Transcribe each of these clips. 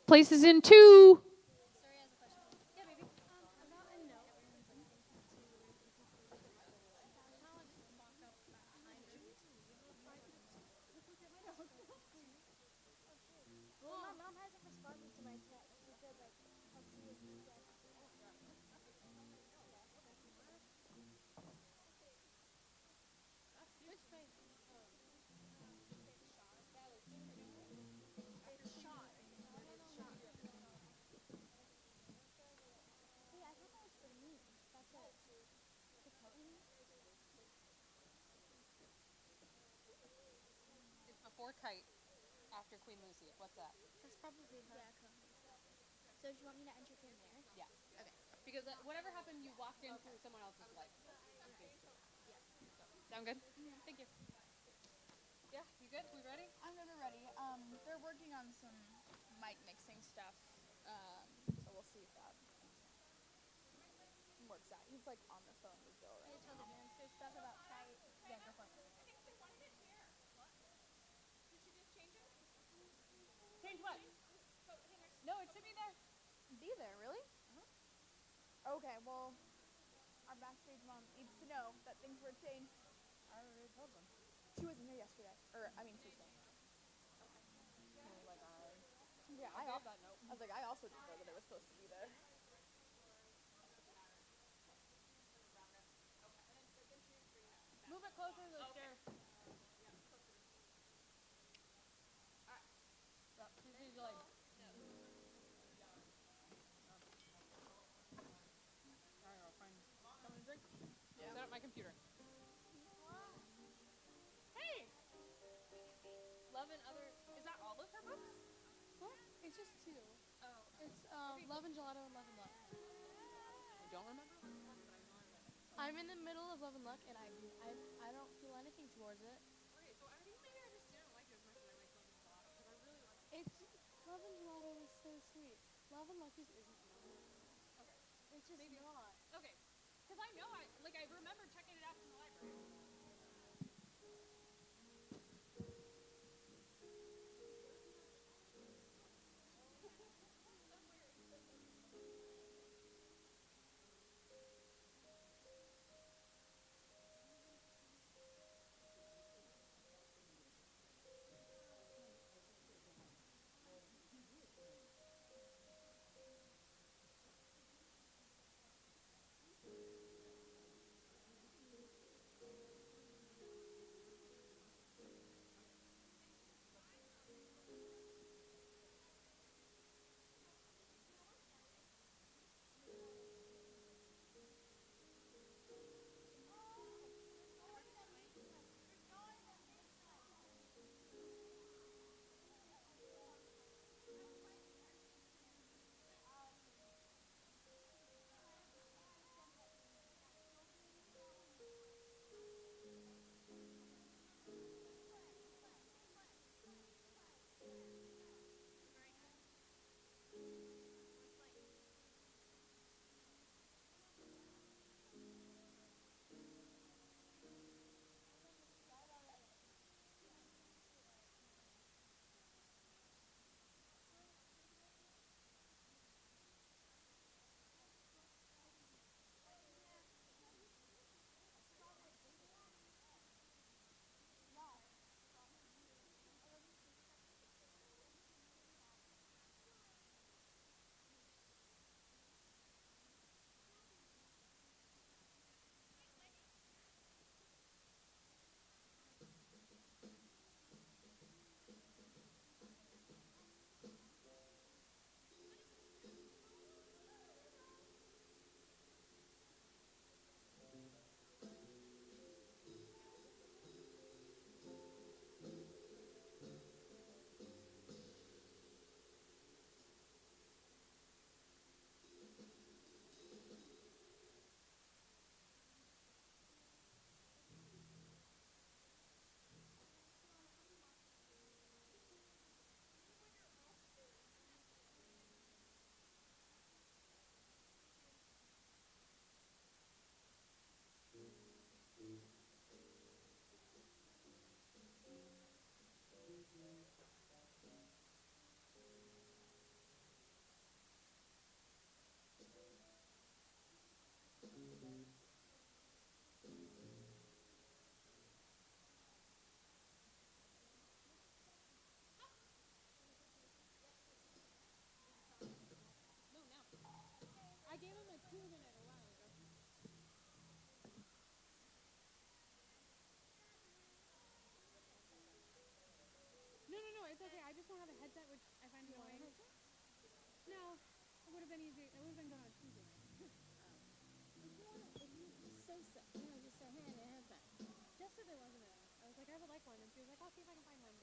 Places in 2. It's before Kite, after Queen Lucy. What's that? That's probably her. So do you want me to enter from there? Yeah. Okay. Because whatever happened, you walked in through someone else's life. Yeah. Sound good? Thank you. Yeah, you good? We ready? I'm gonna ready. They're working on some mic mixing stuff. So we'll see if that works out. He's like on the phone with Bill right now. Tell the dancers stuff about Kite. Yeah, go for it. Change what? No, it should be there. Be there, really? Okay, well, our backstage mom needs to know that things were changed. I already told them. She wasn't here yesterday. Tuesday. Yeah, I got that note. was like, I also didn't know that it was supposed to be there. Move it closer to the stairs. Just need to like. Alright, I'll find someone to drink. Yeah. Set up my computer. Hey! Love and Other. Is that all of her books? What? It's just 2. Oh. It's Love and Gelato and Love and Luck. I don't remember which one, but I know I read it. I'm in the middle of Love and Luck, and I don't feel anything towards it. Okay, so I think maybe I just didn't like it as much as I liked Love and Gelato, because I really liked it. It's Love and Gelato is so sweet. Love and Luck just isn't enough. Okay. It's just Maybe. not. Okay. Because I know, I remember checking it out from the library. been easier. It would have been done on Tuesday night. If you just say so, just say, hey, I have that. Yesterday wasn't enough. I was like, I would like one, and she was like, I'll see if I can find one.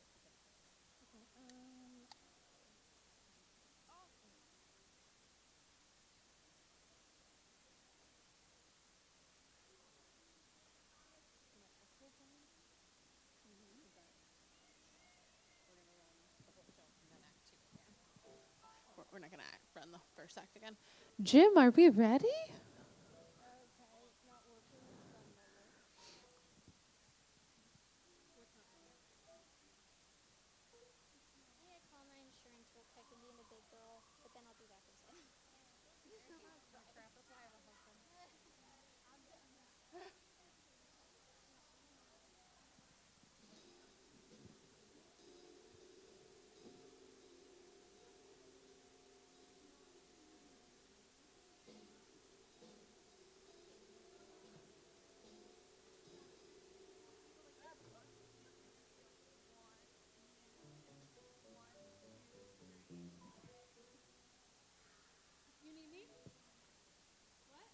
Okay. We're not gonna run the first act again. Jim, are we ready? Okay, it's not working. It's done normal. What's not working? I need to call my insurance real quick and being a big girl, but then I'll be back instead. Crap, that's why I have a husband. You need me? What?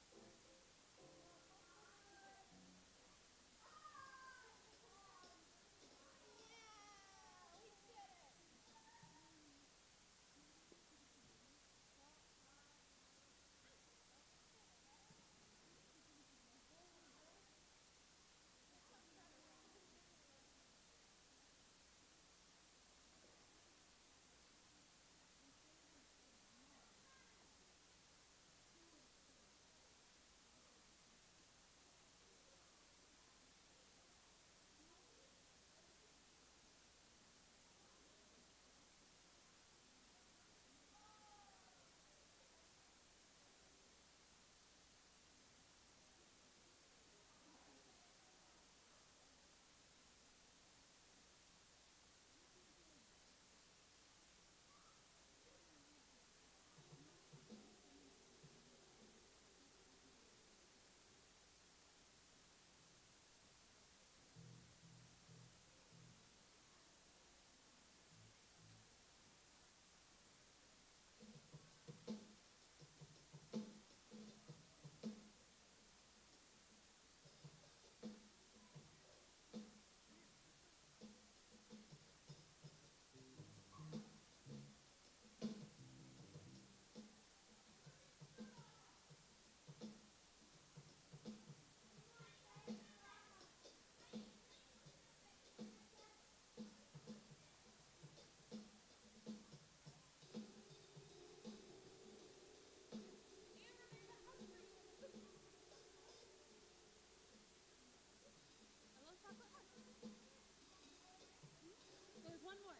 There's one more.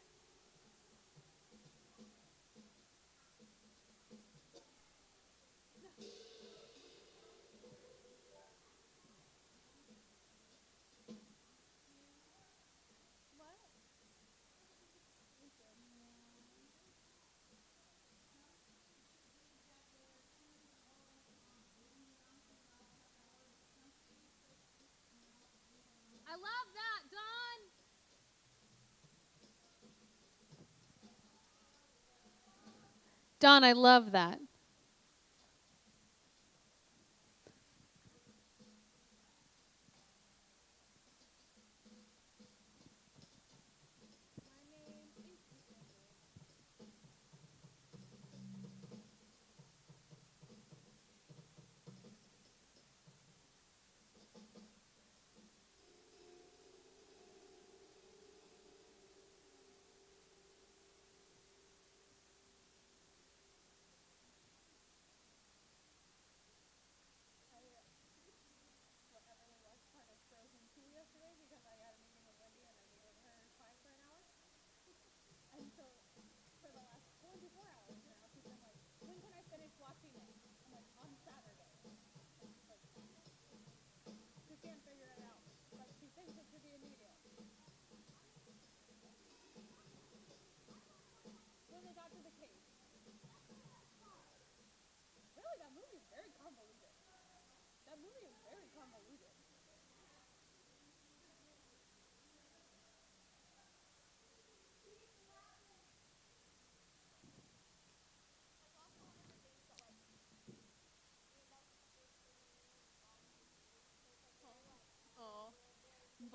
I love that, Dawn. Dawn, I love that.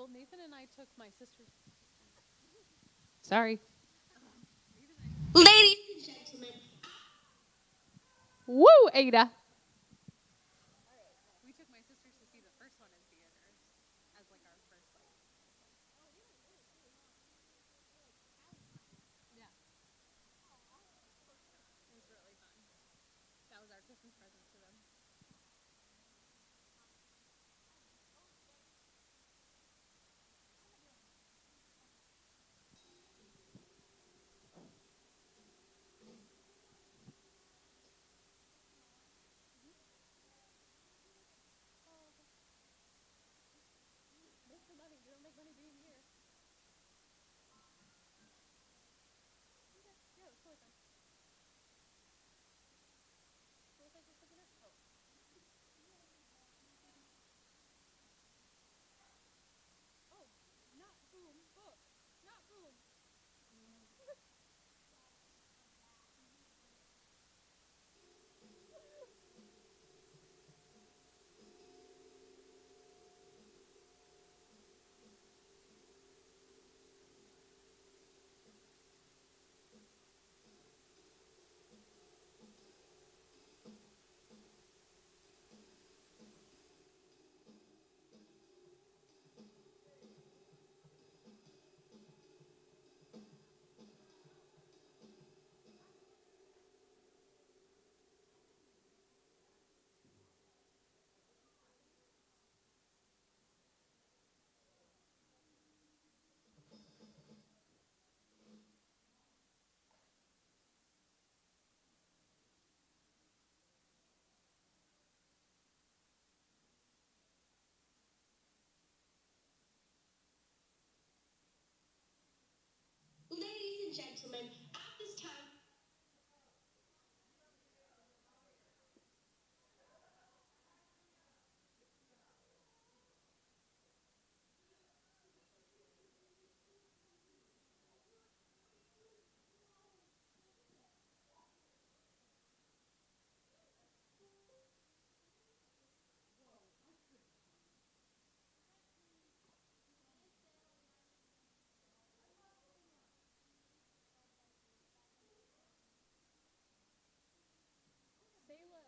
Well, Nathan and I took my sister's. Sorry. Ladies and gentlemen, Woo, Ada. We took my sisters to see the first one in theaters as like our first like. Yeah. It was really fun. That was our Christmas present to them. Make the money. You don't make money being here. Okay. Yeah, that's totally fine. What was I just looking at? Oh. Oh, not boom, book. Not boom. ladies and gentlemen, at this time. Sayla. Sayla?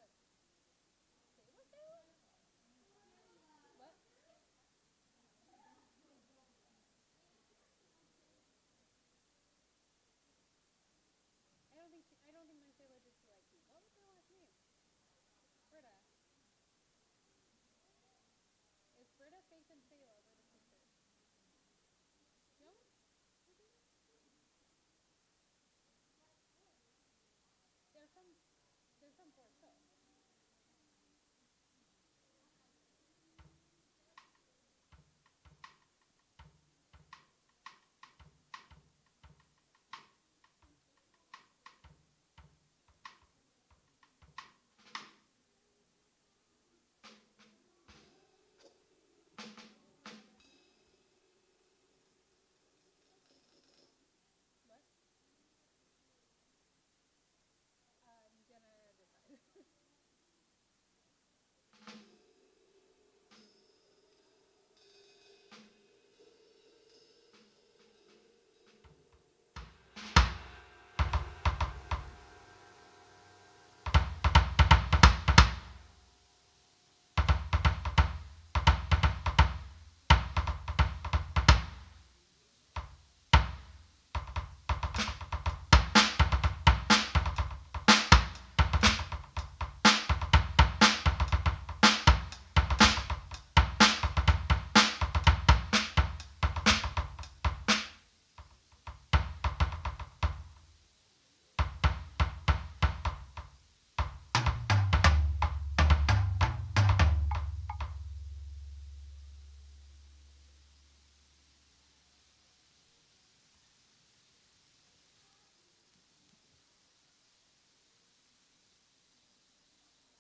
What? I don't think my Sayla did she like you. What was her last name? Britta. It's Britta, Faith, and Sayla. We're the sisters. No? They're from Fort Sill. What? Gonna decide.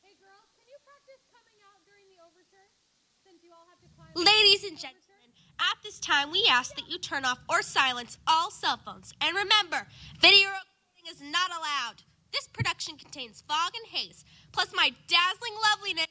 Hey girls, can you practice coming out during the overture? Since you all have to climb. Ladies and gentlemen, at this time we ask that you turn off or silence all cell phones. And remember, video recording is not allowed. This production contains fog and haze, plus my dazzling loveliness.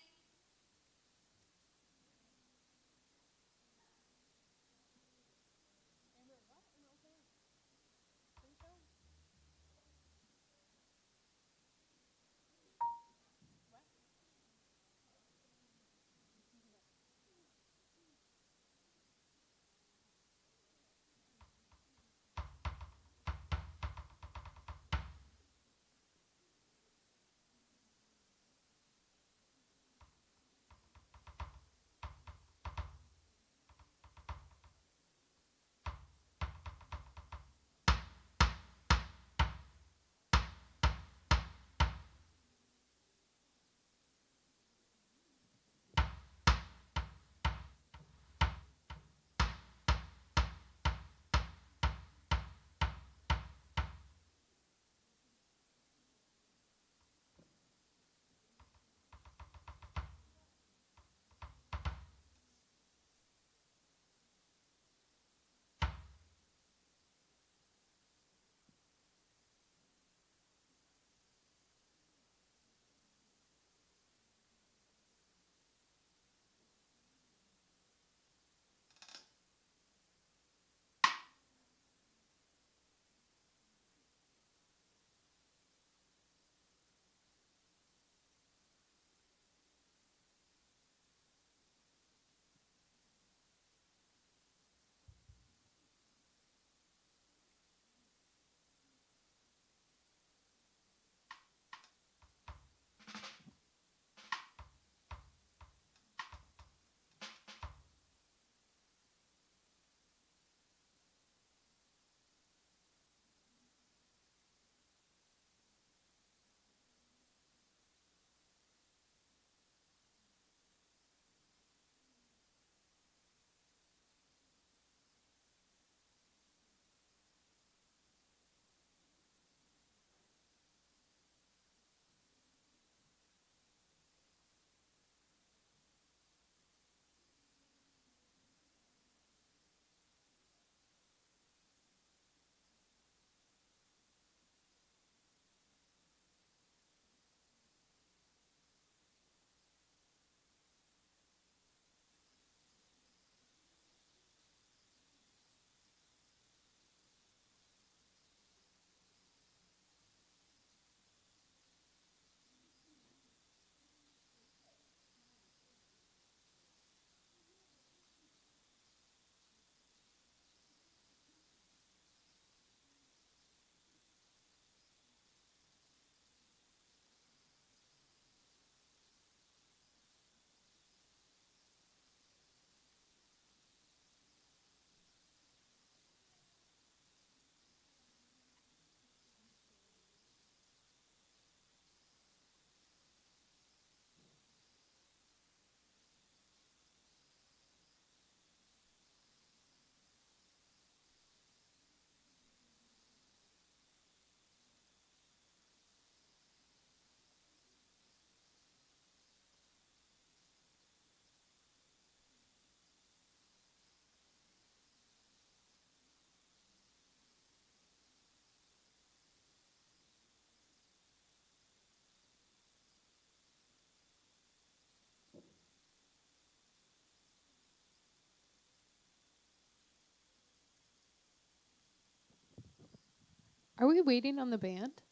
Are we waiting on the band?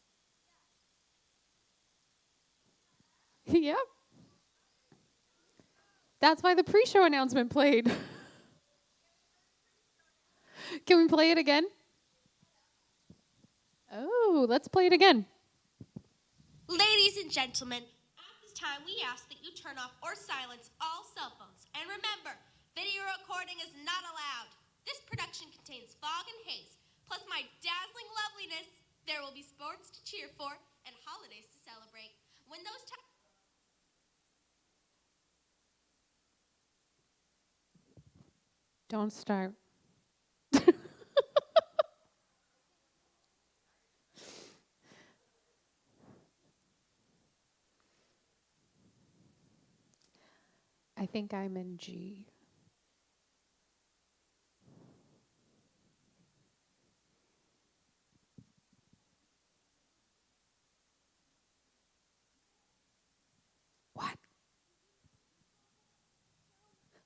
Yep. That's why the pre-show announcement played. Can we play it again? Oh, let's play it again. Ladies and gentlemen, at this time we ask that you turn off or silence all cell phones. And remember, video recording is not allowed. This production contains fog and haze, plus my dazzling loveliness. There will be sports to cheer for and holidays to celebrate. When those times Don't start. I think I'm in G. What?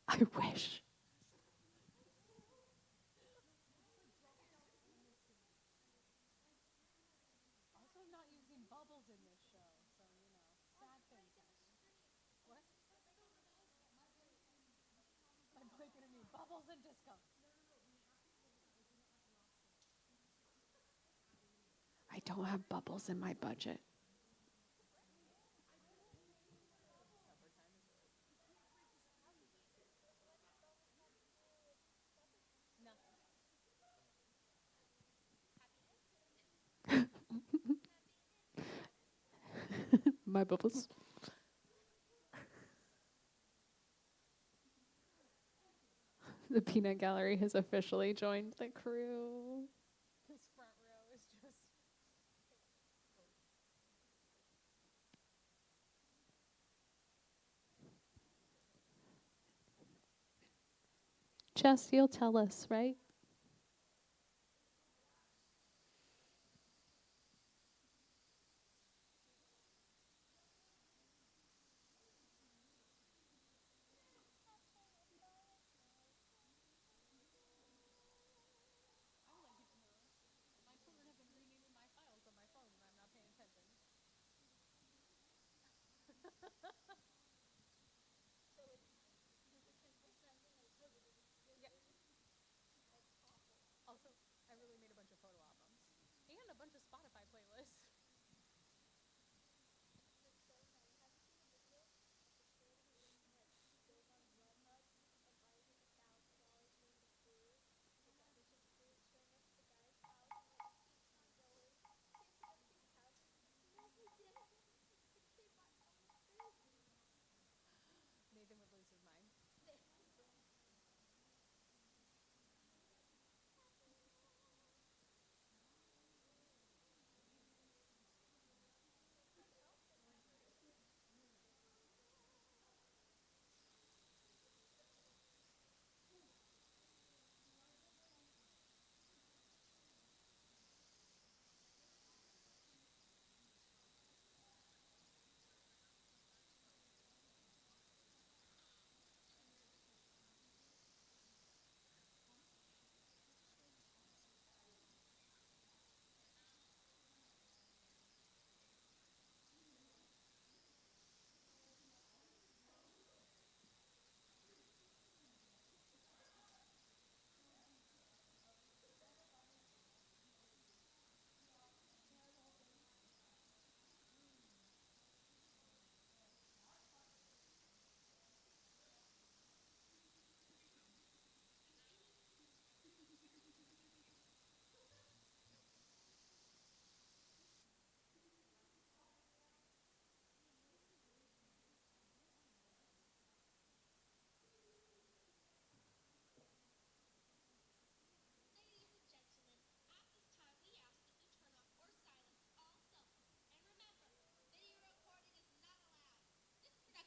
I wish. Also not using bubbles in this show, so sad things happen. What? My boyfriend and me, bubbles and disco. I don't have bubbles in my budget. My bubbles. The peanut gallery has officially joined the crew. This front row is just. Jess, you'll tell us, right? My children have been renaming my files on my phone when I'm not paying attention. Yeah. Also, I really made a bunch of photo albums and a bunch of Spotify playlists. Nathan would lose his mind.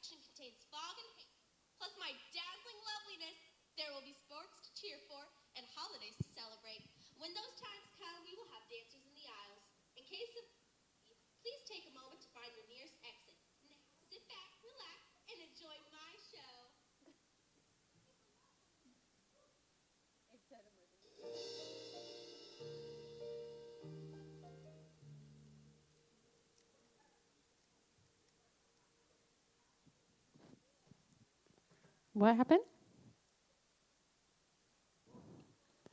production contains fog and haze, plus my dazzling loveliness. There will be sports to cheer for and holidays to celebrate. When those times come, we will have dancers in the aisles. In case of, please take a moment to find your nearest exit. Now, sit back, relax, and enjoy my show. It's dead emergency. What happened?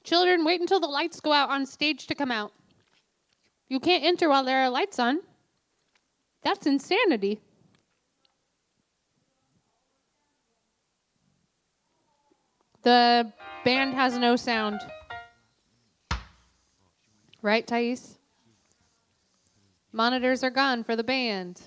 Children, wait until the lights go out on stage to come out. You can't enter while there are lights on. That's insanity. The band has no sound. Right, Thais? Monitors are gone for the band.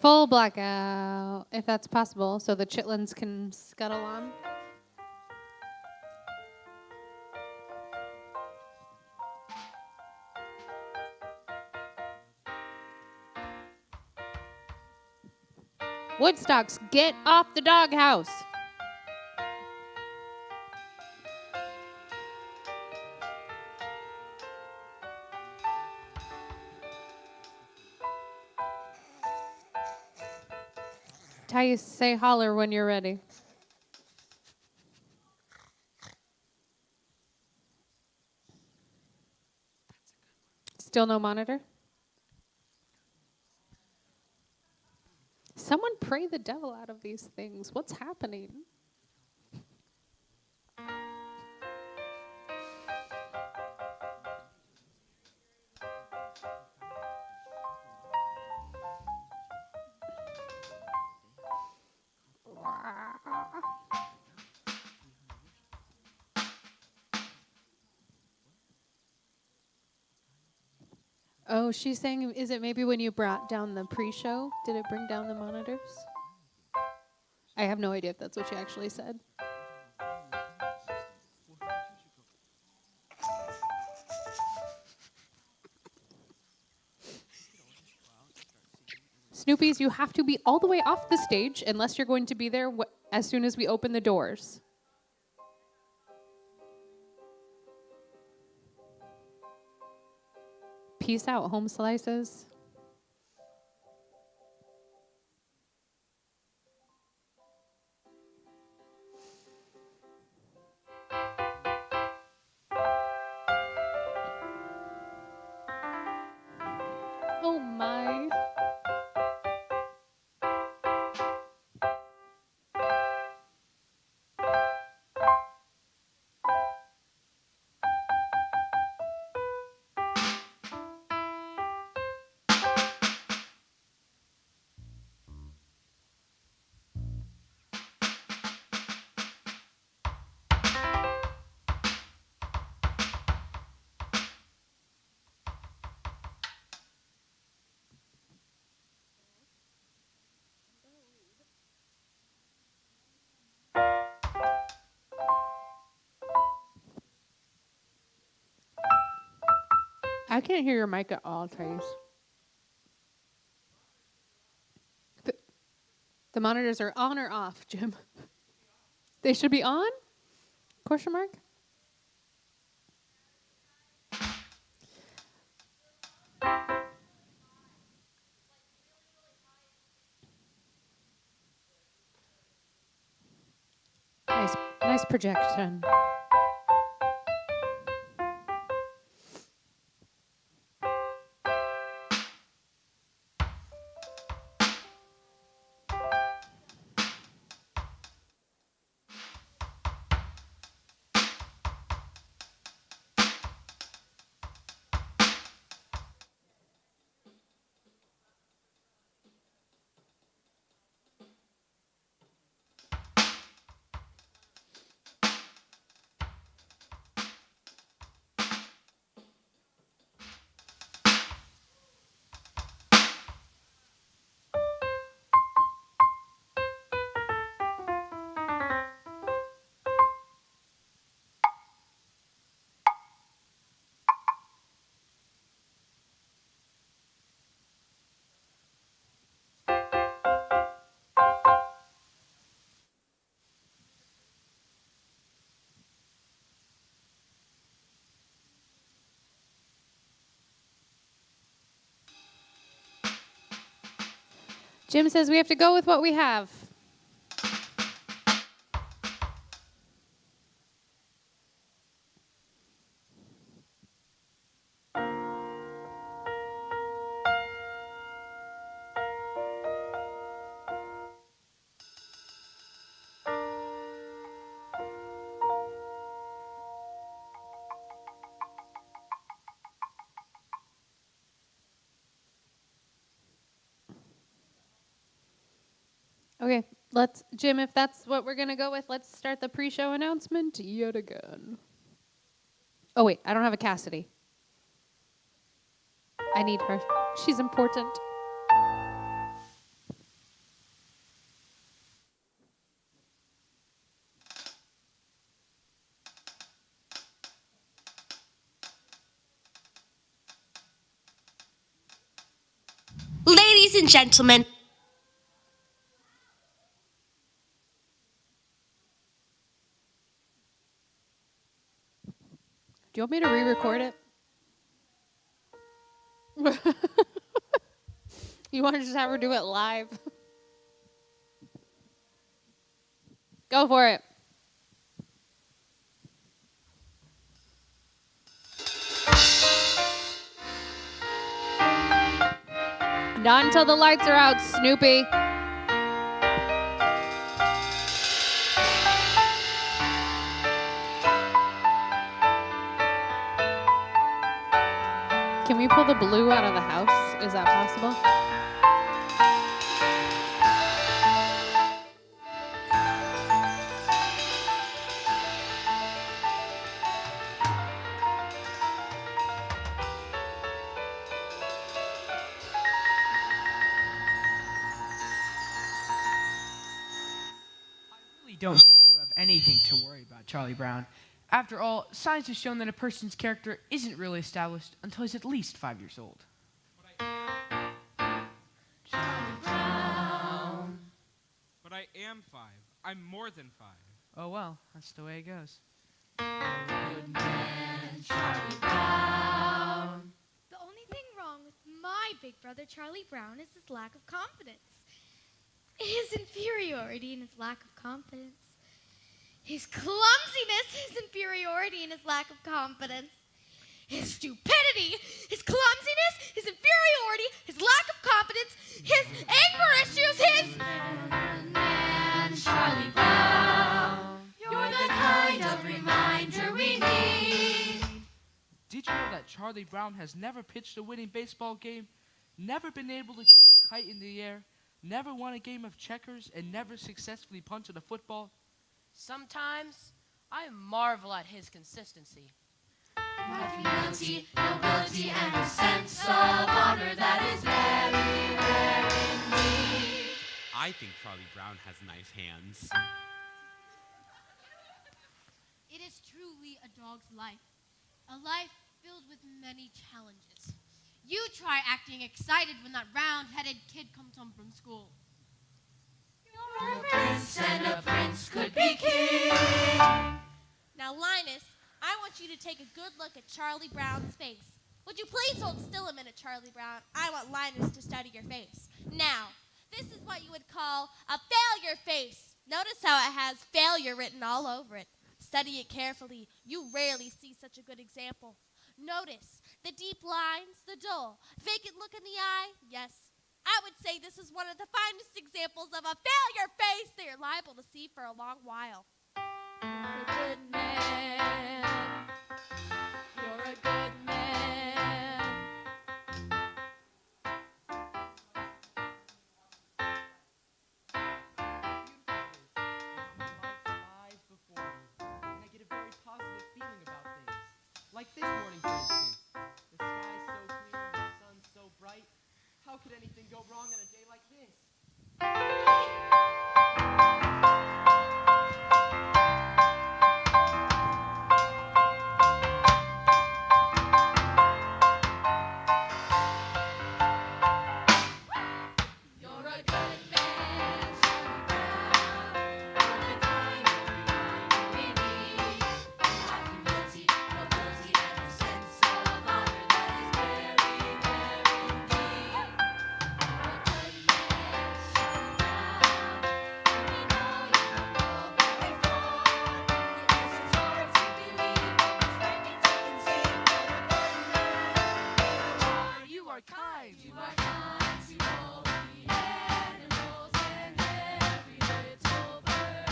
Full blackout, if that's possible, so the chitlins can scuttle on. Woodstocks, get off the doghouse. Thais, say holler when you're ready. Still no monitor? Someone pray the devil out of these things. What's happening? Oh, she's saying, is it maybe when you brought down the pre-show? Did it bring down the monitors? I have no idea if that's what she actually said. Snoopies, you have to be all the way off the stage unless you're going to be there as soon as we open the doors. Peace out, home slices. Oh my. I can't hear your mic at all, Trace. The monitors are on or off, Jim? They should be on? Question mark? Nice projection. Jim says we have to go with what we have. Okay, Jim, if that's what we're going to go with, let's start the pre-show announcement yet again. Oh, wait, I don't have a Cassidy. I need her. She's important. Ladies and gentlemen, Do you want me to re-record it? You want to just have her do it live? Go for it. Not until the lights are out, Snoopy. Can we pull the blue out of the house? Is that possible? Don't think you have anything to worry about, Charlie Brown. After all, science has shown that a person's character isn't really established until he's at least 5 years old. Charlie Brown. But I am 5. I'm more than 5. Oh well, that's the way it goes. Good man, Charlie Brown. The only thing wrong with my big brother Charlie Brown is his lack of confidence. His inferiority and his lack of confidence. His clumsiness, his inferiority and his lack of confidence. His stupidity, his clumsiness, his inferiority, his lack of confidence, his anger issues, his... Man, Charlie Brown. You're the kind of reminder we need. Did you know that Charlie Brown has never pitched a winning baseball game, never been able to keep a kite in the air, never won a game of checkers, and never successfully punted a football? Sometimes I marvel at his consistency. Humility, nobility, and a sense of honor that is very rare indeed. I think Charlie Brown has nice hands. It is truly a dog's life. A life filled with many challenges. You try acting excited when that round-headed kid comes home from school. A prince and a prince could be king. Now, Linus, I want you to take a good look at Charlie Brown's face. Would you please hold still a minute, Charlie Brown? I want Linus to study your face. Now, this is what you would call a failure face. Notice how it has failure written all over it. Study it carefully. You rarely see such a good example. Notice the deep lines, the dull, vacant look in the eye. Yes, I would say this is one of the finest examples of a failure face that you're liable to see for a long while. You're a good man. You're a good man. Lies before me, and I get a very positive feeling about things. Like this morning, for instance. The sky's so clear and the sun's so bright. How could anything go wrong on a day like this? You're a good man, Charlie Brown. You're the kind everyone really needs. You have humility, nobility, and a sense of honor that is very rare indeed. You're a good man, Charlie Brown. And we know you don't go very far. Yes, it's hard to believe, but it's frightening to conceive. What a good man you are. You are kind. You are kind to all the animals and every little bird.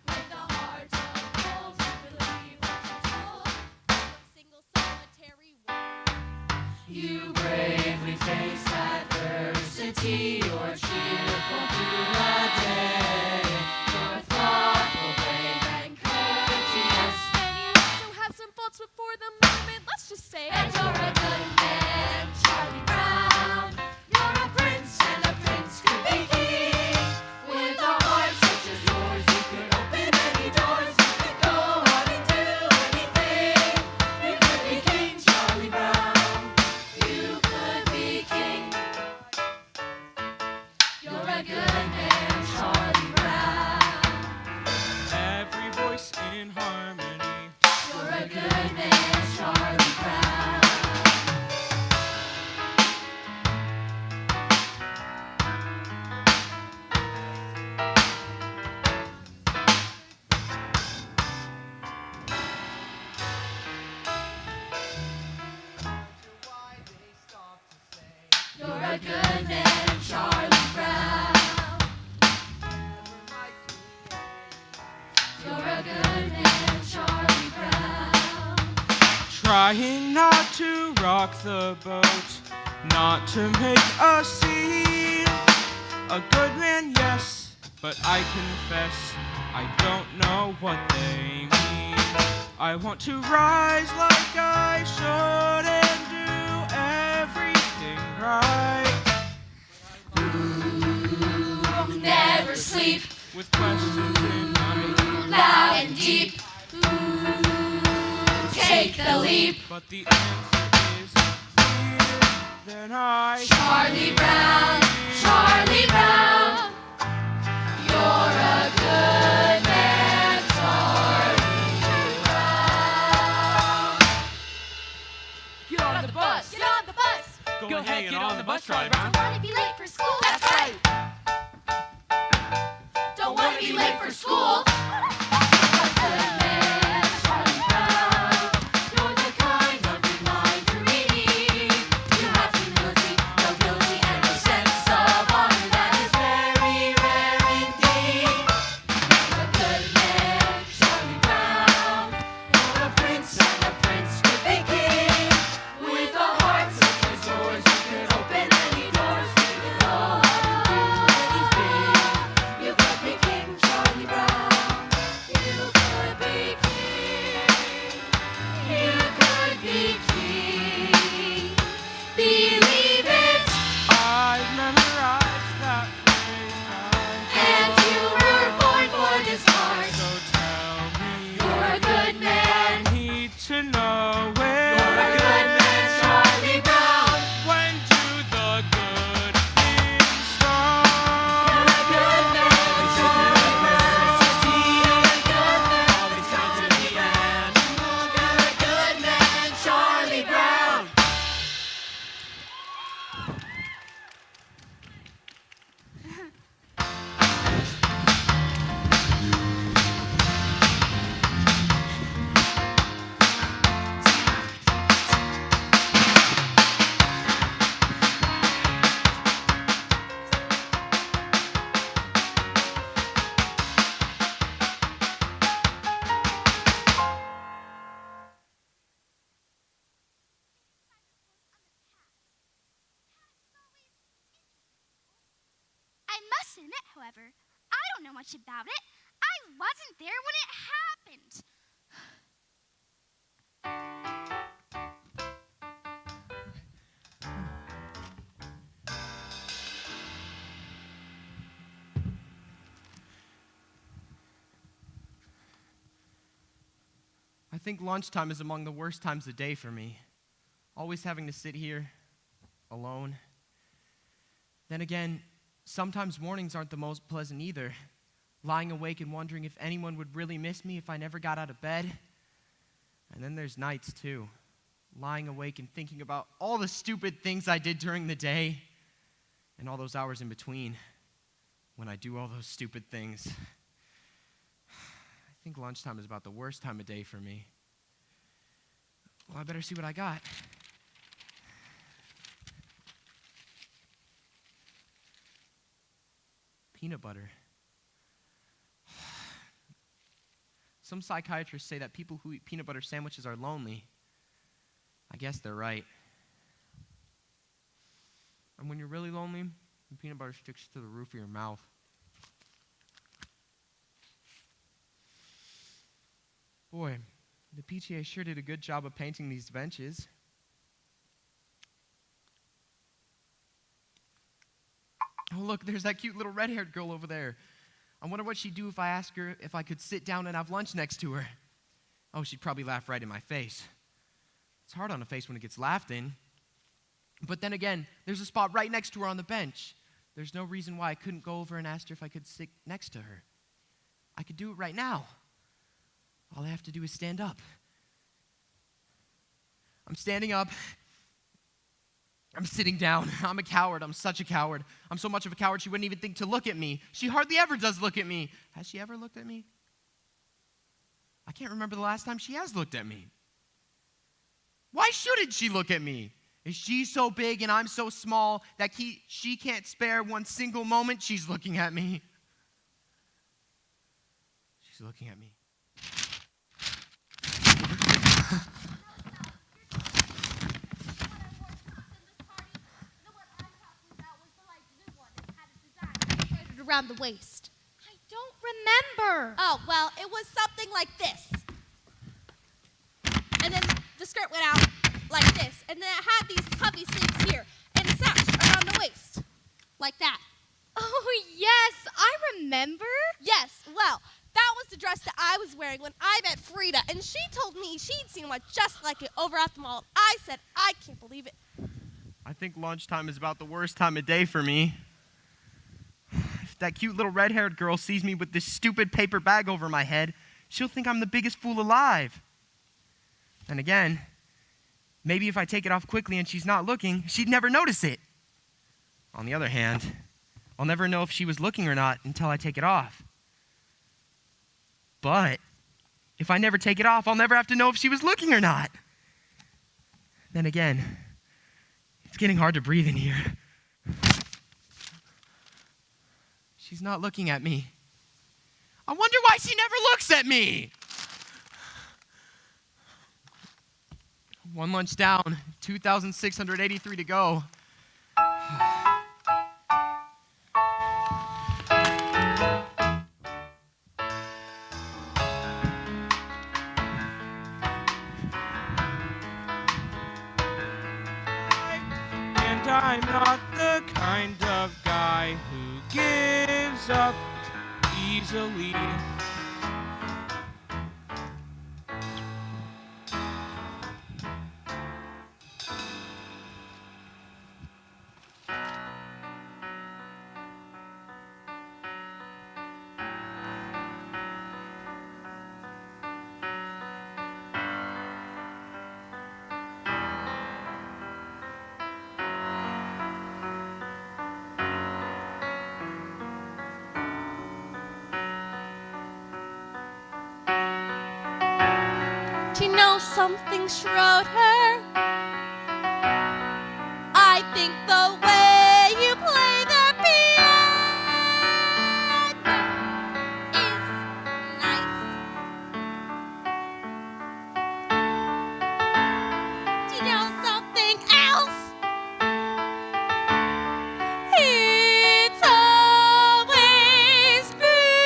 With a heart of gold, you believe what you're told. One single solitary word. You bravely face adversity. You're cheerful through the day. You're thoughtful, brave, and courteous. And you also have some faults before the moment. Let's just say And you're a good man, Charlie Brown. You're a prince, and a prince could be king. With a heart such as yours, you could open any doors. You could go out and do anything. You could be King Charlie Brown. You could be king. You're a good man, Charlie Brown. Every voice in harmony. You're a good man, Charlie Brown. You're a good man, Charlie Brown. You're a good man, Charlie Brown. Trying not to rock the boat, not to make a scene. A good man, yes, but I confess I don't know what they mean. I want to rise like I should and do everything right. Never sleep. With questions in my Loud and deep. Take the leap. But the answer is clear. Then I Charlie Brown, Charlie Brown. You're a good man, Charlie Brown. Get on the bus. Get on the bus. go ahead, get on the bus, Charlie Don't Brown. want to be late for school. That's right. Don't want to be late for school. You're a good man, Charlie Brown. You're the kind of reminder we need. You have humility, nobility, and a sense of honor that is very rare indeed. You're a good man, Charlie Brown. You're a prince, and a prince could be king. With a heart such as yours, you could open any doors. You could go out and do anything. You could be King Charlie Brown. don't know much about it. I wasn't there when it happened. I think lunchtime is among the worst times of the day for me. Always having to sit here, alone. Then again, sometimes mornings aren't the most pleasant either. Lying awake and wondering if anyone would really miss me if I never got out of bed. And then there's nights too. Lying awake and thinking about all the stupid things I did during the day and all those hours in between when I do all those stupid things. I think lunchtime is about the worst time of day for me. Well, I better see what I got. Peanut butter. Some psychiatrists say that people who eat peanut butter sandwiches are lonely. I guess they're right. And when you're really lonely, the peanut butter sticks to the roof of your mouth. Boy, the PTA sure did a good job of painting these benches. Oh, look, there's that cute little red-haired girl over there. I wonder what she'd do if I asked her if I could sit down and have lunch next to her. Oh, she'd probably laugh right in my face. It's hard on a face when it gets laughed in. But then again, there's a spot right next to her on the bench. There's no reason why I couldn't go over and ask her if I could sit next to her. I could do it right now. All I have to do is stand up. I'm standing up. I'm sitting down. I'm a coward. I'm such a coward. I'm so much of a coward she wouldn't even think to look at me. She hardly ever does look at me. Has she ever looked at me? I can't remember the last time she has looked at me. Why shouldn't she look at me? Is she so big and I'm so small that she can't spare one single moment she's looking at me? She's looking at me. Around the waist. I don't remember. Oh, well, it was something like this. And then the skirt went out like this. And then it had these puffy sleeves here. And a sash around the waist. Like that. Oh, yes, I remember. Yes, well, that was the dress that I was wearing when I met Frida. And she told me she'd seen one just like it over at the mall. I said, I can't believe it. I think lunchtime is about the worst time of day for me. If that cute little red-haired girl sees me with this stupid paper bag over my head, she'll think I'm the biggest fool alive. And again, maybe if I take it off quickly and she's not looking, she'd never notice it. On the other hand, I'll never know if she was looking or not until I take it off. But if I never take it off, I'll never have to know if she was looking or not. Then again, it's getting hard to breathe in here. She's not looking at me. I wonder why she never looks at me. One lunch down, 2,683 to go. And I'm not the kind of guy who gives up easily. Do you know something, Schroeder? I think the way you play the piano is nice. Do you know something else? It's always been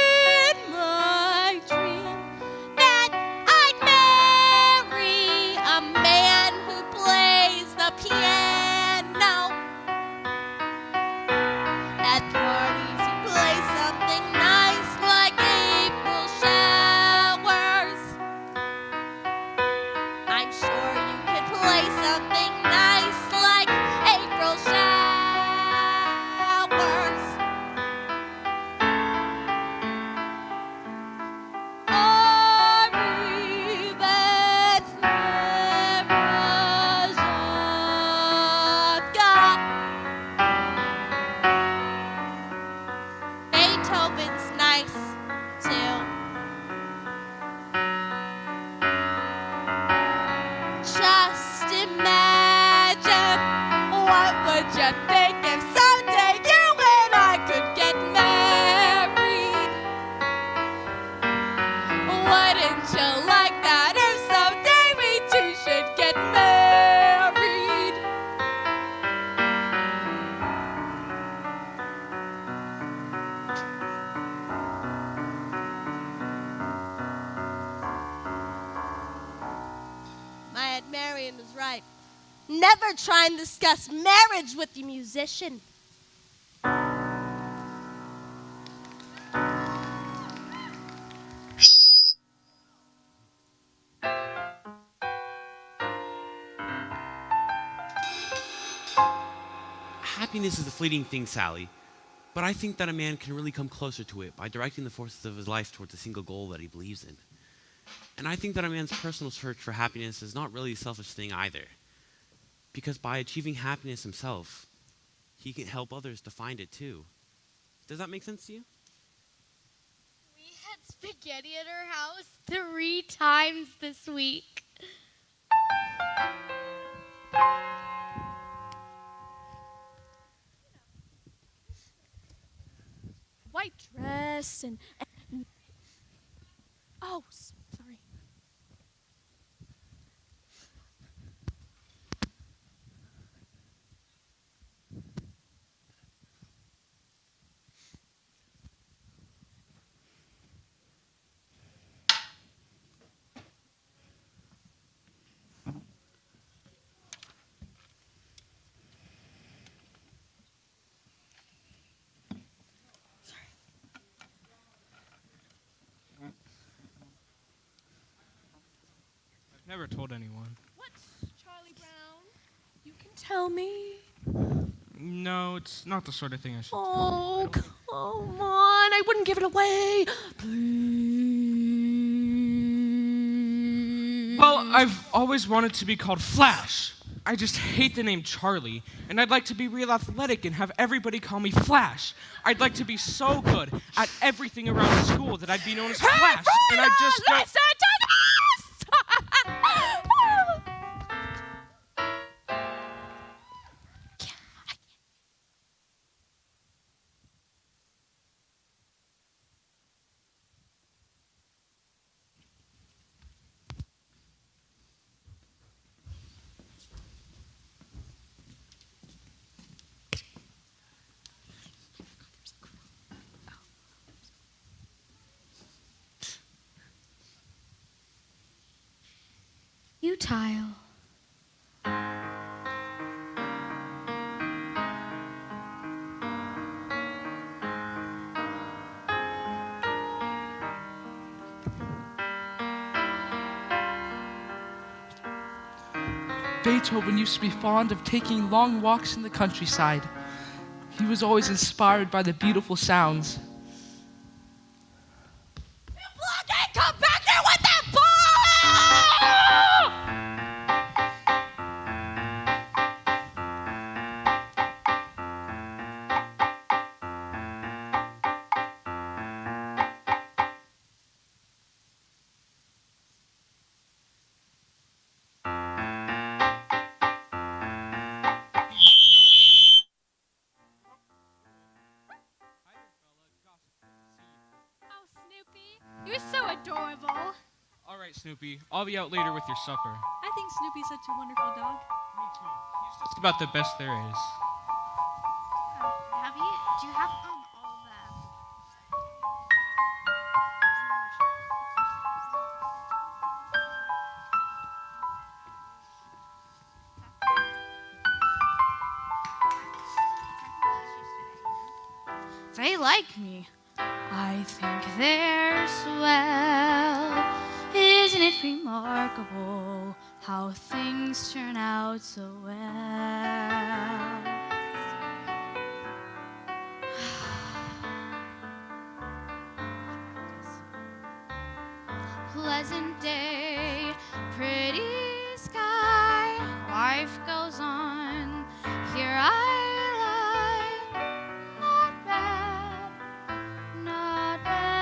nice, too. Just imagine, what would you think if someday you and I could get married? Wouldn't you like that if someday we two should get married? My Aunt Marion was right. Never try and discuss marriage with the musician. Happiness is a fleeting thing, Sally. But I think that a man can really come closer to it by directing the forces of his life towards a single goal that he believes in. And I think that a man's personal search for happiness is not really a selfish thing either. Because by achieving happiness himself, he can help others to find it too. Does that make sense to you? We had spaghetti at our house 3 times this week. White dress and oh, sorry. I've never told anyone. What, Charlie Brown? You can tell me. No, it's not the sort of thing I should Oh, come on. I wouldn't give it away. Please. Well, I've always wanted to be called Flash. I just hate the name Charlie, and I'd like to be real athletic and have everybody call me Flash. I'd like to be so good at everything around school that I'd be known as Flash, and I just don't... Listen to this! Utile. Beethoven used to be fond of taking long walks in the countryside. He was always inspired by the beautiful sounds. Come back here with that ball! Oh, Snoopy, you're so adorable. All right, Snoopy, I'll be out later with your supper. I think Snoopy's such a wonderful dog. Me too. He's just about the best there is. Do you have all the... They like me. I think they're swell. Isn't it remarkable how things turn out so well? Pleasant day, pretty sky, life goes on. Here I lie, not bad, not bad.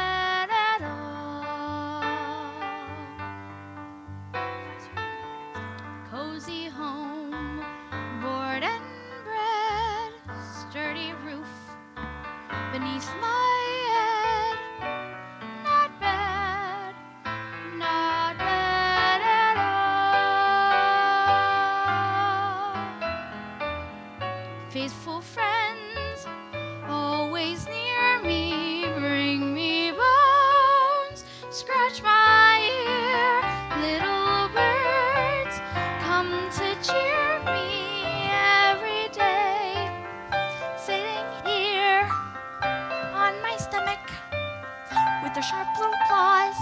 with their sharp little claws,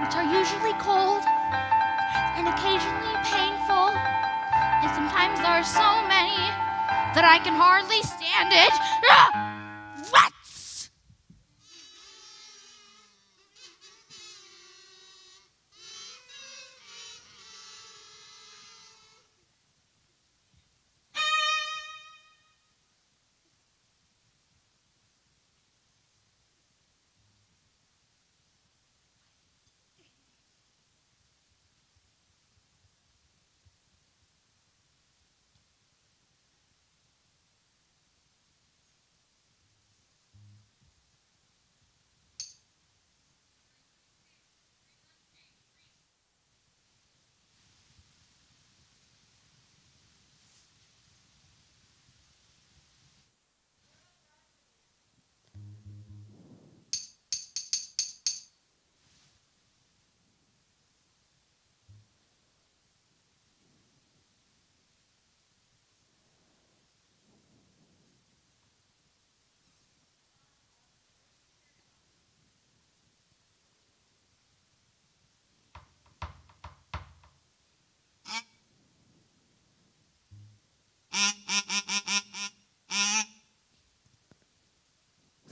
which are usually cold and occasionally painful. And sometimes there are so many that I can hardly stand it. Rats!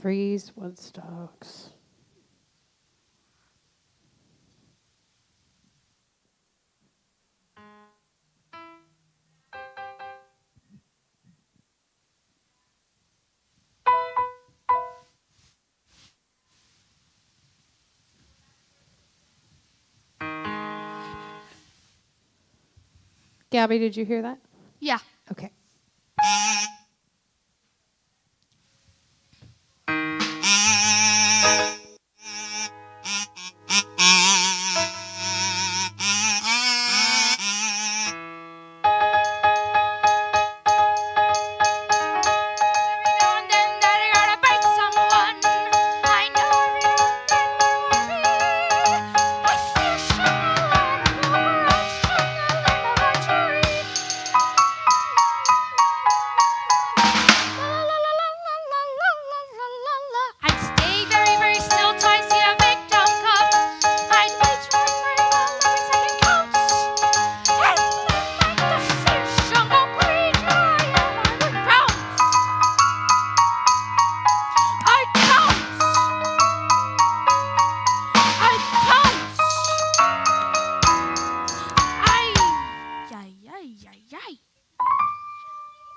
Freeze, Woodstocks. Gabby, did you hear that? Yeah. Okay.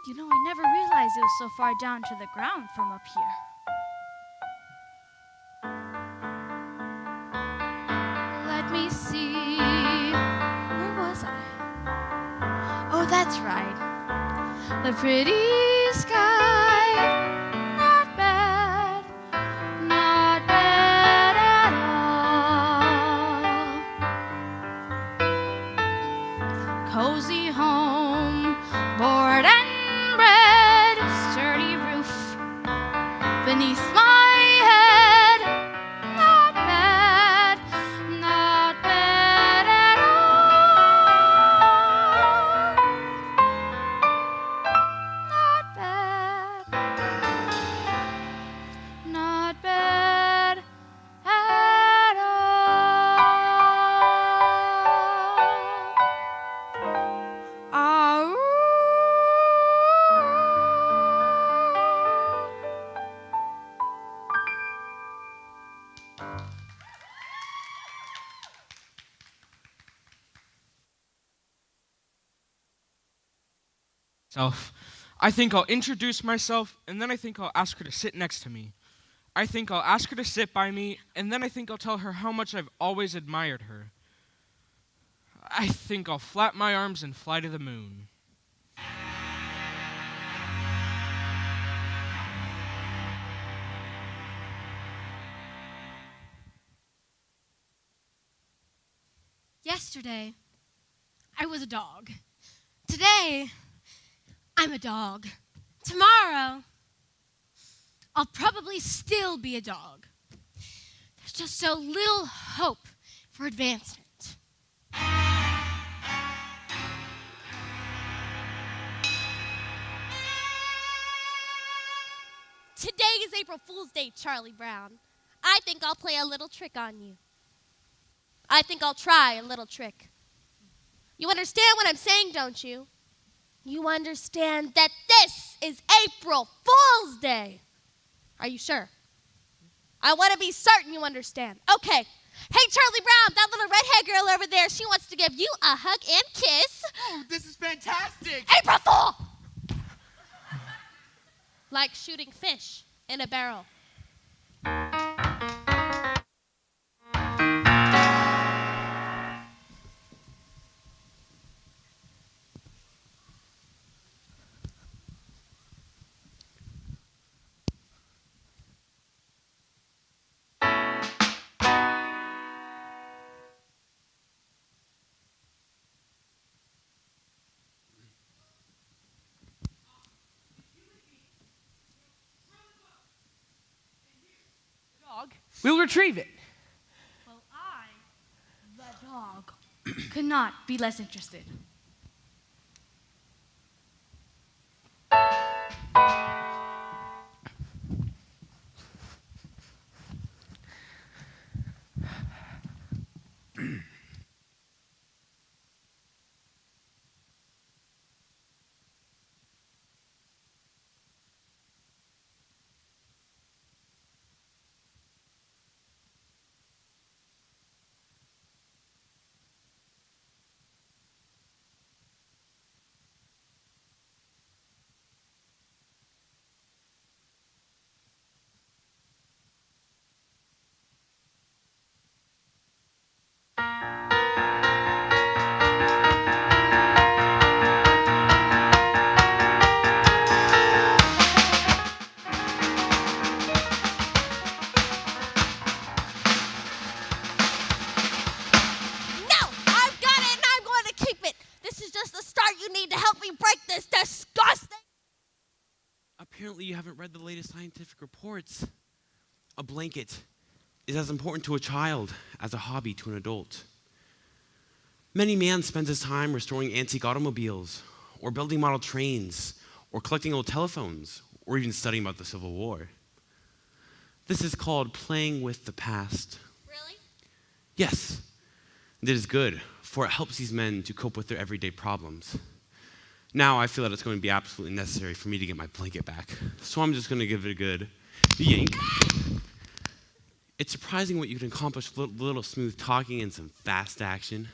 You know, I never realized it was so far down to the ground from up here. Let me see. Where was I? Oh, that's right. The pretty sky. Not bad. Not bad at all. Cozy home. Board and bread. Sturdy roof beneath my head. Not bad. Not bad at all. Not bad. Not bad at all. I think I'll introduce myself, and then I think I'll ask her to sit next to me. I think I'll ask her to sit by me, and then I think I'll tell her how much I've always admired her. I think I'll flap my arms and fly to the moon. Yesterday, I was a dog. Today, I'm a dog. Tomorrow, I'll probably still be a dog. There's just so little hope for advancement. Today is April Fool's Day, Charlie Brown. I think I'll play a little trick on you. I think I'll try a little trick. You understand what I'm saying, don't you? You understand that this is April Fool's Day. Are you sure? I want to be certain you understand. Okay. Hey, Charlie Brown, that little redhead girl over there, she wants to give you a hug and kiss. Oh, this is fantastic. April Fool! Like shooting fish in a barrel. We'll retrieve it. Well, I, the dog, could not be less interested. Apparently you haven't read the latest scientific reports. A blanket is as important to a child as a hobby to an adult. Many man spends his time restoring antique automobiles, or building model trains, or collecting old telephones, or even studying about the Civil War. This is called playing with the past. Really? Yes, and it is good, for it helps these men to cope with their everyday problems. Now I feel that it's going to be absolutely necessary for me to get my blanket back, so I'm just going to give it a good yank. It's surprising what you can accomplish with a little smooth talking and some fast action.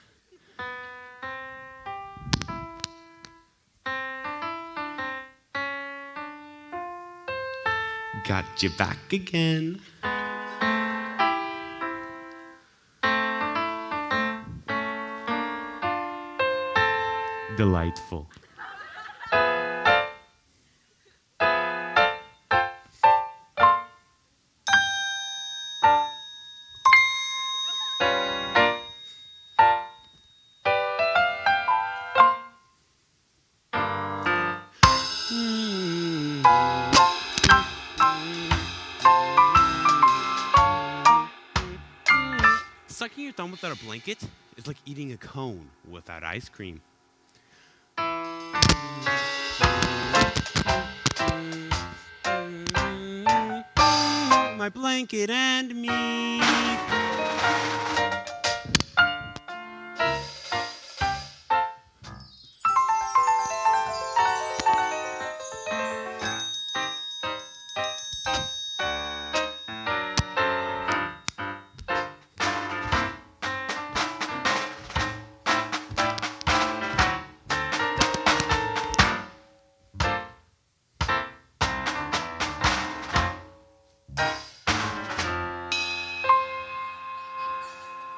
Got you back again. Delightful. Sucking your thumb without a blanket is like eating a cone without ice cream. My blanket and me.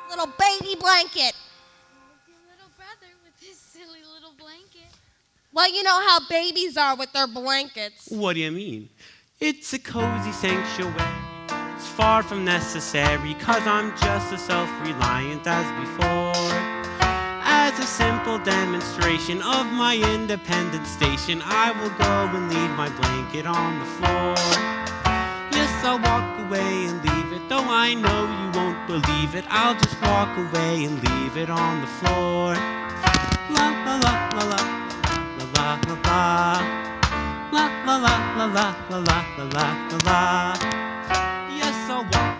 Little baby blanket. Your little brother with his silly little blanket. Well, you know how babies are with their blankets. What do you mean? It's a cozy sanctuary. It's far from necessary, 'cause I'm just as self-reliant as before. As a simple demonstration of my independent station, I will go and leave my blanket on the floor. Yes, I'll walk away and leave it, though I know you won't believe it. I'll just walk away and leave it on the floor. La la la la la la la la la la la la la la la la la la la. Yes, I'll walk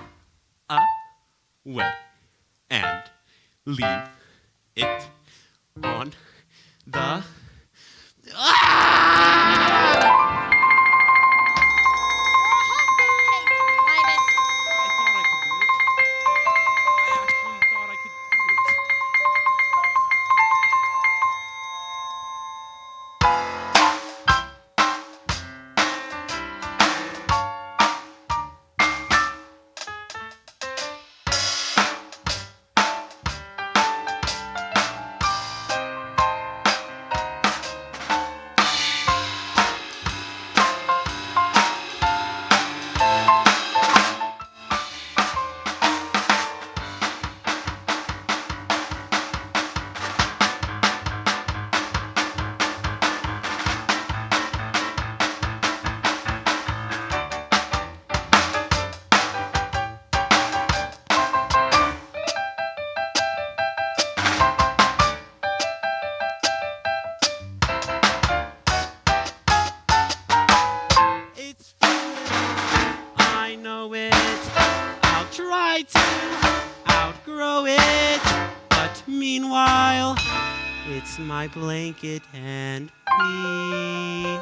way and leave it on the... I thought I could do it. I actually thought I could do it. It's I know it. I'll try to outgrow it. But meanwhile, it's my blanket and me.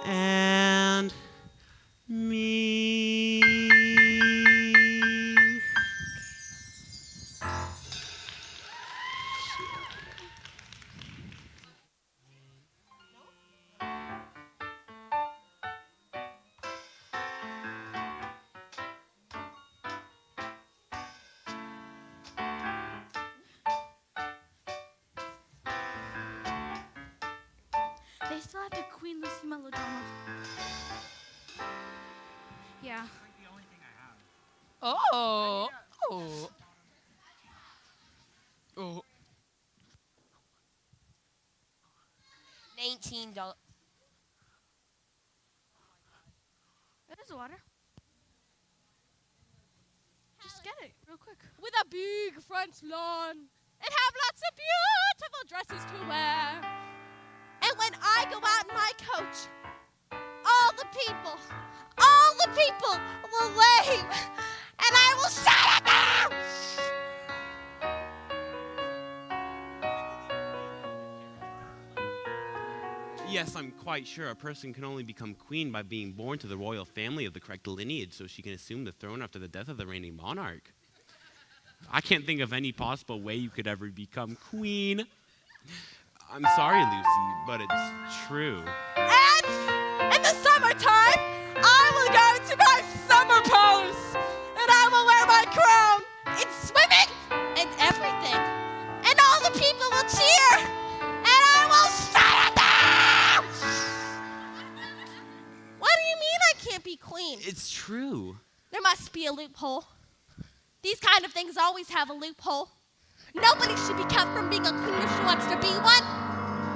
And me. They still have the Queen Lucy melodrama. Yeah. Oh. Oh. Oh. $19. There's water. Just get it real quick. With a big front lawn and have lots of beautiful dresses to wear. And when I go out in my coach, all the people will wave, and I will shout at them! Yes, I'm quite sure a person can only become queen by being born to the royal family of the correct lineage so she can assume the throne after the death of the reigning monarch. I can't think of any possible way you could ever become queen. I'm sorry, Lucy, but it's true. And in the summertime, I will go to my summer pose, and I will wear my crown in swimming and everything. And all the people will cheer, and I will shout at them! What do you mean I can't be queen? It's true. There must be a loophole. These kind of things always have a loophole. Nobody should be kept from being a queen if she wants to be one.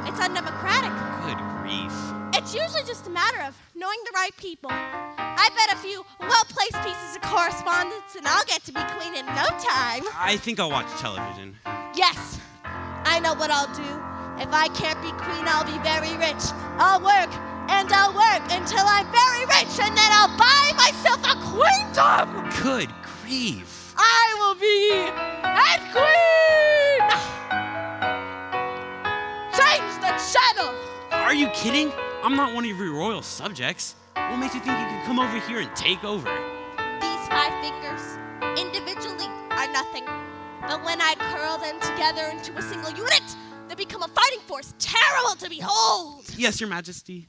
It's undemocratic. Good grief. It's usually just a matter of knowing the right people. I bet a few well-placed pieces of correspondence and I'll get to be queen in no time. I think I'll watch television. Yes, I know what I'll do. If I can't be queen, I'll be very rich. I'll work and I'll work until I'm very rich, and then I'll buy myself a queendom. Good grief. I will be head queen! Change the channel! Are you kidding? I'm not one of your royal subjects. What makes you think you can come over here and take over? These 5 fingers, individually, are nothing. But when I curl them together into a single unit, they become a fighting force terrible to behold. Yes, Your Majesty.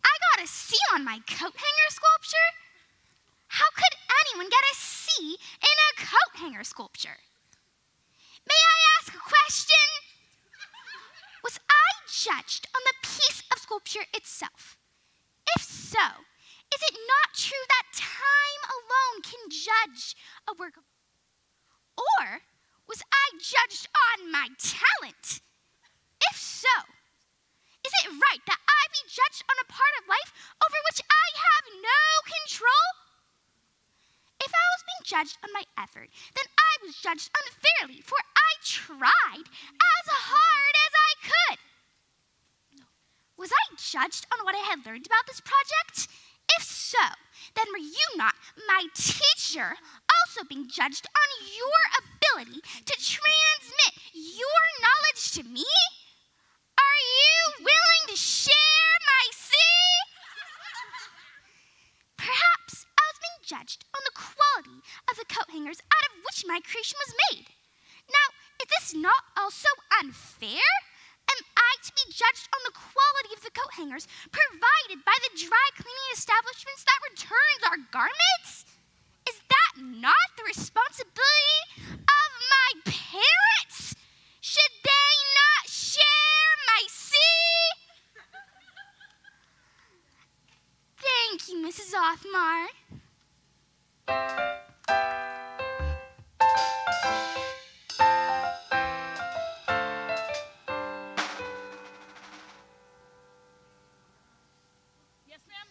I got a C on my coat hanger sculpture? How could anyone get a C in a coat hanger sculpture? May I nature itself? If so, is it not true that time alone can judge a work of art? Or was I judged on my talent? If so, is it right that I be judged on a part of life over which I have no control? If I was being judged on my effort, then I was judged unfairly, for I tried as hard as I could. Was I judged on what I had learned about this project? If so, then were you not, my teacher, also being judged on your ability to transmit your knowledge to me? Are you willing to share my sea? Perhaps I was being judged on the quality of the coat hangers out of which my creation was made. Now, is this not also unfair? Am I to be judged on the quality of the coat hangers provided by the dry cleaning establishments that returns our garments? Is that not the responsibility of my parents? Should they not share my sea? Thank you, Mrs. Othmar. Yes, ma'am?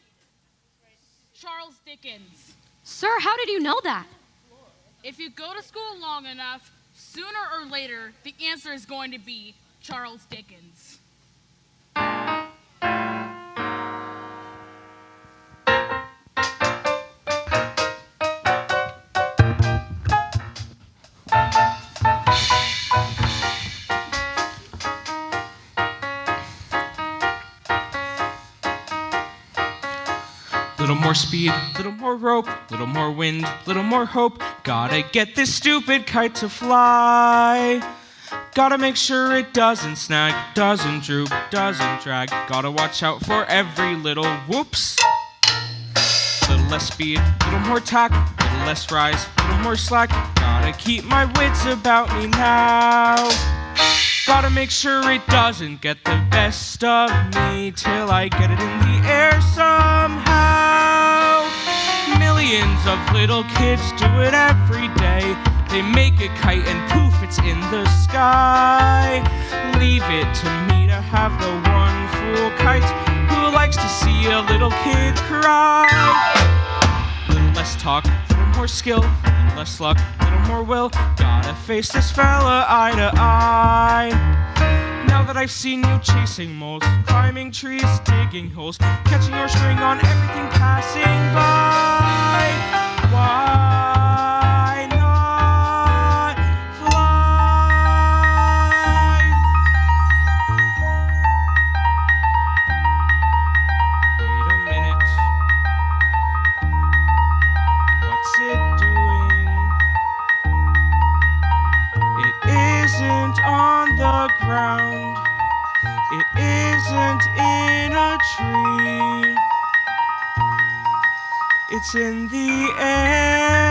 Charles Dickens. Sir, how did you know that? If you go to school long enough, sooner or later, the answer is going to be Charles Dickens. Little more speed, little more rope, little more wind, little more hope. Gotta get this stupid kite to fly. Gotta make sure it doesn't snag, doesn't droop, doesn't drag. Gotta watch out for every little whoops. Little less speed, little more tack, little less rise, little more slack. Gotta keep my wits about me now. Gotta make sure it doesn't get the best of me till I get it in the air somehow. Millions of little kids do it every day. They make a kite and poof, it's in the sky. Leave it to me to have the one fool kite who likes to see a little kid cry. Little less talk, little more skill, little less luck, little more will. Gotta face this fella eye to eye. Now that I've seen you chasing moles, climbing trees, digging holes, catching your string on everything passing by, why not fly? Wait a minute. What's it doing? It isn't on the ground. It isn't in a tree. It's in the air.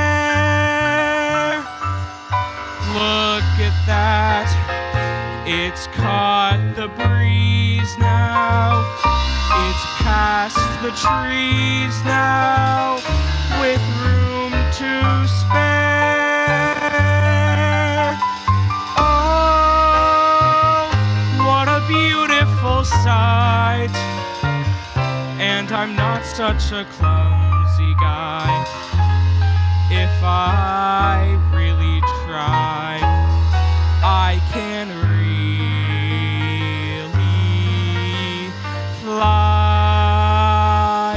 Look at that. It's caught the breeze now. It's past the trees now, with room to spare. Oh, what a beautiful sight. And I'm not such a clumsy guy. If I really try, I can really fly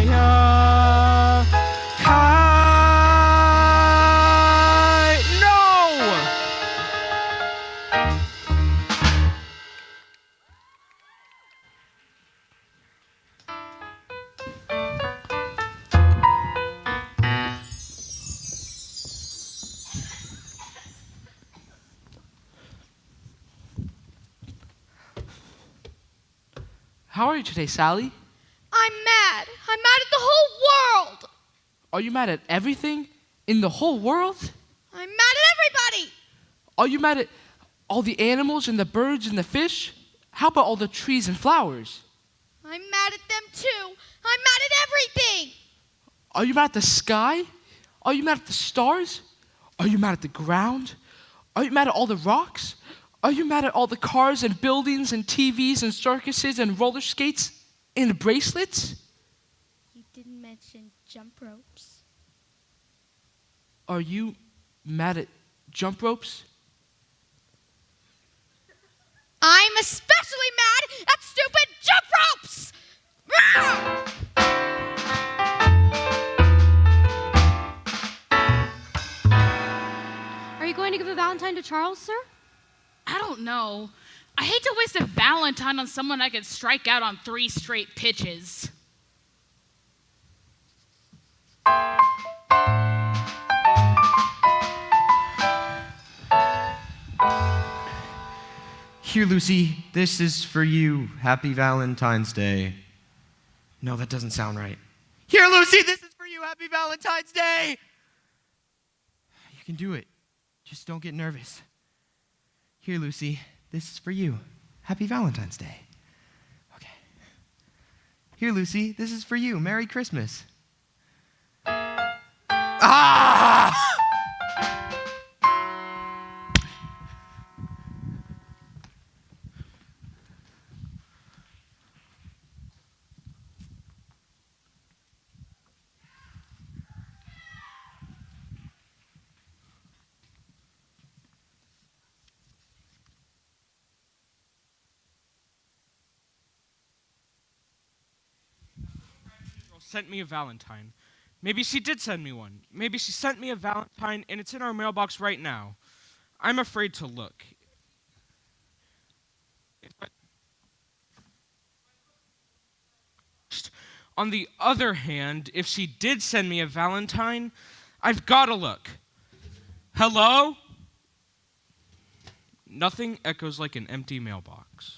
a kite. No! How are you today, Sally? I'm mad. I'm mad at the whole world. Are you mad at everything in the whole world? I'm mad at everybody. Are you mad at all the animals and the birds and the fish? How about all the trees and flowers? I'm mad at them too. I'm mad at everything. Are you mad at the sky? Are you mad at the stars? Are you mad at the ground? Are you mad at all the rocks? Are you mad at all the cars and buildings and TVs and circuses and roller skates and bracelets? You didn't mention jump ropes. Are you mad at jump ropes? I'm especially mad at stupid jump ropes! Are you going to give a Valentine to Charles, sir? I don't know. I hate to waste a Valentine on someone I could strike out on 3 straight pitches. Here, Lucy, this is for you. Happy Valentine's Day. No, that doesn't sound right. Here, Lucy, this is for you. Happy Valentine's Day. You can do it. Just don't get nervous. Here, Lucy, this is for you. Happy Valentine's Day. Okay. Here, Lucy, this is for you. Merry Christmas. Ah! Sent me a Valentine. Maybe she did send me one. Maybe she sent me a Valentine and it's in our mailbox right now. I'm afraid to look. On the other hand, if she did send me a Valentine, I've got to look. Hello? Nothing echoes like an empty mailbox.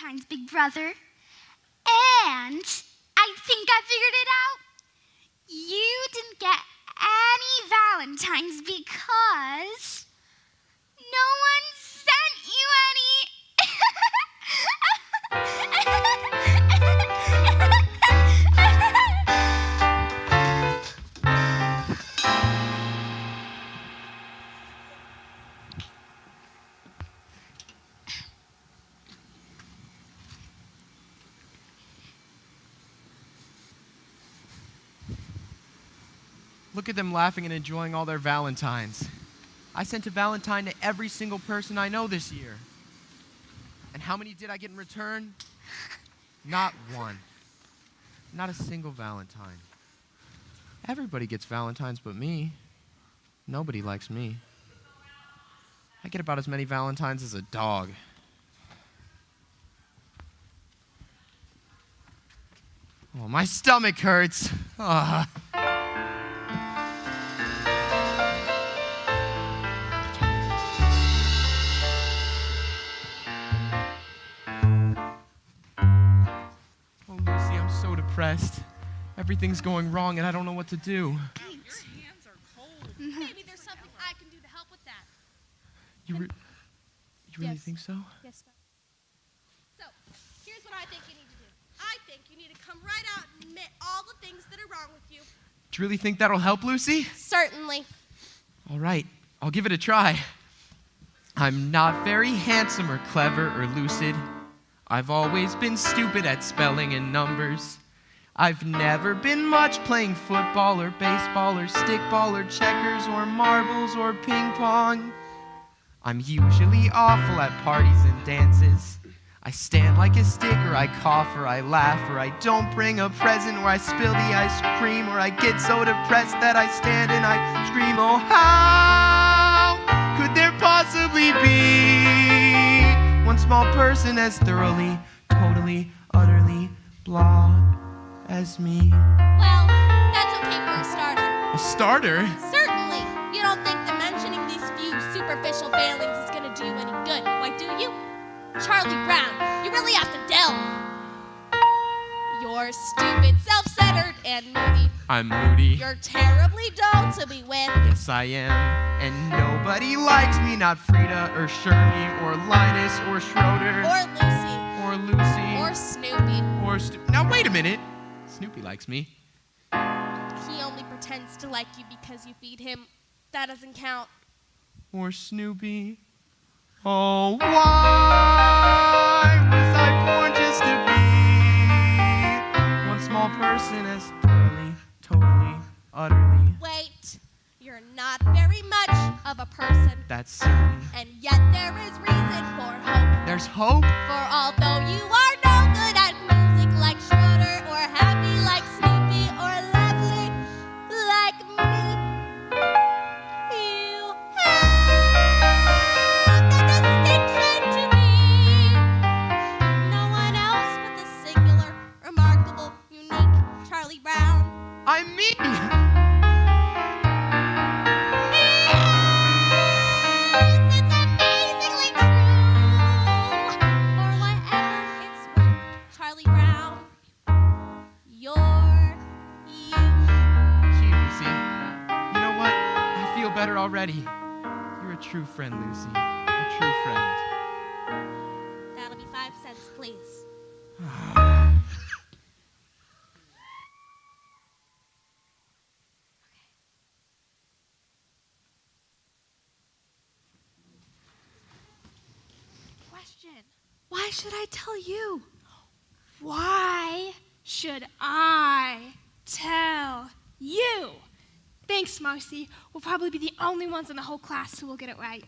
Valentine's, big brother. And I think I figured it out. You didn't get any Valentines because no one sent you any. Look at them laughing and enjoying all their Valentines. I sent a Valentine to every single person I know this year. And how many did I get in return? Not one. Not a single Valentine. Everybody gets Valentines but me. Nobody likes me. I get about as many Valentines as a dog. Oh, my stomach hurts. Ugh. Depressed. Everything's going wrong and I don't know what to do. Your hands are cold. Maybe there's something I can do to help with that. You really think so? Yes. So, here's what I think you need to do. I think you need to come right out and admit all the things that are wrong with you. Do you really think that'll help, Lucy? Certainly. All right, I'll give it a try. I'm not very handsome or clever or lucid. I've always been stupid at spelling and numbers. I've never been much playing football or baseball or stickball or checkers or marbles or ping pong. I'm usually awful at parties and dances. I stand like a stick or I cough or I laugh or I don't bring a present or I spill the ice cream or I get so depressed that I stand and I scream, oh how could there possibly be one small person as thoroughly, totally, utterly blah as me? Well, that's okay for a starter. A starter? Certainly. You don't think that mentioning these few superficial failings is going to do you any good, why do you? Charlie Brown, you really have to delve. You're stupid, self-centered, and moody. I'm moody. You're terribly dull to be with. Yes, I am. And nobody likes me, not Frida or Shirley or Linus or Schroeder. Or Lucy. Or Lucy. Or Snoopy. Now, wait a minute. Snoopy likes me. He only pretends to like you because you feed him. That doesn't count. Or Snoopy. Oh, why was I born just to be one small person as totally, utterly? Wait, you're not very much of a person. That's certain. And yet there is reason for hope. There's hope. For although you are no good at music like Schroeder, or happy like Snoopy, or lovely like me, you have the distinction to be no one else but the singular, remarkable, unique Charlie Brown. I'm me. It's amazingly true. For whatever it's worth, Charlie Brown, you're you. Gee, Lucy. You know what? I feel better already. You're a true friend, Lucy. A true friend. That'll be 5 cents, please. Question. Why should I tell you? Why should I tell you? Thanks, Marcy. We'll probably be the only ones in the whole class who will get it right.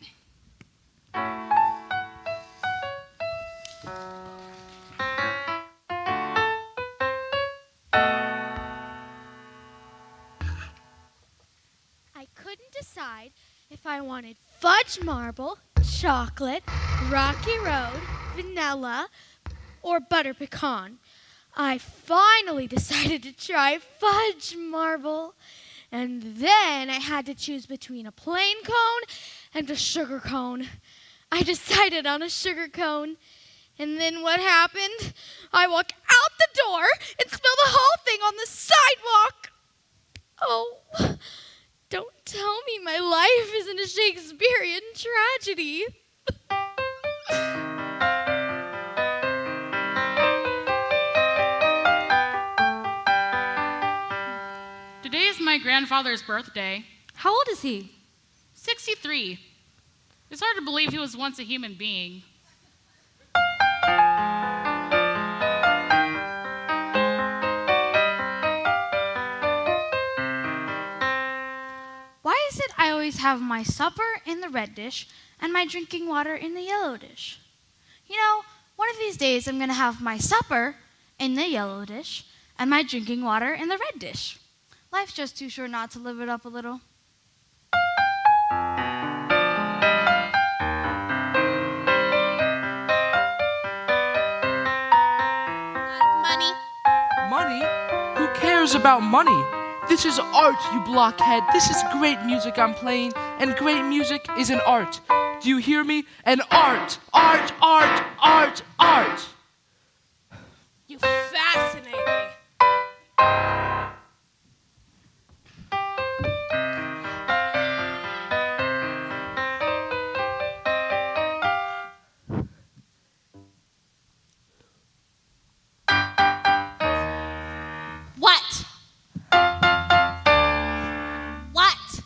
I couldn't decide if I wanted fudge marble, chocolate, rocky road, vanilla, or butter pecan. I finally decided to try fudge marble. And then I had to choose between a plain cone and a sugar cone. I decided on a sugar cone. And then what happened? I walk out the door and spill the whole thing on the sidewalk. Oh, don't tell me my life isn't a Shakespearean tragedy. Today is my grandfather's birthday. How old is he? 63. It's hard to believe he was once a human being. Why is it I always have my supper in the red dish and my drinking water in the yellow dish? You know, one of these days I'm going to have my supper in the yellow dish and my drinking water in the red dish. Life's just too short not to live it up a little. Money. Money? Who cares about money? This is art, you blockhead. This is great music I'm playing, and great music is an art. Do you hear me? An art, art, art, art, art. You fascinate me. What? What?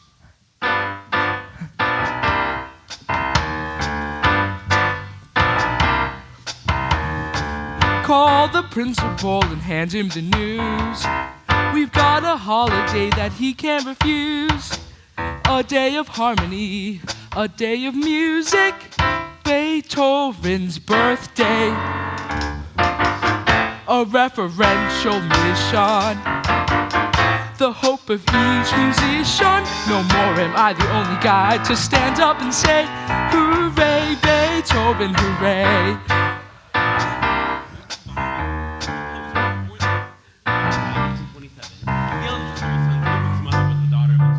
Call the principal and hand him the news. We've got a holiday that he can't refuse. A day of harmony, a day of music, Beethoven's birthday. A referential mission, the hope of each musician. No more am I the only guy to stand up and say, hooray, Beethoven, hooray.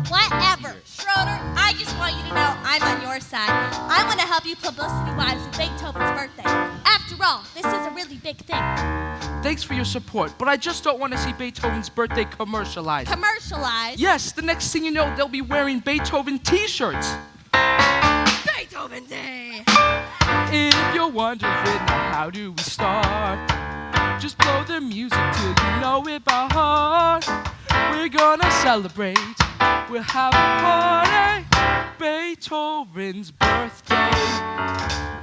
Whatever. Schroeder, I just want you to know I'm on your side. I want to help you publicity-wise with Beethoven's birthday. After all, this is a really big thing. Thanks for your support, but I just don't want to see Beethoven's birthday commercialized. Commercialized? Yes, the next thing you know, they'll be wearing Beethoven t-shirts. Beethoven Day! If you're wondering, now how do we start? Just blow the music till you know it by heart. We're gonna celebrate, we'll have a party. Beethoven's birthday.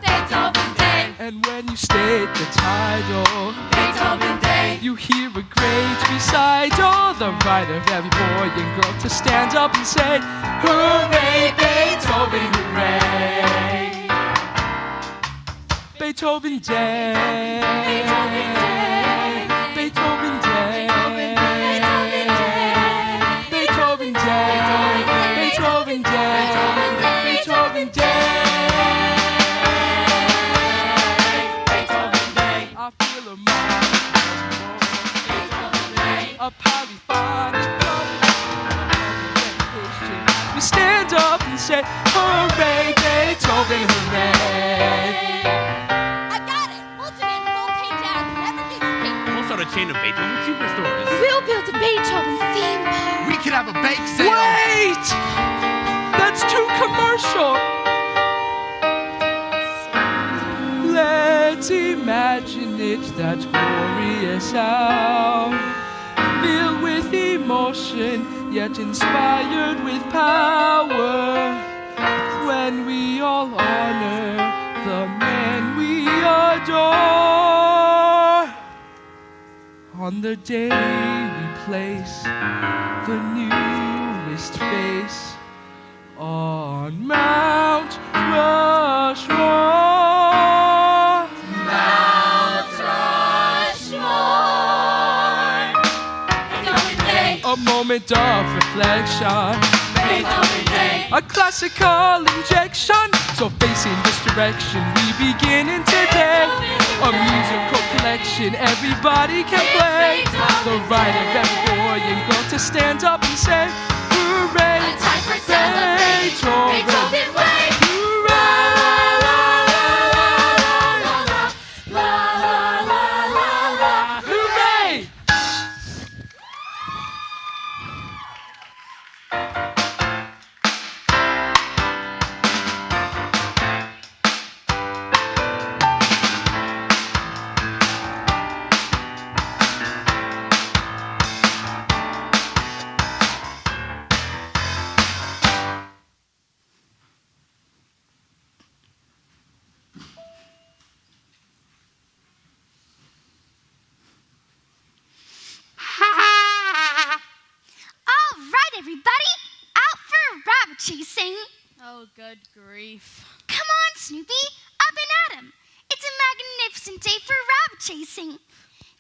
Beethoven Day. And when you state the title, Beethoven Day. you hear a great recital. The right of every boy and girl to stand up and say, hooray, Beethoven, hooray. Beethoven Day. Beethoven Day. Beethoven Day. Beethoven Day. Beethoven Day. Beethoven Day. Beethoven Day. I feel a mind. Beethoven Day. A polyphonic dedication. We stand up and say, hooray, Beethoven, hooray. We'll start a chain of Beethoven superstores. We'll build a Beethoven theme park. We could have a bake sale. Wait! That's too commercial. Let's imagine it, that glorious sound, filled with emotion, yet inspired with power. When we all honor the man we adore. On the day we place the newest face on Mount Rushmore. Mount Rushmore. Beethoven Day. A moment of reflection. Beethoven Day. A classical injection. So facing this direction, we begin in today. A musical collection, everybody can play. The right of every boy and girl to stand up and say, hooray! A time for celebrating Beethoven way. All right, everybody, out for rabbit chasing. Oh, good grief. Come on, Snoopy, up and at 'em. It's a magnificent day for rabbit chasing.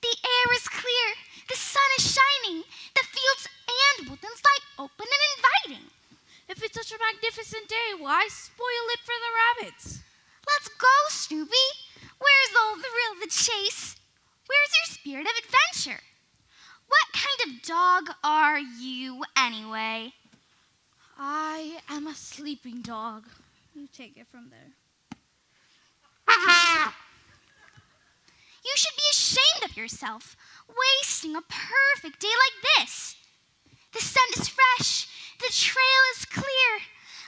The air is clear, the sun is shining, the fields and woodlands lie open and inviting. If it's such a magnificent day, why spoil it for the rabbits? Let's go, Snoopy. Where's all the thrill of the chase? Where's your spirit of adventure? What kind of dog are you, anyway? I am a sleeping dog. You take it from there. You should be ashamed of yourself, wasting a perfect day like this. The scent is fresh, the trail is clear.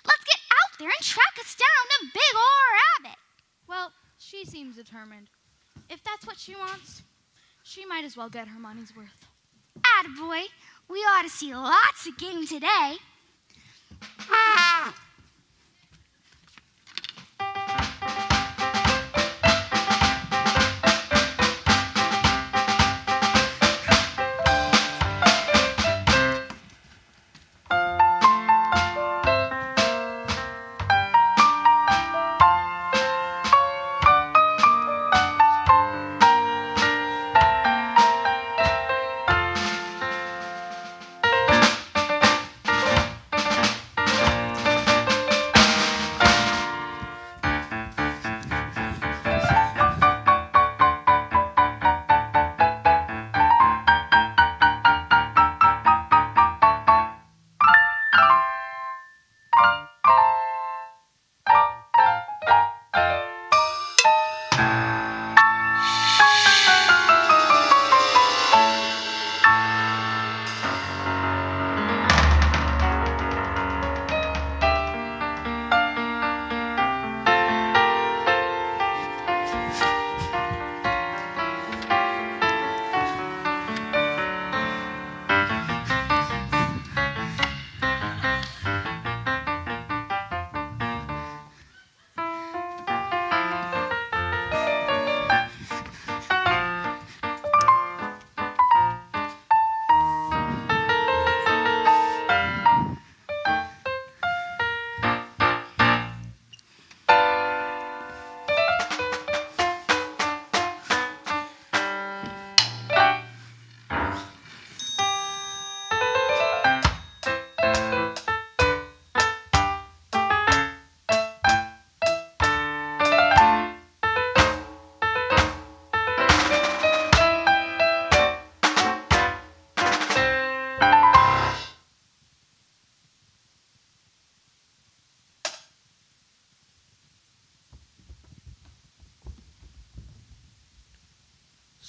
Let's get out there and track us down a big ol' rabbit. Well, she seems determined. If that's what she wants, she might as well get her money's worth. Attaboy, we ought to see lots of game today.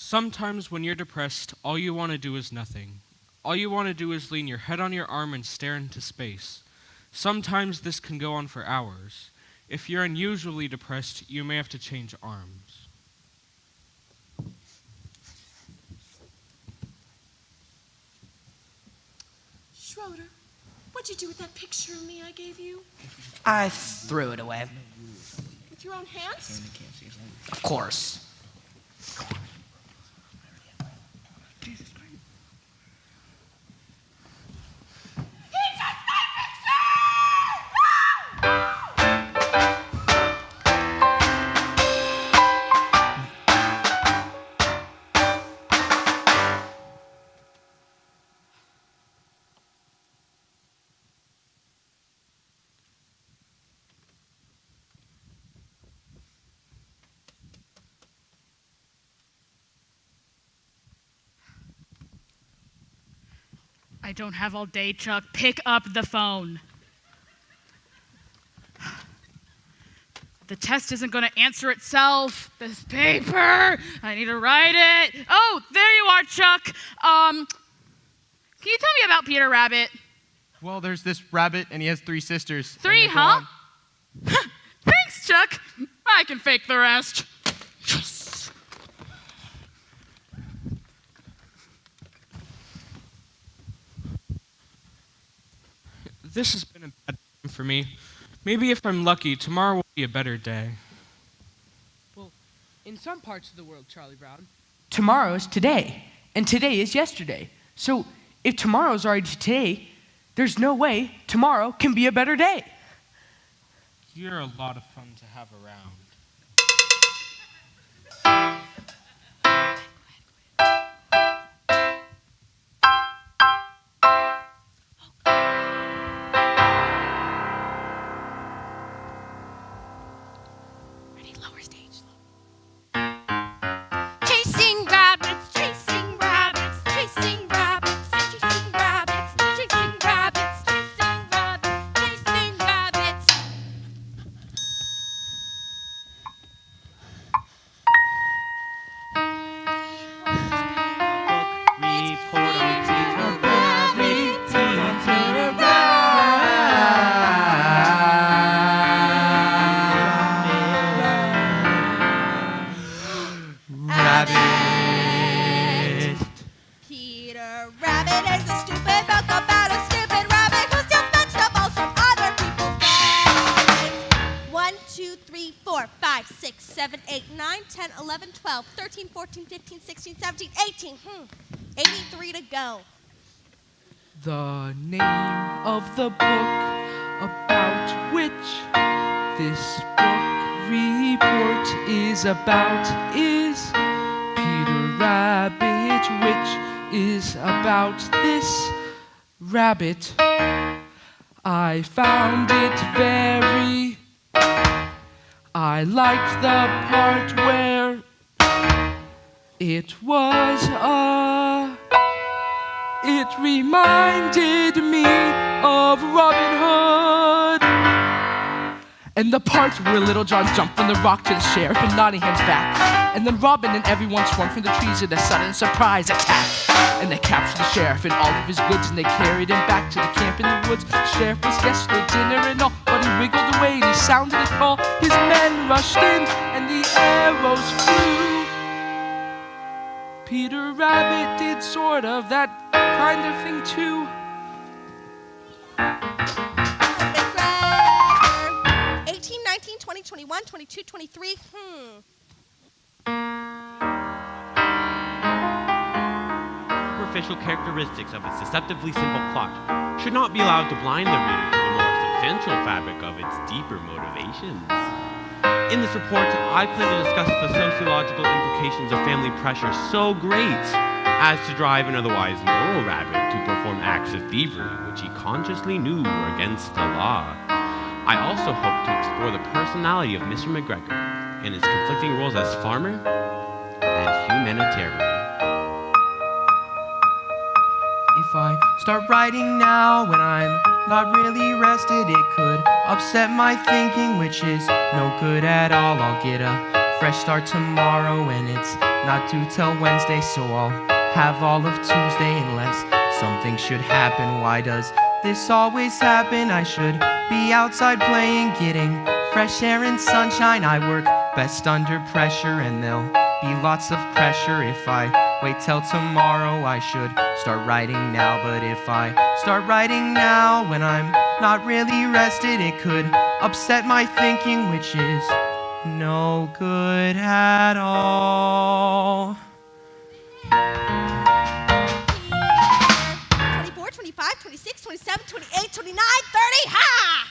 Sometimes when you're depressed, all you want to do is nothing. All you want to do is lean your head on your arm and stare into space. Sometimes this can go on for hours. If you're unusually depressed, you may have to change arms. Schroeder, what'd you do with that picture of me I gave you? I threw it away. With your own hands? Of course. I don't have all day, Chuck. Pick up the phone. The test isn't going to answer itself. This paper, I need to write it. Oh, there you are, Chuck. Can you tell me about Peter Rabbit? Well, there's this rabbit, and he has 3 sisters. 3, huh? Thanks, Chuck. I can fake the rest. This has been a bad time for me. Maybe if I'm lucky, tomorrow will be a better day. Well, in some parts of the world, Charlie Brown, tomorrow is today, and today is yesterday. So if tomorrow's already today, there's no way tomorrow can be a better day. You're a lot of fun to have around. Chasing rabbits, chasing rabbits, chasing rabbits, chasing rabbits, chasing rabbits, chasing rabbits, chasing rabbits. Peter Rabbit is a stupid book about a stupid rabbit who steals vegetables from other people's gardens. 1, 2, 3, 4, 5, 6, 7, 8, 9, 10, 11, 12, 13, 14, 15, 16, 17, 18. 83 to go. The name of the book about which this book report is about is Peter Rabbit, which is about this rabbit. I found it very. I liked the part where it was it reminded me of Robin Hood. And the part where Little John jumped from the rock to the sheriff and Nottingham's back. And then Robin and everyone swarmed from the trees in a sudden surprise attack. And they captured the sheriff and all of his goods, and they carried him back to the camp in the woods. The sheriff was yesterday's dinner and all, but he wiggled away and he sounded a call. His men rushed in and the arrows flew. Peter Rabbit did sort of that kind of thing too. 18, 19, 20, 21, 22, 23. Superficial characteristics of its deceptively simple plot should not be allowed to blind the reader to the more substantial fabric of its deeper motivations. In this report, I plan to discuss the sociological implications of family pressure so great as to drive an otherwise moral rabbit to perform acts of thievery which he consciously knew were against the law. I also hope to explore the personality of Mr. McGregor and his conflicting roles as farmer and humanitarian. If I start writing now when I'm not really rested, it could upset my thinking, which is no good at all. I'll get a fresh start tomorrow, and it's not due till Wednesday, so I'll have all of Tuesday unless something should happen. Why does this always happen? I should be outside playing, getting fresh air and sunshine. I work best under pressure, and there'll be lots of pressure if I wait till tomorrow. I should start writing now, but if I start writing now when I'm not really rested, it could upset my thinking, which is no good at all. 24, 25, 26, 27, 28, 29, 30, ha!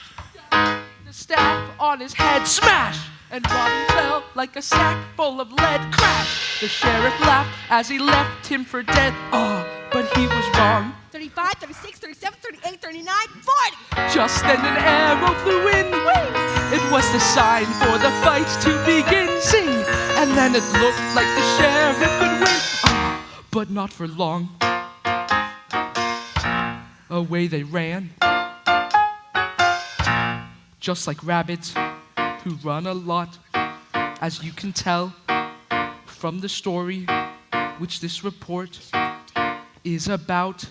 The staff on his head smash, and Bobby fell like a sack full of lead. Crash! The sheriff laughed as he left him for dead. Oh, but he was wrong. 35, 36, 37, 38, 39, 40! Just then an arrow flew in. It was the sign for the fight to begin. Sing! And then it looked like the sheriff would win. Oh, but not for long. Away they ran, just like rabbits who run a lot, as you can tell from the story which this report is about.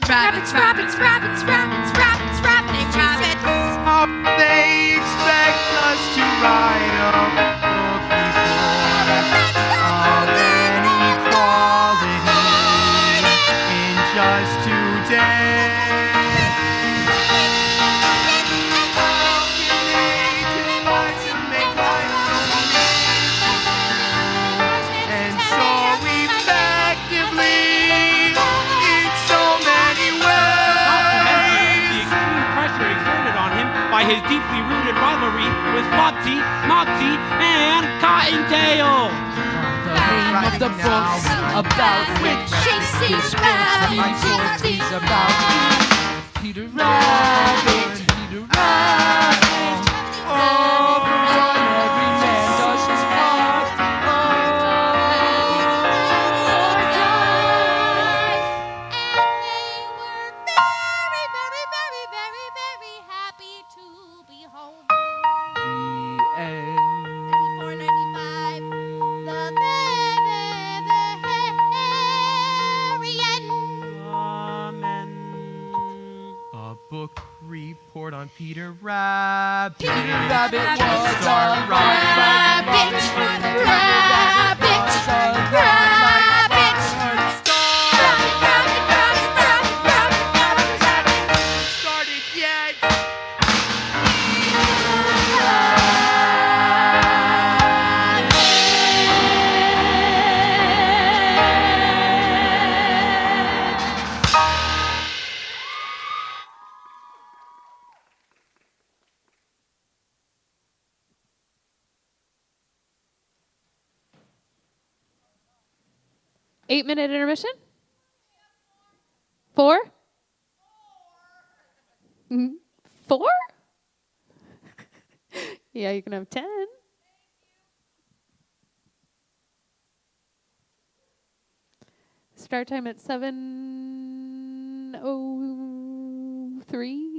Rabbits, rabbits, rabbits, rabbits, rabbits, rabbits, rabbits. How they expect us to ride up the people of inequality in just 2 days. How can they decide to make life so miserable and so effectively in so many ways? The extreme pressure exerted on him by his deeply rooted rivalry with Flopsy, Mopsy, and Cottontail. The name of the book about which this report is about. Peter Rabbit, Peter Rabbit. Oh, every man does his part. Very, very, very, very, very happy to be home. The end. 34.95. The very end. A book report on Peter Rabbit. Peter Rabbit was a Star rabbit. Started yet. Eight-minute intermission? 4? 4? Yeah, you can have 10. Start time at 7:03.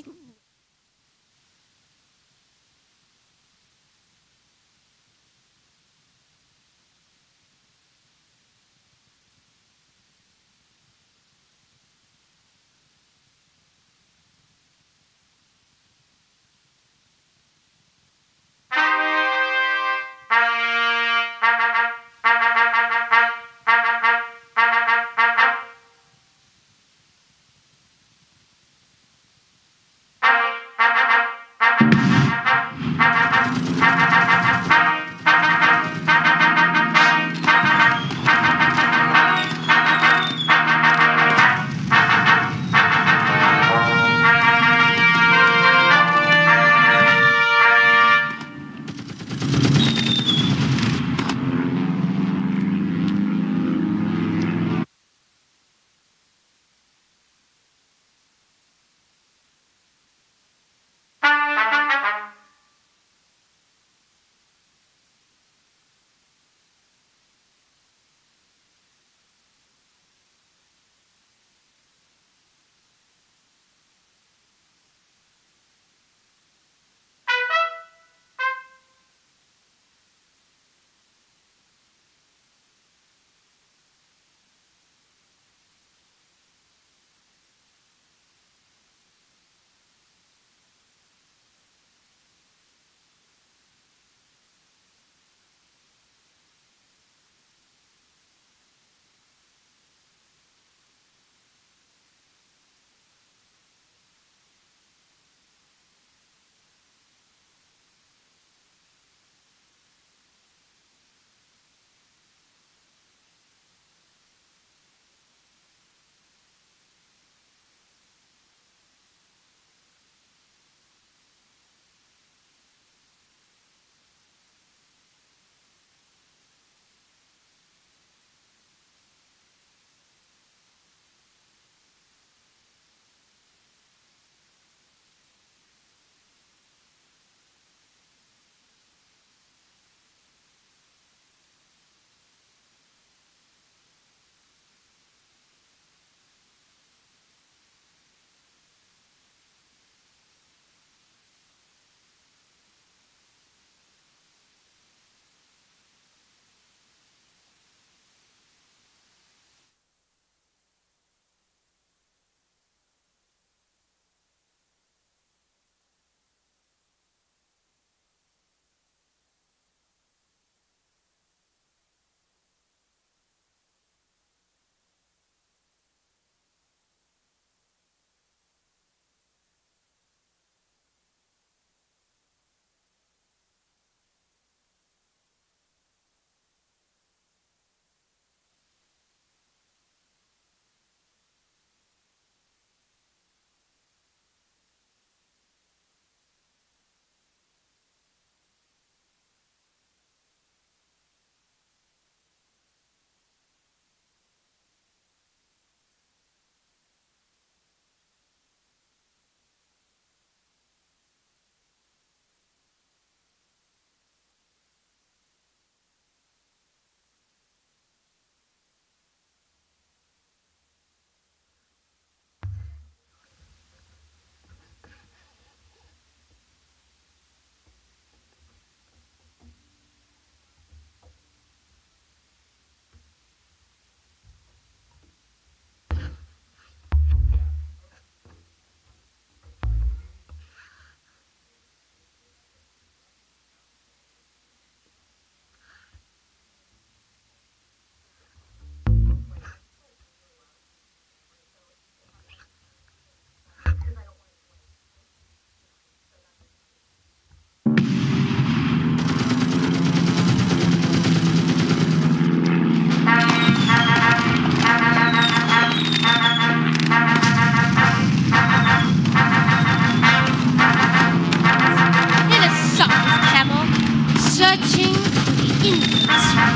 family?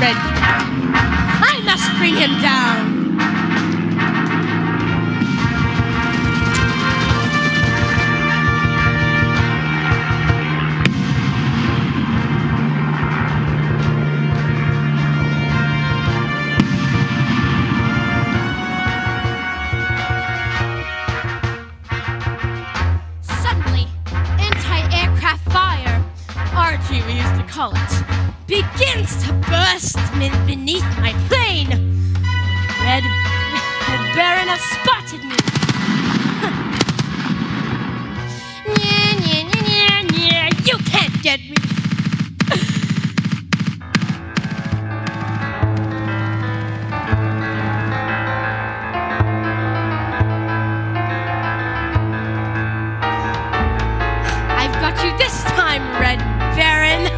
red. I must bring him down. call it, begins to burst beneath my plane. Red Baron has spotted me. You can't get me. I've got you this time, Red Baron.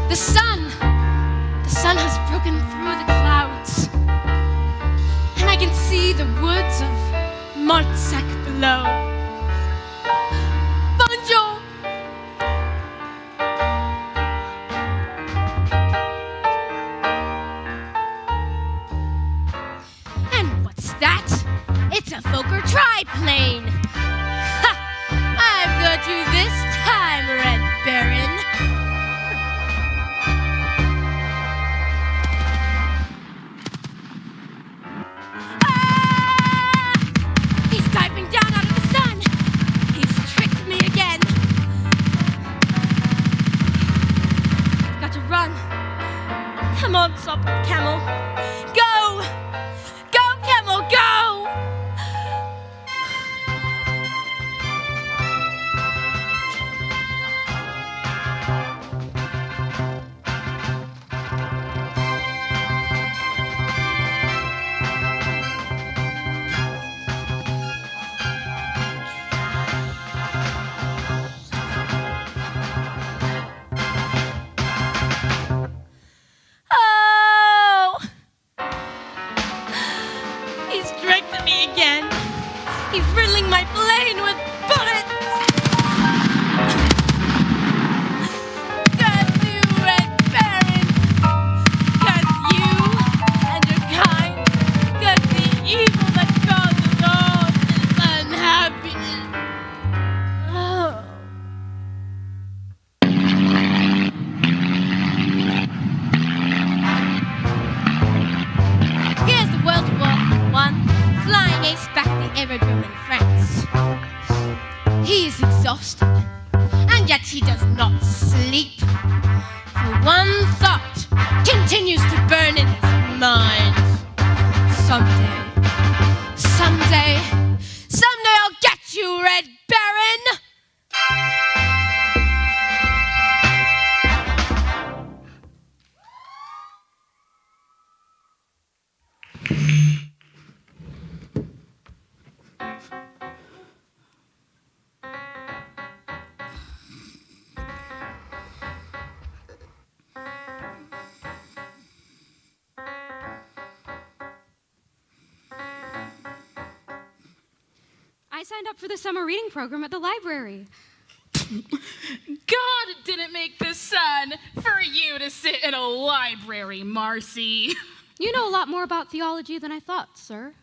The sun has broken through the clouds, and I can see the woods of Montsac below. Bonjour! And what's that? It's a Fokker triplane. Ha! I've got you this time, Red Baron. He's diving down out of the sun. He's tricked me again. I've got to run. Come on, Camel. Go! Go, Camel, go! Oh! He's tricked me again. He's riddling my plane with bullets. Curse you, Red Baron. Curse you and your kind. Curse the evil that causes all this unhappiness. Oh. Here's the World War I flying ace back at the aerodrome in France. He is exhausted, and yet he does not sleep. For one thought continues to burn in his mind. Someday I'll get you, Red Baron! I signed up for the summer reading program at the library. God didn't make the sun for you to sit in a library, Marcy. You know a lot more about theology than I thought, sir.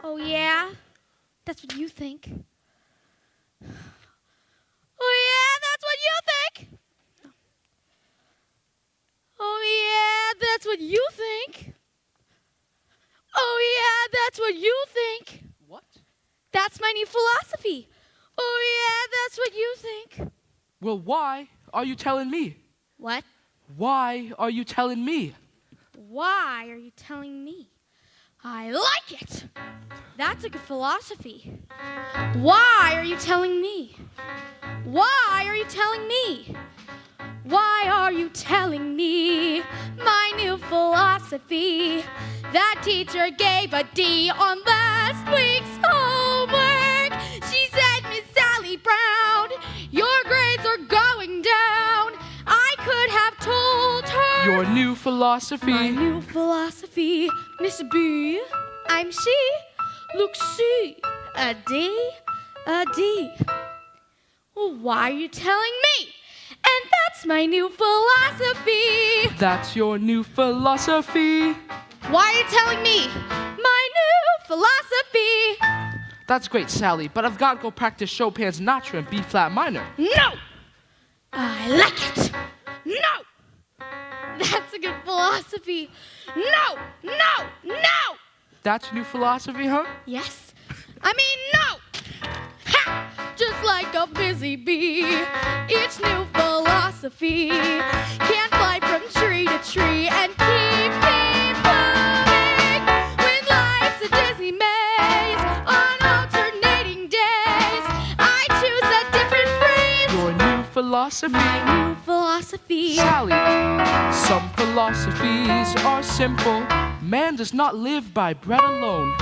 Oh, yeah? That's what you think? Oh, yeah? That's what you think? Oh, yeah? That's what you think? Oh, yeah? That's what you think? What? That's my new philosophy. Oh, yeah? That's what you think? Well, why are you telling me? What? Why are you telling me? Why are you telling me? I like it. That's a good philosophy. Why are you telling me? Why are you telling me? Why are you telling me my new philosophy? That teacher gave a D on last week's homework. She said, Miss Sally Brown, your grades are going down. I could have told her. Your new philosophy. My new philosophy. Miss B, I'm she. Look, C, a D, a D. Well, why are you telling me? that's my new philosophy. That's your new philosophy. Why are you telling me? My new philosophy. That's great, Sally, but I've got to go practice Chopin's Natra in B flat minor. No! I like it. No! That's a good philosophy. No! No! No! That's your new philosophy, huh? Yes. I mean, no! Ha! Just like a busy bee, each new philosophy can't fly from tree to tree and keep me moving. When life's a dizzy maze on alternating days, I choose a different phrase. Your new philosophy. My new philosophy. Sally, some philosophies are simple. Man does not live by bread alone.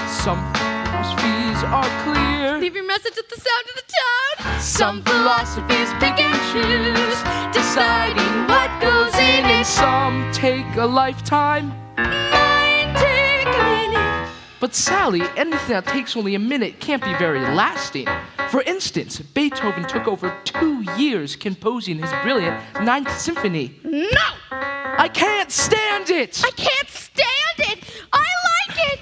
Some philosophies are clear. Leave your message at the sound of the tone. Some philosophies pick and choose, deciding what goes in, and some take a lifetime. Mine take a minute. But Sally, anything that takes only a minute can't be very lasting. For instance, Beethoven took over 2 years composing his brilliant Ninth Symphony. No! I can't stand it! I can't stand it! I like it!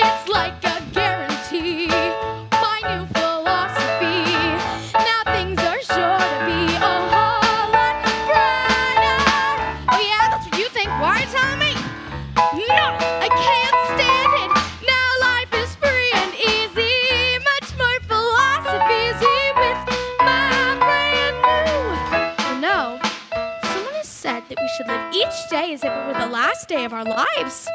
It's like a guarantee. My new philosophy. Now things are sure to be a whole lot brighter. Oh yeah, that's what you think. Why are you telling me? No! I can't stand it! Now life is free and easy. Much more philosophy with my brand new. You know, someone has said that we should live each day as if it were the last day of our lives.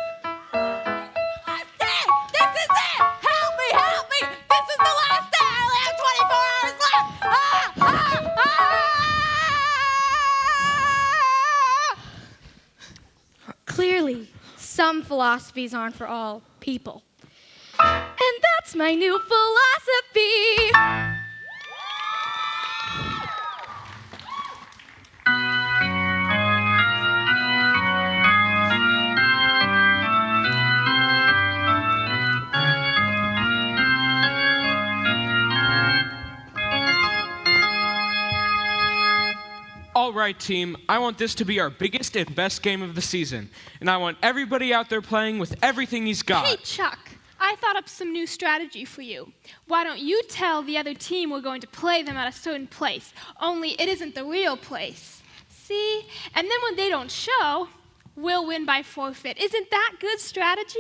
Last day! This is it! Help me! Help me! This is the last day! I only have 24 hours left! Clearly, some philosophies aren't for all people. And that's my new philosophy. All right, team, I want this to be our biggest and best game of the season. And I want everybody out there playing with everything he's got. Hey, Chuck, I thought up some new strategy for you. Why don't you tell the other team we're going to play them at a certain place, only it isn't the real place. See? And then when they don't show, we'll win by forfeit. Isn't that good strategy?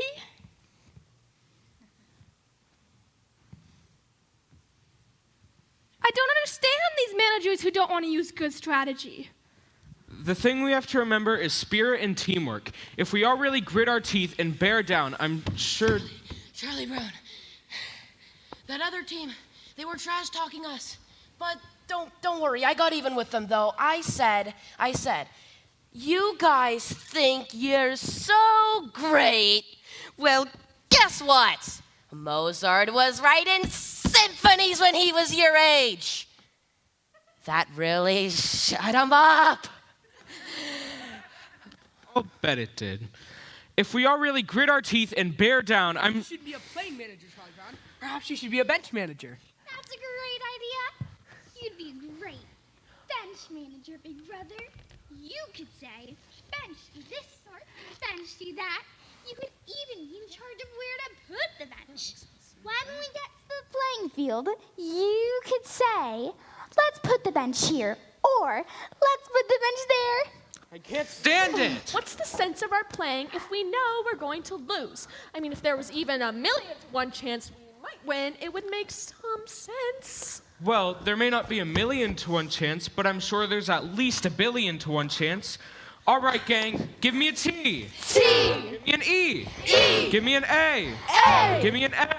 I don't understand these managers who don't want to use good strategy. The thing we have to remember is spirit and teamwork. If we all really grit our teeth and bear down, I'm sure... Charlie Brown, that other team, they were trash talking us. But don't worry, I got even with them though. I said, you guys think you're so great. Well, guess what? Mozart was writing symphonies when he was your age. That really shut him up. I'll bet it did. If we all really grit our teeth and bear down, You should be a playing manager, Charlie Brown. Perhaps you should be a bench manager. That's a great idea. You'd be great bench manager, big brother. You could say, bench do this sort, bench do that. You could even be in charge of where to put the bench. When we get to the playing field, you could say, let's put the bench here, or let's put the bench there. I can't stand it. What's the sense of our playing if we know we're going to lose? I mean, if there was even 1,000,000 to 1 chance we might win, it would make some sense. Well, there may not be 1,000,000 to 1 chance, but I'm sure there's at least 1,000,000,000 to 1 chance. All right, gang, give me a T. T. Give me an E. E. Give me an A. A. Give me an M.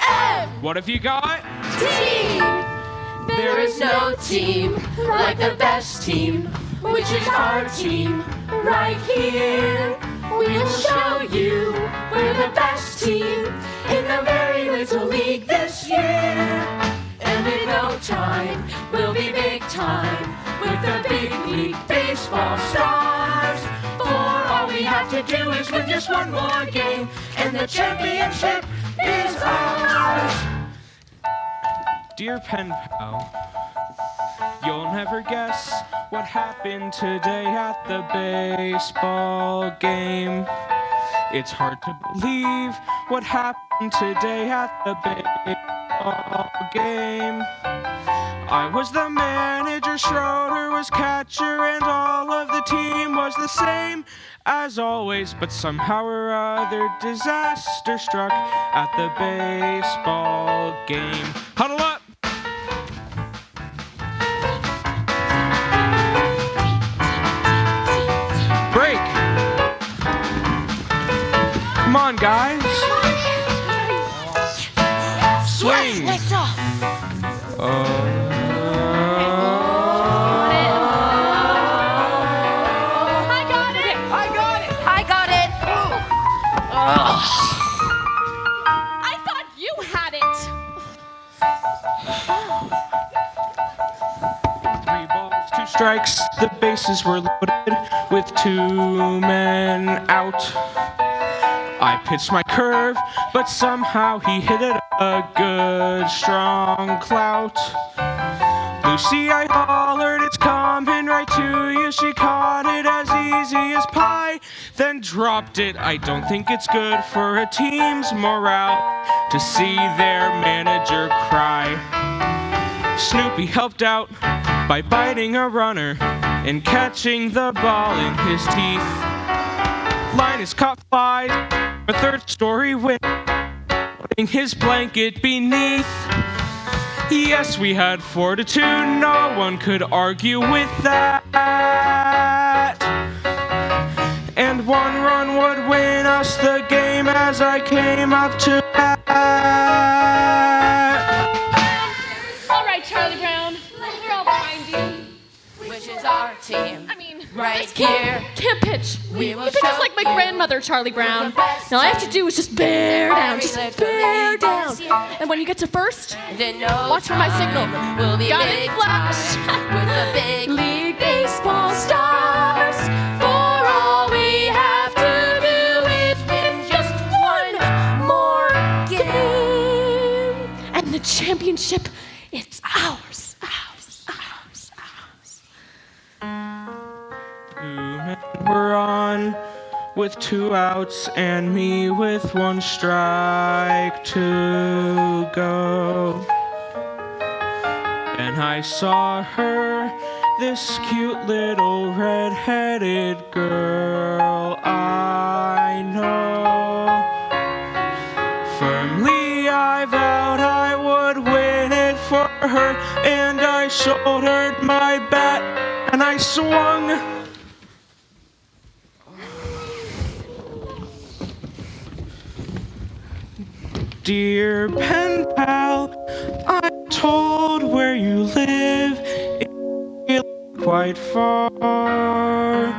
M. What have you got? Team. There is no team like the best team, which is our team right here. We will show you we're the best team in the very little league this year. And in no time, we'll be big time with the big league baseball stars. For all we have to do is win just one more game, and the championship is ours. Dear pen pal, You'll never guess what happened today at the baseball game. It's hard to believe what happened today at the baseball game. I was the manager, Schroeder was catcher, and all of the team was the same as always. But somehow or other, disaster struck at the baseball game. Huddle up! Break! Come on, guys! Swing! Yes, next I got it. I thought you had it. 3 balls, 2 strikes, the bases were loaded with 2 men out. I pitched my curve, but somehow he hit it a good, strong clout. Lucy, I hollered, it's coming right to you. She caught it as easy as pie, then dropped it. I don't think it's good for a team's morale to see their manager cry. Snoopy helped out by biting a runner and catching the ball in his teeth. Linus caught flies, a 3rd-story window, putting his blanket beneath. Yes, we had 4-2, no one could argue with that. And 1 run would win us the game as I came up to bat. All right, Charlie Brown. We're all behind you. Which is our team. I mean, Right this kid here. can't pitch. We will He pitches show like my you grandmother, Charlie Brown. best Now all I have to do is just bear down, Every just little bear league down. this year. And when you get to first, Then no watch for my signal. We'll be Got big it, flash. time with the big League baseball stars. For all we have to do is win just one more game. And the championship, it's ours, ours, ours, ours. 2 men were on with 2 outs and me with 1 strike to go. And I saw her, this cute little red-headed girl I know. Firmly I vowed I would win it for her, and I shouldered my bat and I swung. Dear pen pal, I'm told where you live is quite far.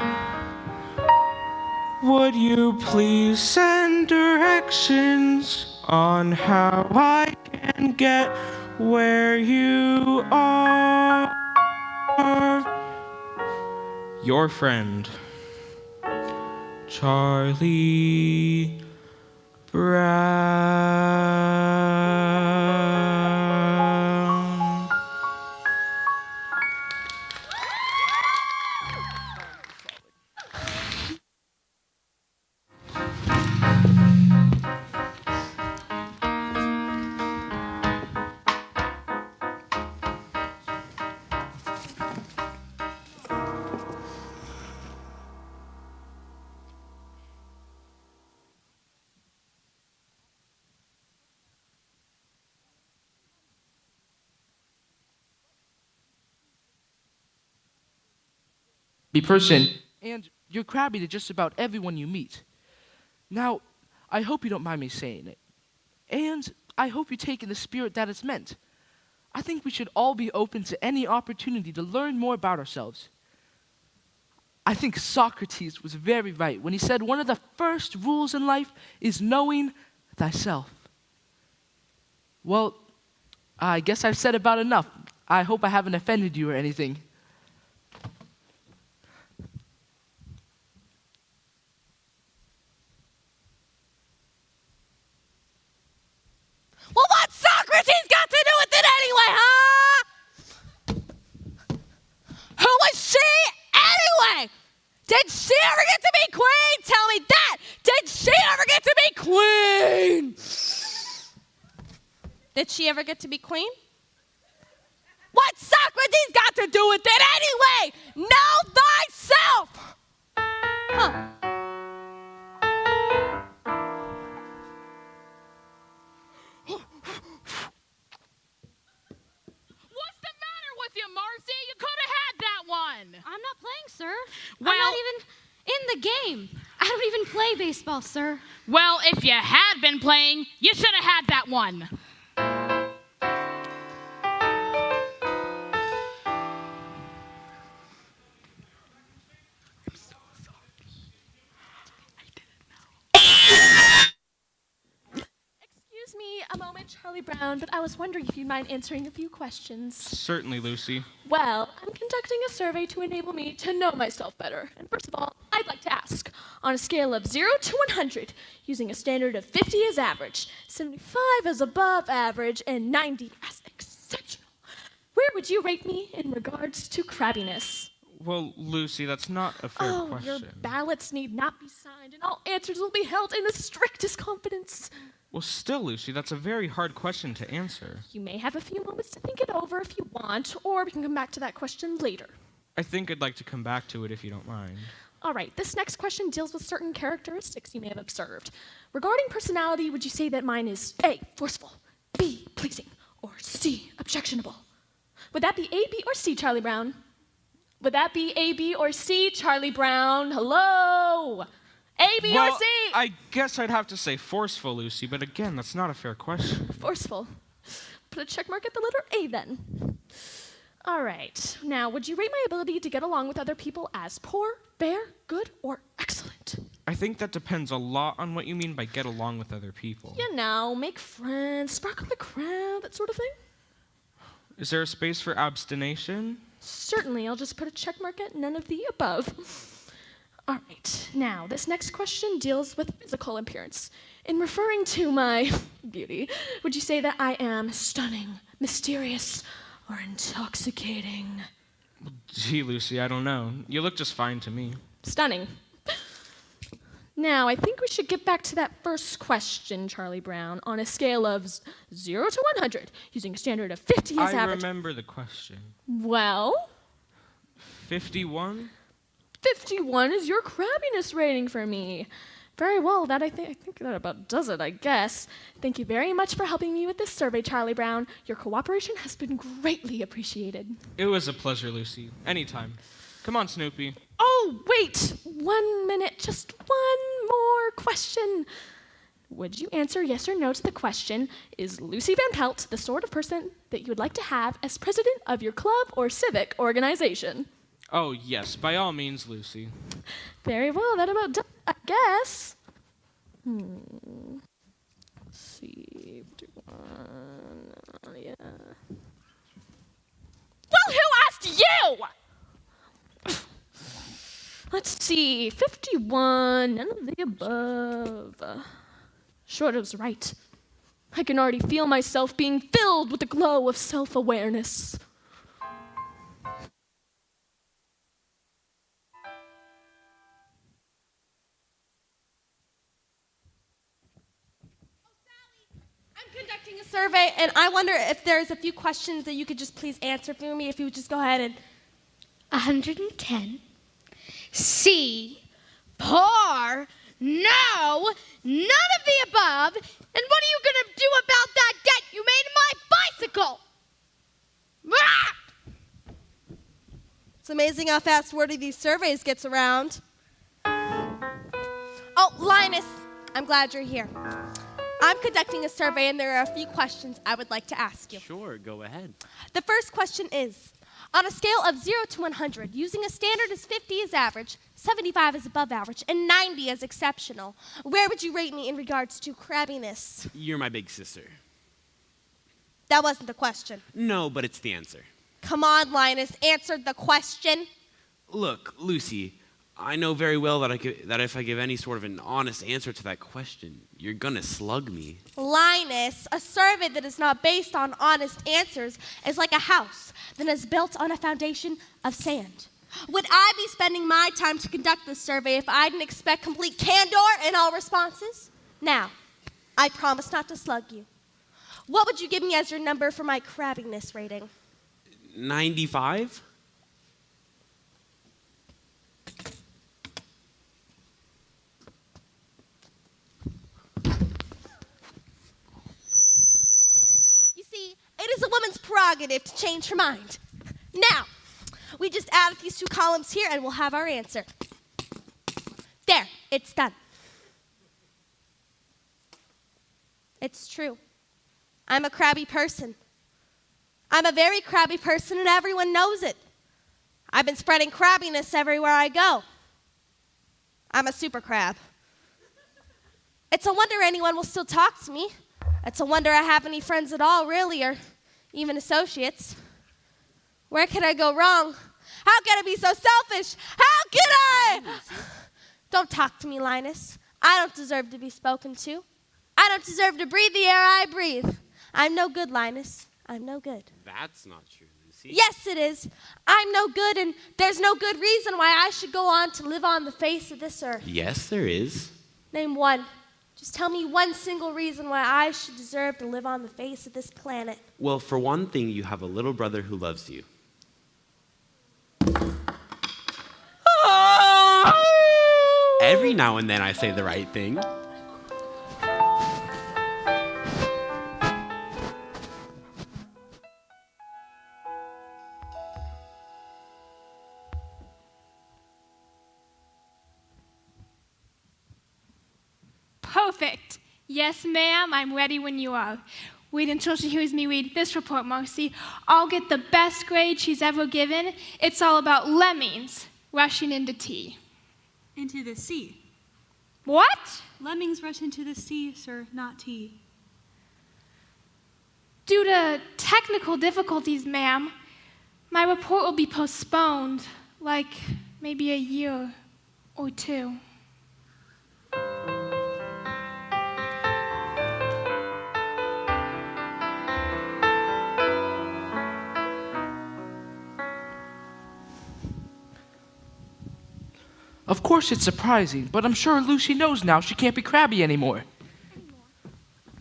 Would you please send directions on how I can get where you are? Your friend, Charlie Brown. Person, and you're crabby to just about everyone you meet. Now, I hope you don't mind me saying it. And I hope you take in the spirit that it's meant. I think we should all be open to any opportunity to learn more about ourselves. I think Socrates was very right when he said one of the first rules in life is knowing thyself. Well, I guess I've said about enough. I hope I haven't offended you or anything. Well, what's Socrates got to do with it anyway, huh? Did she ever get to be queen? What's Socrates got to do with it anyway? Know thyself! Huh. What's the matter with you, Marcy? You could have had that one. I'm not playing, sir. Well- I'm not even in the game. I don't even play baseball, sir. Well, if you had been playing, you should have had that one. Excuse me a moment, Charlie Brown, but I was wondering if you'd mind answering a few questions. Certainly, Lucy. Well, I'm conducting a survey to enable me to know myself better. And first of all, I'd like to ask, on a scale of 0 to 100, using a standard of 50 as average, 75 as above average, and 90 as exceptional, where would you rate me in regards to crabbiness? Well, Lucy, that's not a fair Your question. ballots need not be signed, and all answers will be held in the strictest confidence. Well, still, Lucy, that's a very hard question to answer. You may have a few moments to think it over if you want, or we can come back to that question later. I think I'd like to come back to it if you don't mind. All right, this next question deals with certain characteristics you may have observed. Regarding personality, would you say that mine is A, forceful, B, pleasing, or C, objectionable? Would that be A, B, or C, Charlie Brown? Would that be A, B, or C, Charlie Brown? Hello? A, B, Well, or C? I guess I'd have to say forceful, Lucy, but again, that's not a fair question. Forceful. Put a check mark at the letter A then. All right. Now, would you rate my ability to get along with other people as poor, fair, good, or excellent? I think that depends a lot on what you mean by get along with other people. You know, make friends, sparkle the crowd, that sort of thing. Is there a space for abstination? Certainly, I'll just put a check mark at none of the above. All right. Now, this next question deals with physical appearance. In referring to my beauty, would you say that I am stunning, mysterious, or intoxicating? Gee, Lucy, I don't know. You look just fine to me. Stunning. Now, I think we should get back to that first question, Charlie Brown, on a scale of 0 to 100, using a standard of 50 as I average. remember the question. Well, 51? 51 is your crabbiness rating for me. Very well, I think that about does it, I guess. Thank you very much for helping me with this survey, Charlie Brown. Your cooperation has been greatly appreciated. It was a pleasure, Lucy. Anytime. Come on, Snoopy. Oh, wait! 1 minute, just one more question. Would you answer yes or no to the question, is Lucy Van Pelt the sort of person that you would like to have as president of your club or civic organization? Oh, yes, by all means, Lucy. Very well, that about does it, I guess. Let's see. 51. Yeah. Well, who asked you? Let's see. 51. None of the above. Short was right. I can already feel myself being filled with the glow of self-awareness. Conducting a survey, and I wonder if there's a few questions that you could just please answer for me, if you would just go ahead and... 110. C. Poor. No. None of the above. And what are you going to do about that dent you made in my bicycle? Ah! It's amazing how fast word of these surveys gets around. Oh, Linus, I'm glad you're here. I'm conducting a survey, and there are a few questions I would like to ask you. Sure, go ahead. The first question is, on a scale of 0 to 100, using a standard as 50 as average, 75 as above average, and 90 as exceptional, where would you rate me in regards to crabbiness? You're my big sister. That wasn't the question. No, but it's the answer. Come on, Linus, answer the question. Look, Lucy, I know very well that if I give any sort of an honest answer to that question, you're gonna slug me. Linus, a survey that is not based on honest answers is like a house that is built on a foundation of sand. Would I be spending my time to conduct this survey if I didn't expect complete candor in all responses? Now, I promise not to slug you. What would you give me as your number for my crabbiness rating? 95? You see, it is a woman's prerogative to change her mind. Now, we just add these two columns here and we'll have our answer. There, it's done. It's true. I'm a crabby person. I'm a very crabby person and everyone knows it. I've been spreading crabbiness everywhere I go. I'm a super crab. It's a wonder anyone will still talk to me. It's a wonder I have any friends at all, really, or even associates. Where could I go wrong? How could I be so selfish? How could I? Don't talk to me, Linus. I don't deserve to be spoken to. I don't deserve to breathe the air I breathe. I'm no good, Linus. I'm no good. That's not true, Lucy. Yes, it is. I'm no good, and there's no good reason why I should go on to live on the face of this earth. Yes, there is. Name one. Just tell me one single reason why I should deserve to live on the face of this planet. Well, for one thing, you have a little brother who loves you. Every now and then I say the right thing. Perfect. Yes, ma'am, I'm ready when you are. Wait until she hears me read this report, Marcy. I'll get the best grade she's ever given. It's all about lemmings rushing into tea. Into the sea. What? Lemmings rush into the sea, sir, not tea. Due to technical difficulties, ma'am, my report will be postponed, like maybe a year or two. Of course it's surprising, but I'm sure Lucy knows now she can't be crabby anymore.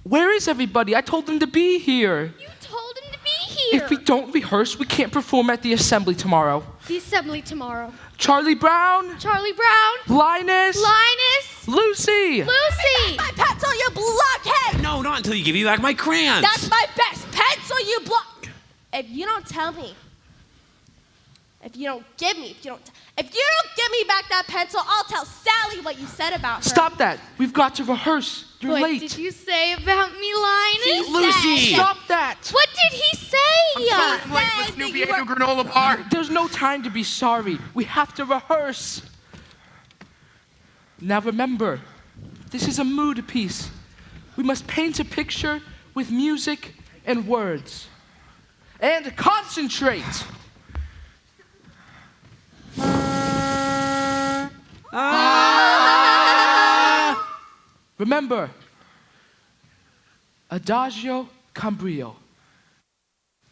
Where is everybody? I told them to be here. You told him to be here. If we don't rehearse, we can't perform at the assembly tomorrow. The assembly tomorrow. Charlie Brown. Charlie Brown. Linus. Linus. Lucy. Lucy. My pencil, you blockhead! No, not until you give me back my crayons. That's my best pencil, you block. If you don't tell me, if you don't give me back that pencil, I'll tell Sally what you said about her. Stop that. We've got to rehearse. You're What late. did you say about me, Linus? Lucy! Stop that. What did he say? I'm late for Snoopy ate a granola bar. There's no time to be sorry. We have to rehearse. Now remember, this is a mood piece. We must paint a picture with music and words. And concentrate. Remember, adagio cambrio.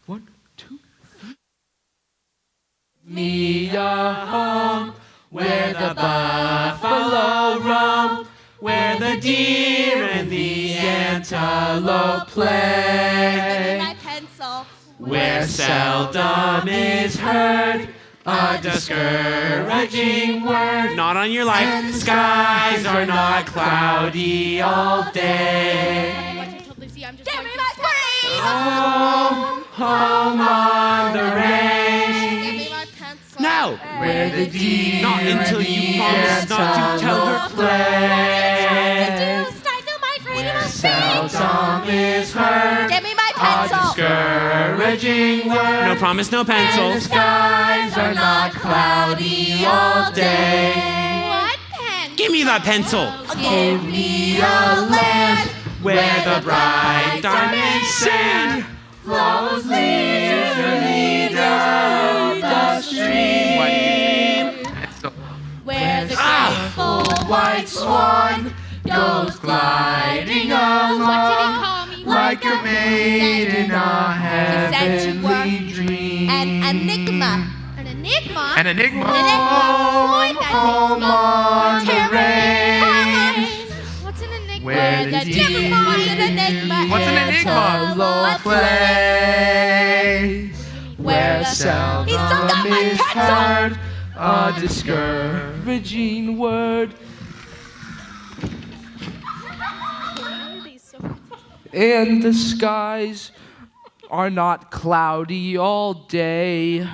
1, 2, 3. Me a home where the buffalo roam, where the deer and the antelope play, My pencil. where seldom is heard a discouraging word. Not on your life. And skies are not cloudy all day. Give me my brain! Home, home on the range. Give me my pencil. No! Where the deer Not until you promise not to tell her. play. Stifle my brain in my Where face. seldom is heard Give me my a pencil. discouraging word. No promise, no And the pencil. skies are not cloudy all day. What pen? Give me that pencil. Give me a land where the bright diamonds sing, flows leisurely down the stream, where the graceful white swan goes gliding along like a maid in a said you were heavenly dream. An enigma. An enigma? An enigma. Home, home on the range. What's an enigma? where the deep What's an enigma? Low play, where seldom is heard a discouraging word. And the skies are not cloudy all day.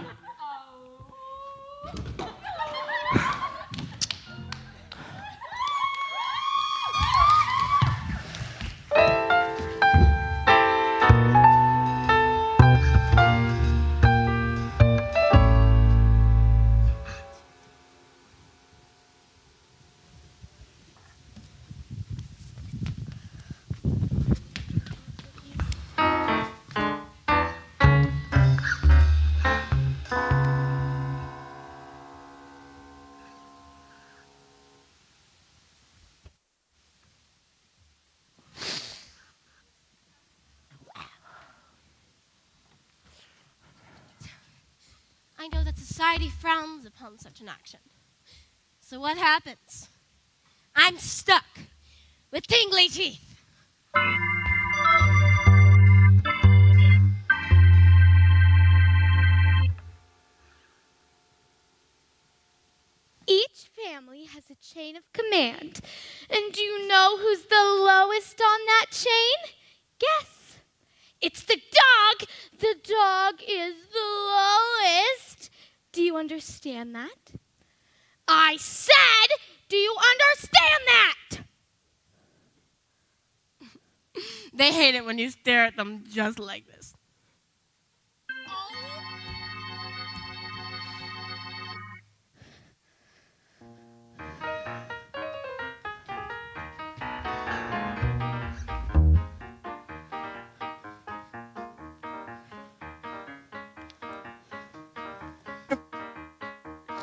I know that society frowns upon such an action. So what happens? I'm stuck with tingly teeth. Each family has a chain of command. And do you know who's the lowest on that chain? Guess. It's the dog. The dog is the lowest. Do you understand that? I said, do you understand that? They hate it when you stare at them just like this.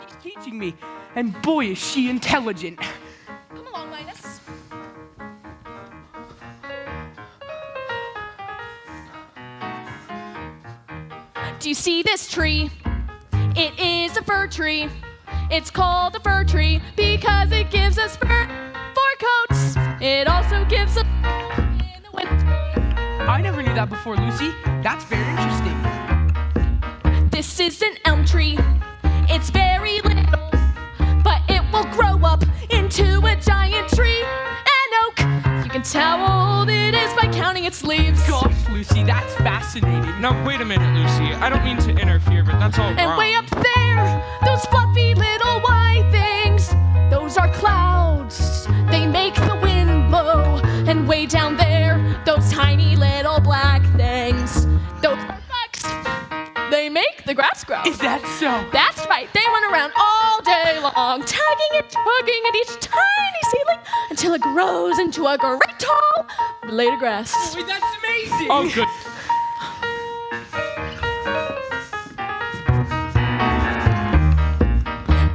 She's teaching me, and boy is she intelligent. Come along, Linus. Do you see this tree? It is a fir tree. It's called a fir tree because it gives us fur coats. It also gives us in the winter. I never knew that before, Lucy. That's very interesting. This is an elm tree. It's very little, but it will grow up into a giant tree. An oak. You can tell how old it is by counting its leaves. Gosh, Lucy, that's fascinating. No, wait a minute, Lucy. I don't mean to interfere, but that's all And wrong. way up there, those fluffy little white things, those are clouds. They make the wind blow. And way down there, those tiny little black things, those are bugs. They make the grass grow. Is that so? That's right. They run around all day long, tugging and tugging at each tiny seedling until it grows into a great tall blade of grass. Boy, that's amazing. Oh, good.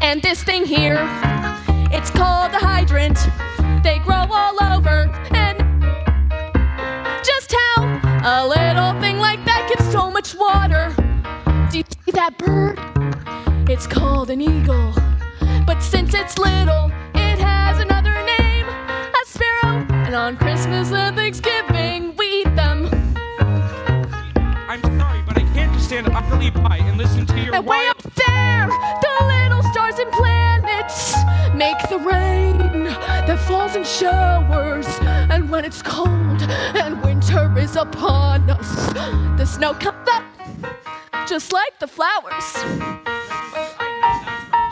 And this thing here, it's called a hydrant. They grow all over, and just how a little thing like that gets so much water. Do you see that bird? It's called an eagle. But since it's little, it has another name, a sparrow. And on Christmas and Thanksgiving, we eat them. I'm sorry, but I can't just stand utterly by and listen to your And way up there, the little stars and planets make the rain that falls in showers. And when it's cold and winter is upon us, the snow comes up just like the flowers.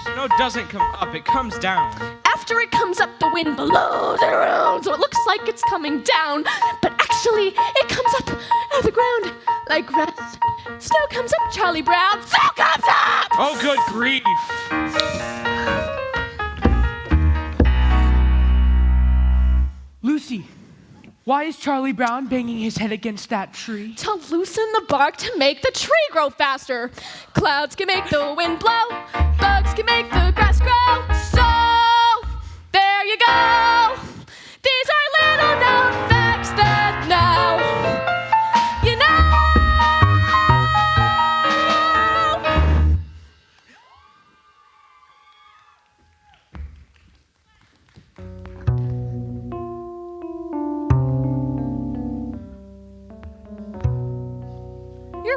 Snow doesn't come up, it comes down. After it comes up, the wind blows it around, so it looks like it's coming down. But actually, it comes up out of the ground like grass. Snow comes up, Charlie Brown. Snow comes up! Oh, good grief. Lucy, why is Charlie Brown banging his head against that tree? To loosen the bark to make the tree grow faster. Clouds can make the wind blow. Bugs can make the grass grow. So, there you go. These are little known facts that now you know.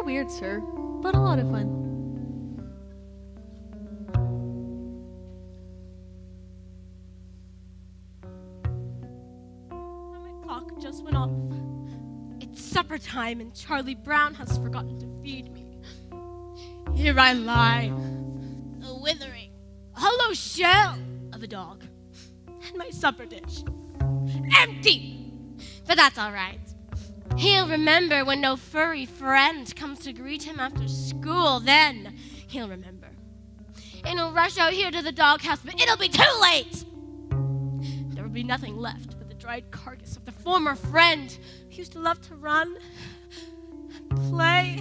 weird, sir, but a lot of fun. My clock just went off. It's supper time and Charlie Brown has forgotten to feed me. Here I lie, a withering, hollow shell of a dog. And my supper dish, empty! But that's all right. He'll remember when no furry friend comes to greet him after school. Then he'll remember. And he'll rush out here to the doghouse, but it'll be too late! There will be nothing left but the dried carcass of the former friend who used to love to run and play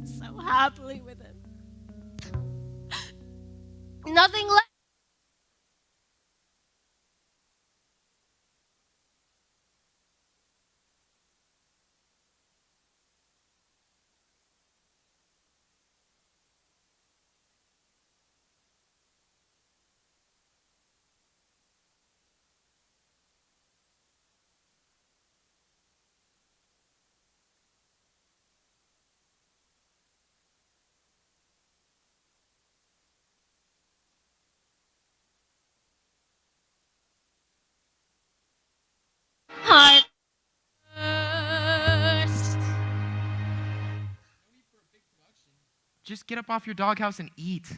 so happily with him. Nothing left. Heart first. Just get up off your doghouse and eat.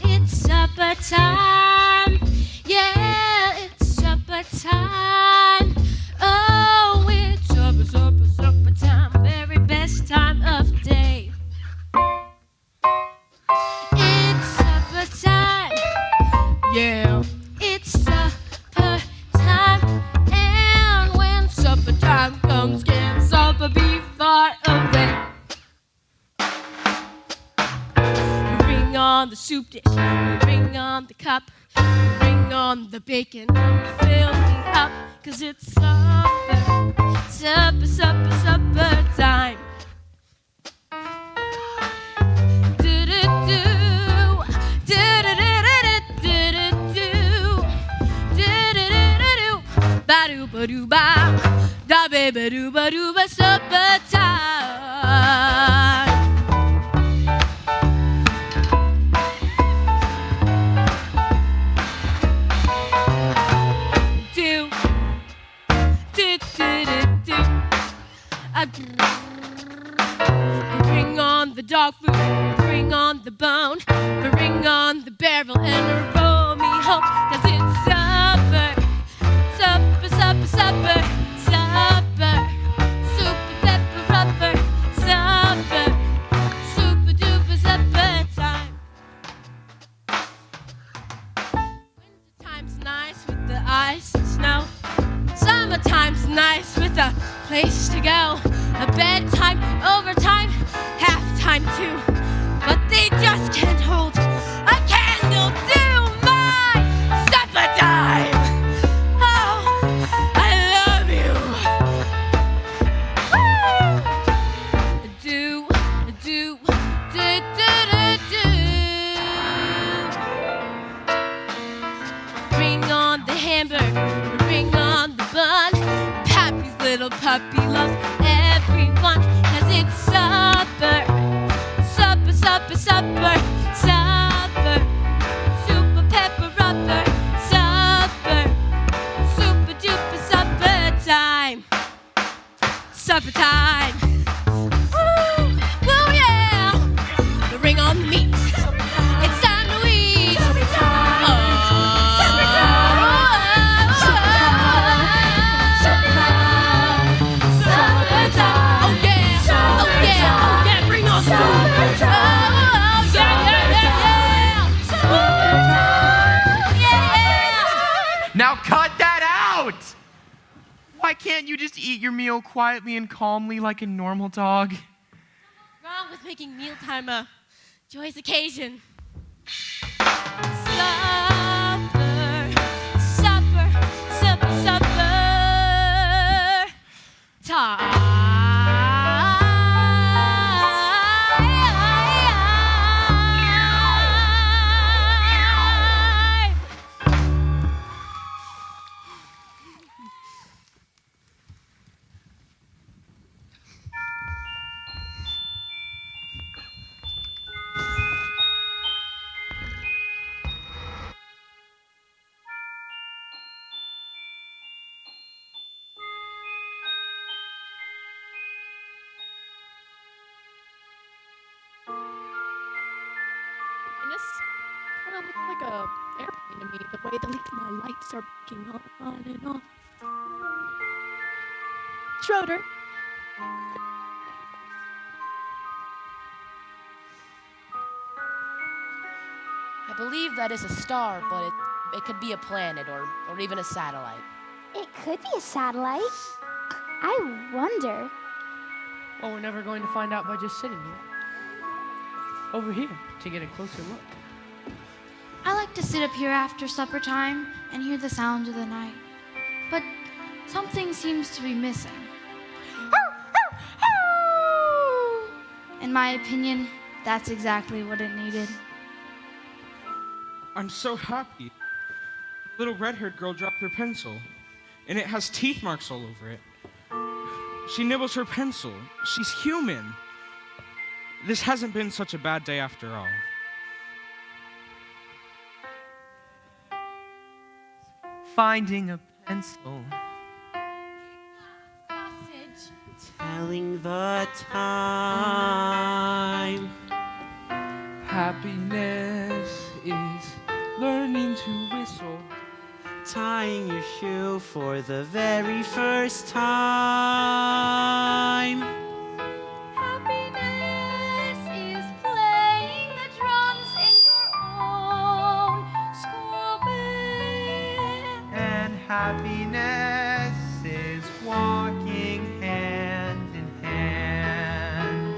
It's supper time. Yeah, it's supper time. Oh, it's supper time. Very best time of day. It's supper time. Yeah, it's supper time. And when supper time comes, can supper be far away? Bring on the soup dish, bring on the cup, bring on the bacon, fill me up, 'cause it's supper, supper, supper, supper time. Do-do-do, do-do-do-do-do-do-do, do-do-do-do-do, ba-do-ba-do-ba, da-ba-ba-do-ba-do-ba, supper time. Bring on the dog food, bring on the bone, bring on the barrel and roll me home, 'cause it's supper, supper, supper, supper, supper, super pepper rubber, supper, super duper supper time. Winter time's nice with the ice and snow. Summertime's nice with a place to go. A bedtime, overtime, halftime too. But they just can't hold a candle to my supper time. Oh, I love you. Woo! Do, do, do, do, do, do. Bring on the hamburger, bring on the bun. Pappy's little puppy loves everyone, 'cause it's supper, supper, supper, supper, supper, super pepper rubber, supper, super duper supper time, supper time. Woo, woo, yeah. Bring on the meat. It's time to eat. Now cut that out! Why can't you just eat your meal quietly and calmly like a normal dog? Wrong with making mealtime a joyous occasion. Supper, supper. And this kind of looks like a airplane to me, the way that my lights are blinking on and off. Schroeder. I believe that is a star, but it could be a planet or even a satellite. It could be a satellite. I wonder. Well, we're never going to find out by just sitting here. Over here to get a closer look. I like to sit up here after supper time and hear the sounds of the night. But something seems to be missing. In my opinion, that's exactly what it needed. I'm so happy. The little red-haired girl dropped her pencil, and it has teeth marks all over it. She nibbles her pencil. She's human. This hasn't been such a bad day after all. Finding a pencil. Telling the time. Happiness is learning to whistle. Tying your shoe for the very first time. Happiness is playing the drums in your own school band. And happiness is walking hand in hand.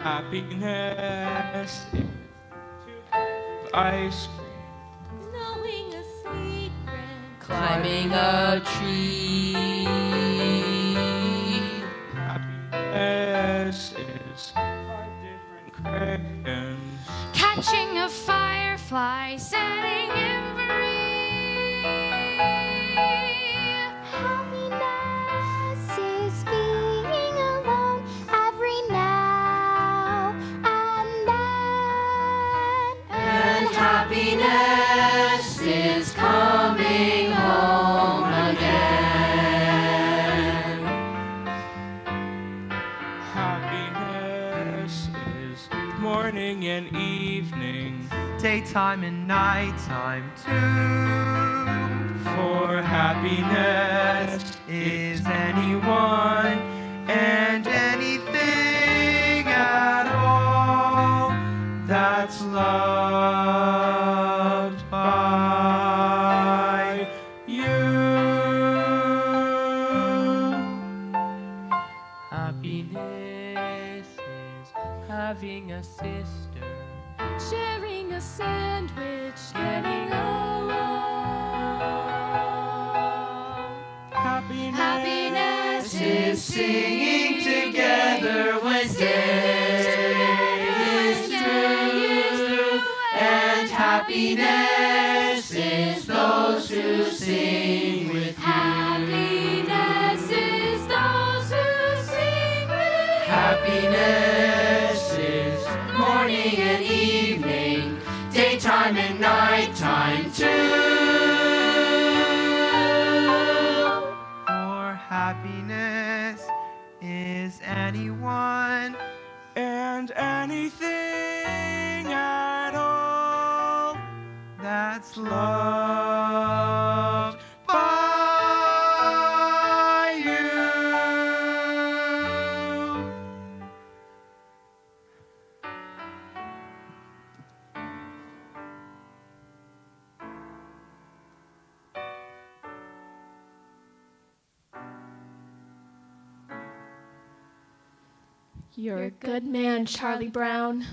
Happiness is ice cream. Knowing a secret. Climbing a tree. Happiness is 5 different crayons. Catching a firefly, setting him free. Happiness is being alone every now and then. And happiness is coming home again. Happiness is morning and evening. Daytime and nighttime too. For happiness Is anyone and anything at all that's loved by you? Happiness is having a sister. Sharing a sandwich, getting along. Happiness is Singing together when day is through, and happiness is those who sing with you. Happiness is those who sing with Happiness is morning and evening, daytime and nighttime too. For happiness is anyone and anything at all that's loved by you. You're a good man, Charlie Brown.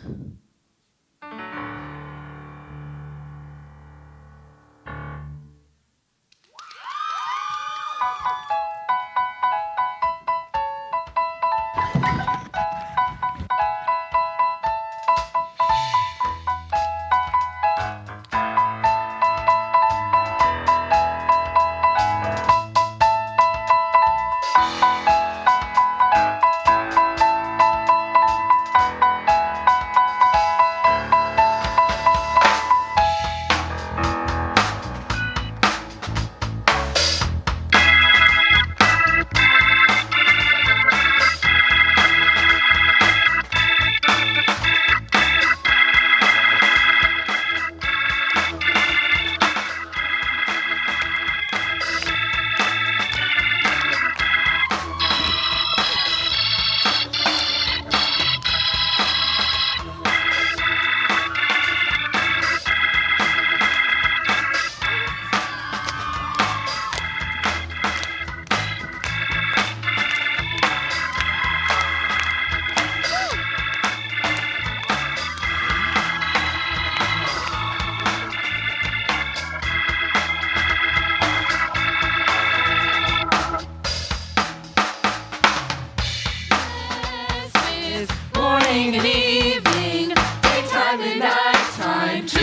morning and evening, daytime and nighttime too.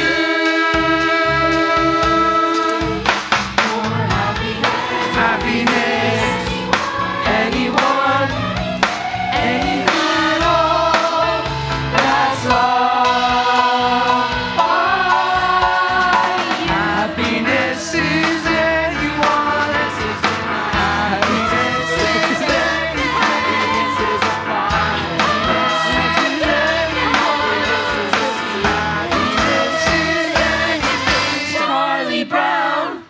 For happiness, anyone, anything at all, that's all. Happiness is anyone. Happiness is anyone. Happiness is a fire. Happiness is anything. Charlie Brown.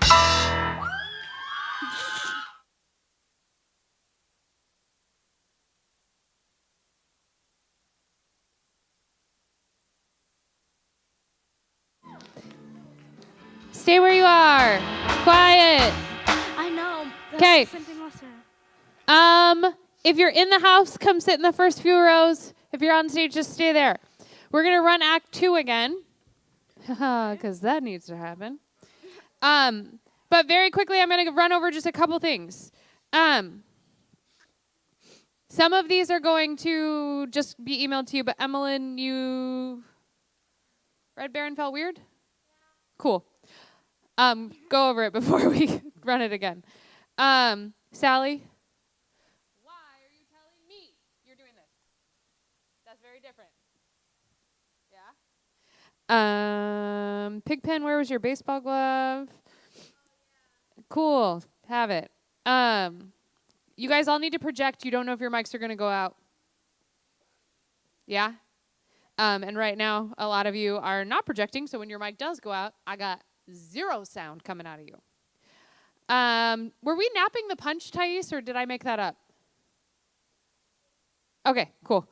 Stay where you are. Quiet. I know. Okay. Something else. If you're in the house, come sit in the first few rows. If you're on stage, just stay there. We're gonna run Act 2 again, because that needs to happen. But very quickly, I'm gonna run over just a couple things. Some of these are going to just be emailed to you, but Emmeline, you Red Baron felt weird? Cool. Go over it before we run it again. Sally? Why are you telling me you're doing this? That's very different. Yeah? Pigpen, where was your baseball glove? Cool. Have it. You guys all need to project. You don't know if your mics are going to go out. Yeah? And right now, a lot of you are not projecting, so when your mic does go out, I got 0 sound coming out of you. Were we napping the punch, Thais, or did I make that up? Okay, cool.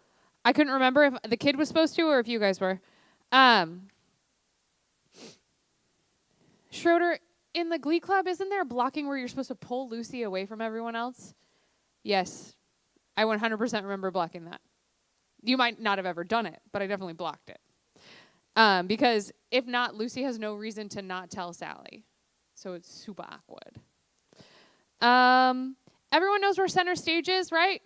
I couldn't remember if the kid was supposed to or if you guys were. Schroeder, in the Glee Club, isn't there blocking where you're supposed to pull Lucy away from everyone else? Yes. I 100% remember blocking that. You might not have ever done it, but I definitely blocked it. Because if not, Lucy has no reason to not tell Sally. So it's super awkward. Everyone knows where center stage is, right?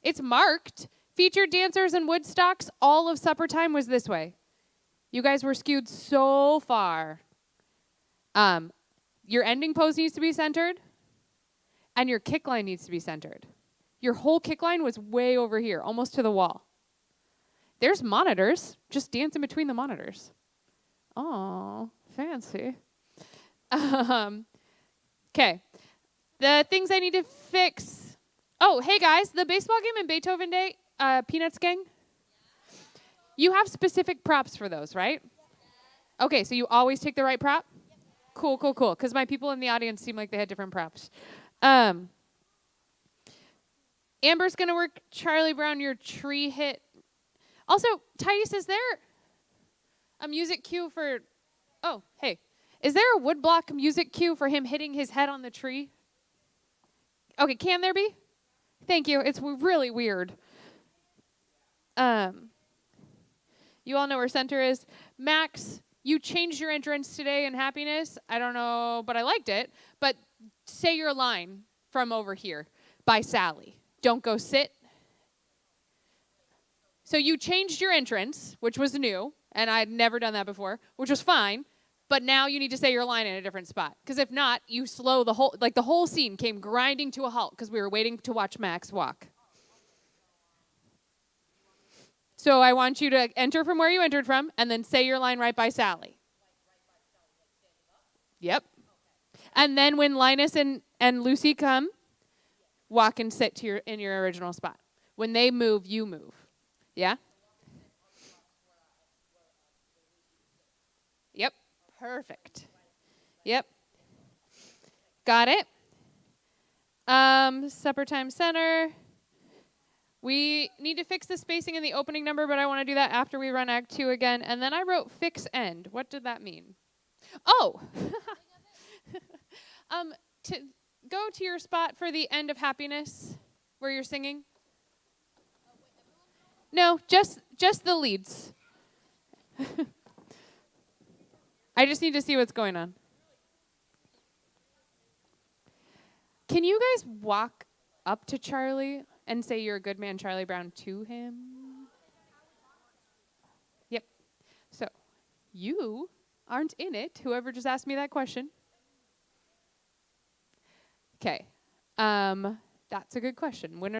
It's marked. Featured dancers and Woodstocks, all of supper time was this way. You guys were skewed so far. Your ending pose needs to be centered, and your kick line needs to be centered. Your whole kick line was way over here, almost to the wall. There's monitors. Just dance in between the monitors. Oh, fancy. Okay. The things I need to fix. Oh, hey guys, the baseball game and Beethoven Day, Peanuts Gang. You have specific props for those, right? Okay, so you always take the right prop? Cool, cool, cool. Because my people in the audience seem like they had different props. Amber's going to work Charlie Brown, your tree hit. Also, Thais, is there a music cue for... Oh, hey. Is there a woodblock music cue for him hitting his head on the tree? Okay, can there be? Thank you. It's really weird. You all know where center is. Max, you changed your entrance today in Happiness. I don't know, but I liked it. But say your line from over here by Sally. Don't go sit. So you changed your entrance, which was new, and I'd never done that before, which was fine. But now you need to say your line in a different spot. Because if not, you slow the whole scene came grinding to a halt because we were waiting to watch Max walk. So I want you to enter from where you entered from and then say your line right by Sally. Yep. And then when Linus and Lucy come, walk and sit to in your original spot. When they move, you move. Yeah? Yep. Perfect. Yep. Got it. Supper time center. We need to fix the spacing in the opening number, but I want to do that after we run Act 2 again. And then I wrote fix end. What did that mean? Oh! To go to your spot for the end of Happiness, where you're singing. No, just the leads. I just need to see what's going on. Can you guys walk up to Charlie and say you're a good man, Charlie Brown, to him? you aren't in it, whoever just asked me that question. Okay. That's a good question. When are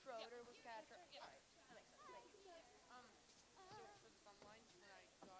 Schroeder was catcher. All right, that makes sense. Thank you. So for the thumb line, when I got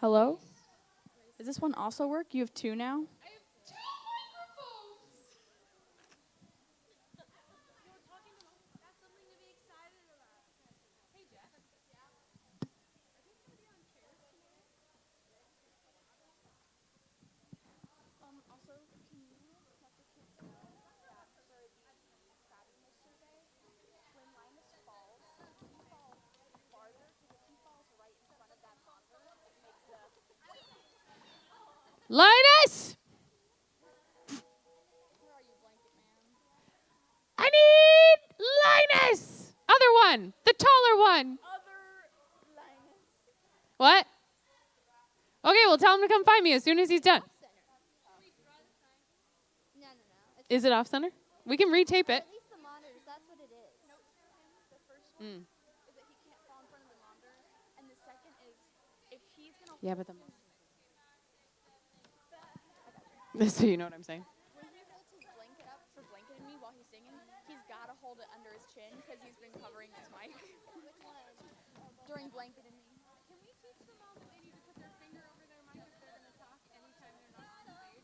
Hello? Does this one also work? You have two now? Linus! I need Linus! Other one. The taller one. What? Okay, well, tell him to come find me as soon as he's done. Is it off center? We can retape it. Mm. Yeah, but so you know what I'm saying? When he holds his blanket up for blanketing me while he's singing, he's got to hold it under his chin because he's been covering his mic. Which one? During blanketing me. Can we teach them all that they need to put their finger over their mic if they're going to talk anytime they're not on stage?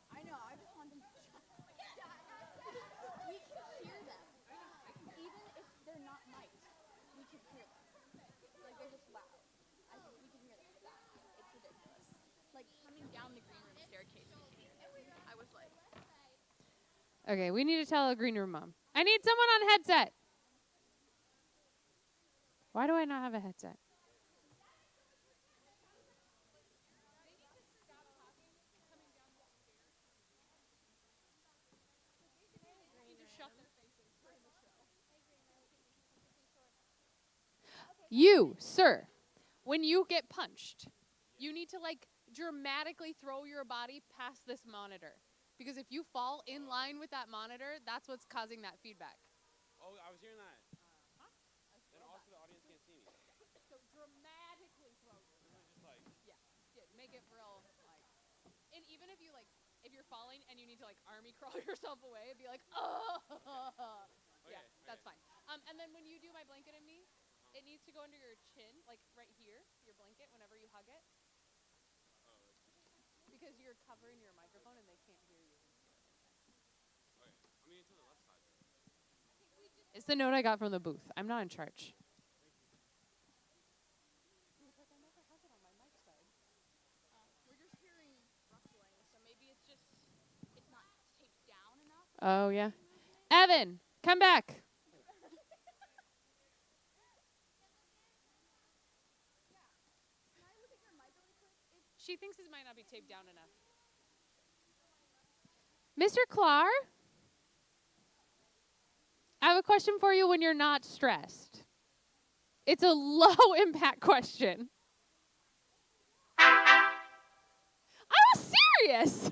I know, I just want them to shut up. We can hear them. Even if they're not mic'd, we can hear them. Like, they're just loud. We can hear them in the back. It's ridiculous. Like, coming down the green room staircase, we can hear them. I was like... Okay, we need to tell a green room mom. I need someone on headset. Why do I not have a headset? You, sir, when you get punched, you need to like dramatically throw your body past this monitor. Because if you fall in line with that monitor, that's what's causing that feedback. Oh, I was hearing that. Then also the audience can't see me. So dramatically throw yourself. Just like... Yeah, make it real, like... And even if you, like, if you're falling and you need to, like, army crawl yourself away, be like, oh! Yeah, that's fine. And then when you do my blanket and me, it needs to go under your chin, like right here, your blanket, whenever you hug it. Because you're covering your microphone and they can't hear you. Okay, I mean, to the left side. It's the note I got from the booth. I'm not in charge. We're just hearing rustling, so maybe it's just... It's not taped down enough. Oh, yeah. Evan, come back. She thinks it might not be taped down enough. Mr. Clark, I have a question for you when you're not stressed. It's a low impact question. I was serious.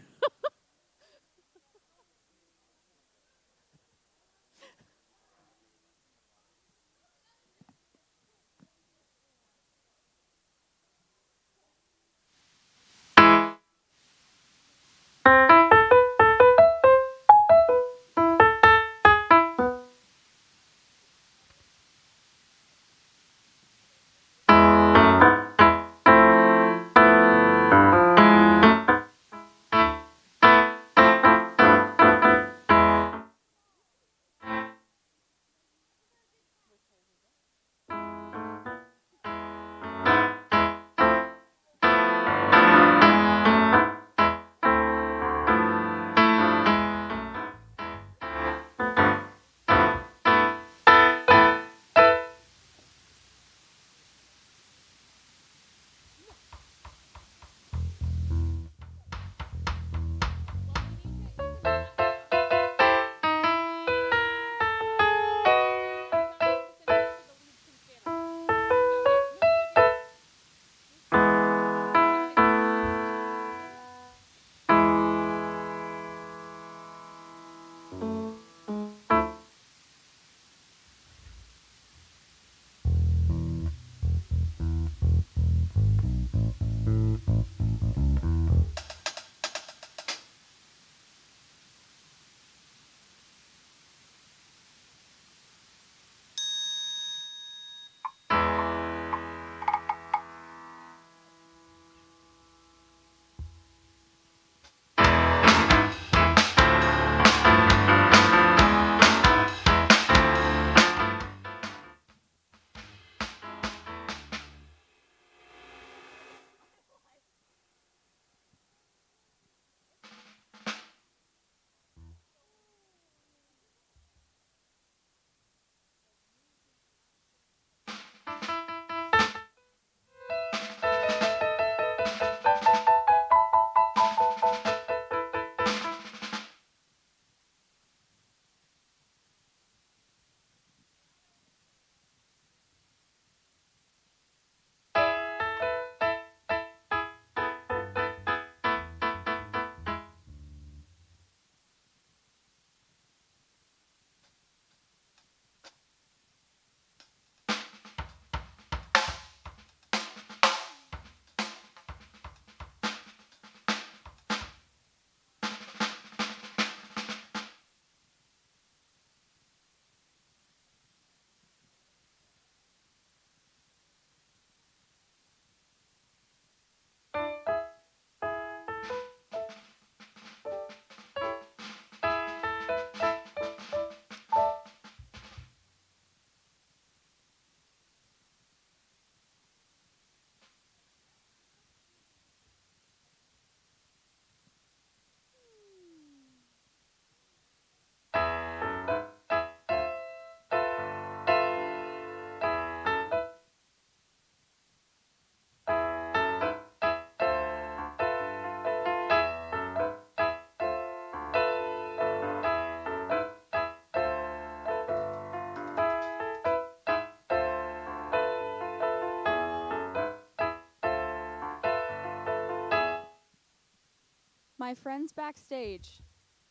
My friends backstage,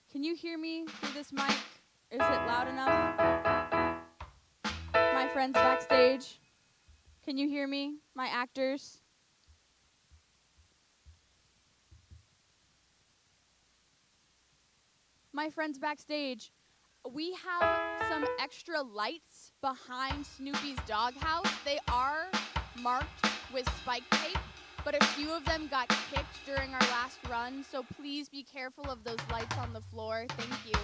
can you hear me through this mic? Is it loud enough? My friends backstage, can you hear me? My actors? My friends backstage, we have some extra lights behind Snoopy's doghouse. They are marked with spike tape, but a few of them got kicked during our last run, so please be careful of those lights on the floor. Thank you.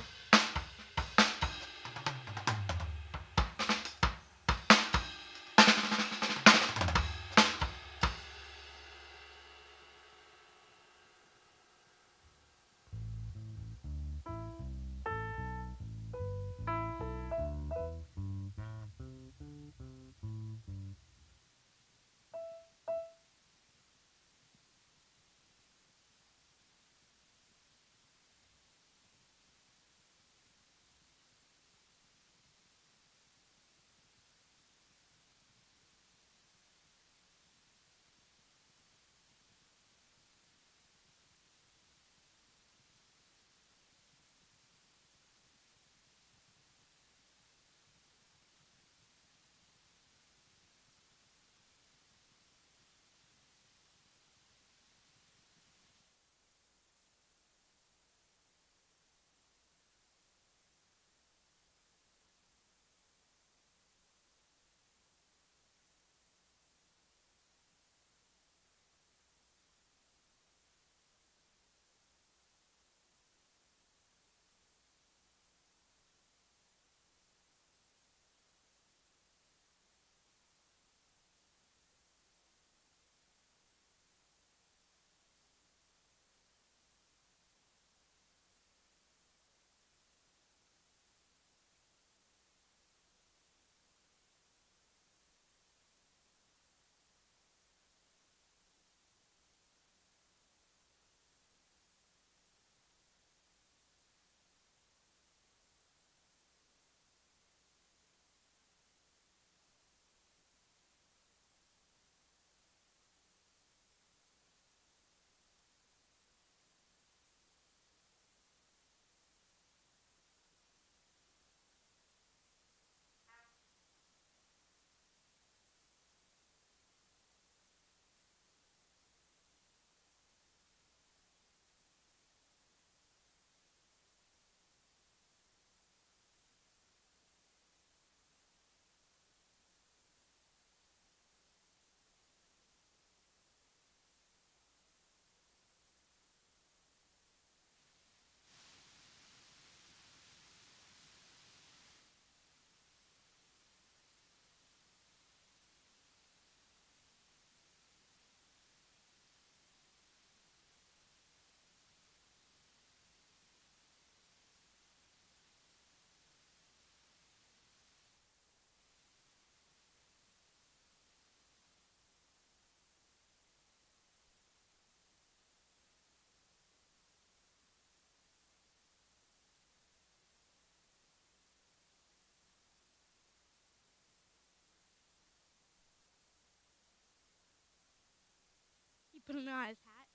He put him on his hat.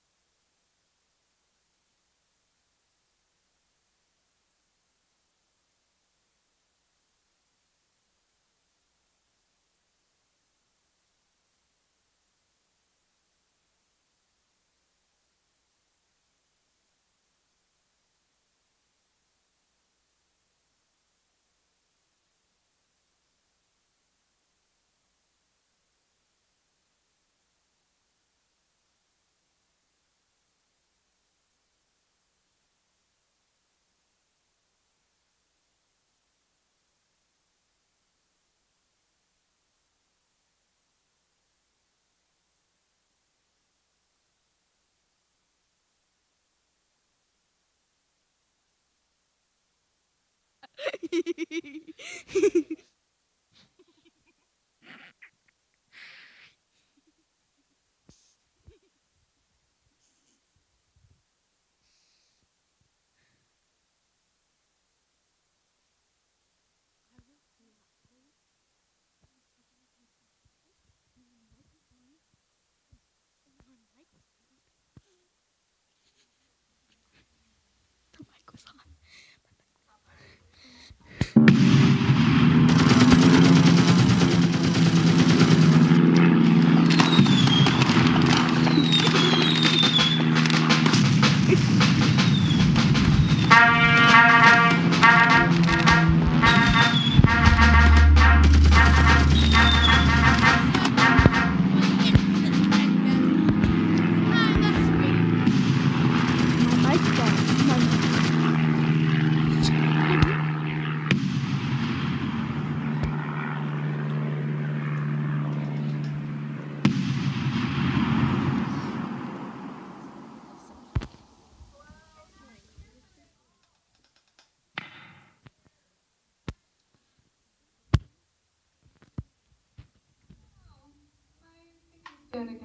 Do it again.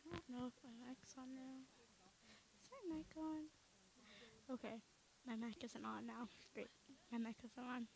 I don't know if my mic's on now. Is my mic on? Okay. My mic isn't on now. Great. My mic isn't on.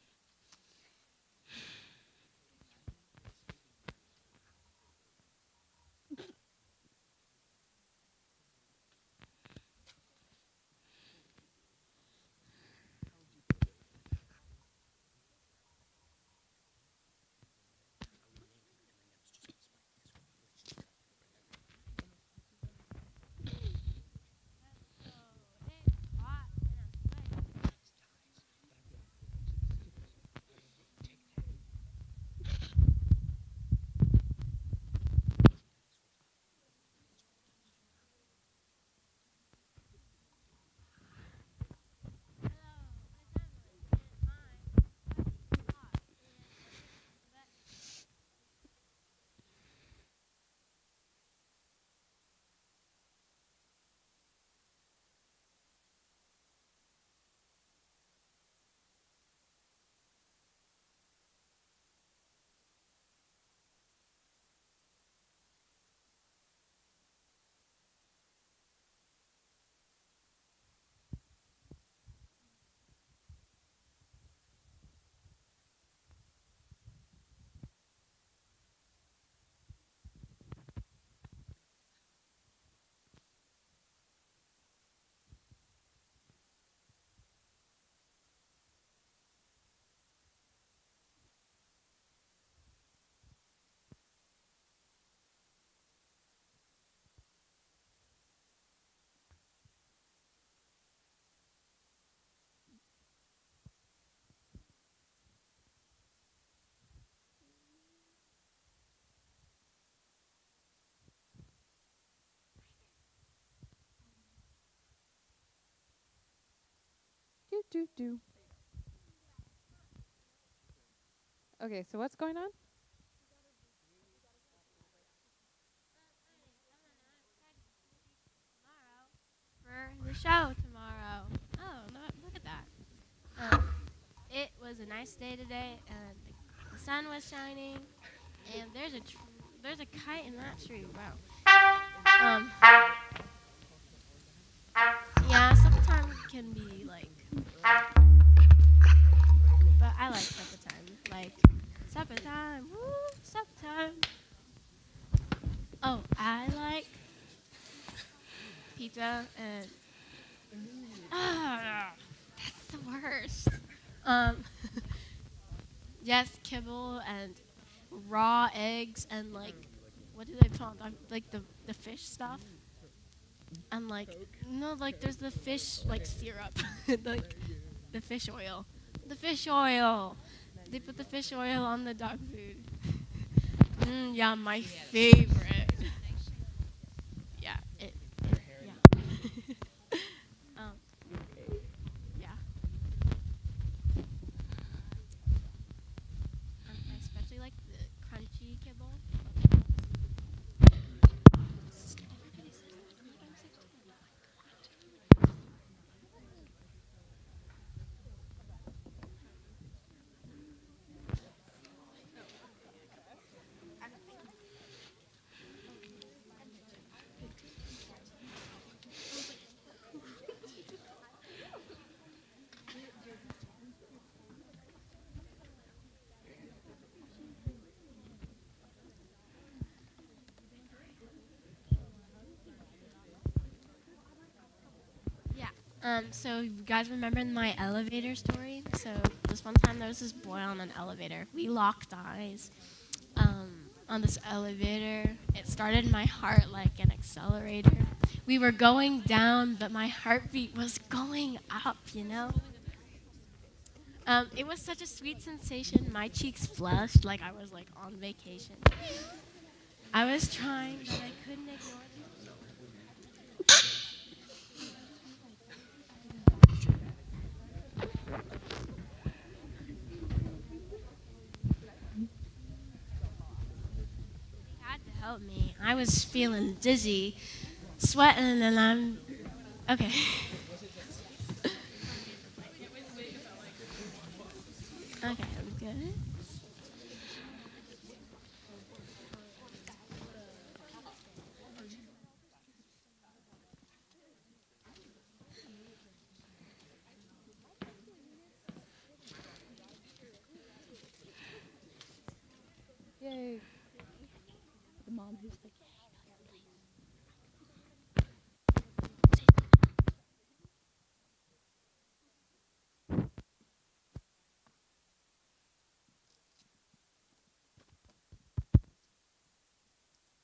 Do. Okay, so what's going on? For the show tomorrow. Oh, look at that. It was a nice day today, and the sun was shining, and there's a kite in that tree. Wow. Yeah, summertime can be like, but I like summertime. Like, summertime, woo, summertime. Oh, I like pizza and that's the worst. Um, yes, kibble and raw eggs and like, what do they call it? Like the fish stuff. And like, no, like there's the fish like syrup, like the fish oil. The fish oil. They put the fish oil on the dog food. Yeah, my favorite. Yeah, yeah. Yeah. I especially like the crunchy kibble. Yeah. So you guys remember my elevator story? So this one time there was this boy on an elevator. We locked eyes on this elevator. It started my heart like an accelerator. We were going down, but my heartbeat was going up, you know? It was such a sweet sensation. My cheeks flushed like I was like on vacation. I was trying, but I couldn't ignore He had to help me. I I was feeling dizzy, sweating, and I'm okay. Okay, I'm good. Yay. The mom who's like,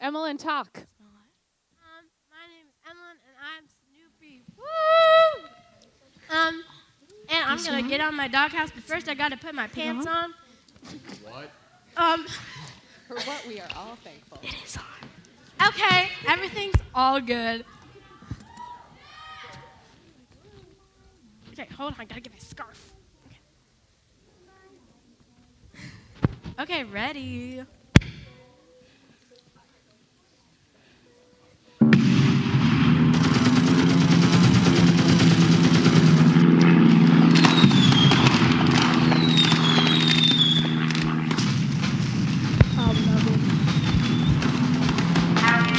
Emmeline, talk. My name is Emmeline, and I'm Snoopy. Woo! And I'm gonna get on my doghouse, but first I gotta put my pants on. What? For what we are all thankful. It is on. Okay, everything's all good. Okay, hold on, gotta get my scarf. Okay, ready.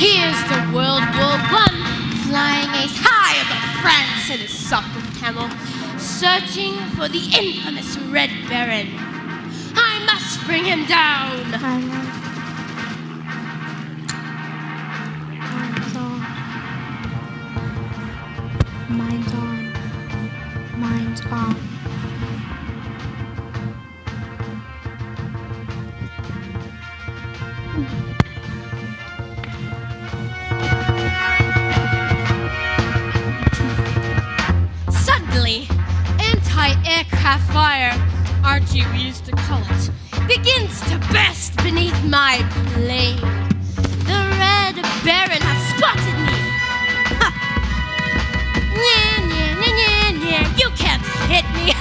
Here's the World War I, flying ace high above France in a soccer camel, searching for the infamous Red Baron. I must bring him down. Mine's on. Mine's on. Suddenly, anti-aircraft fire, Archie used to call it, begins to burst beneath my plane. The Red Baron has spotted me. Ha! Nyeh, nyeh, nyeh, nyeh, nyeh. You can't hit me.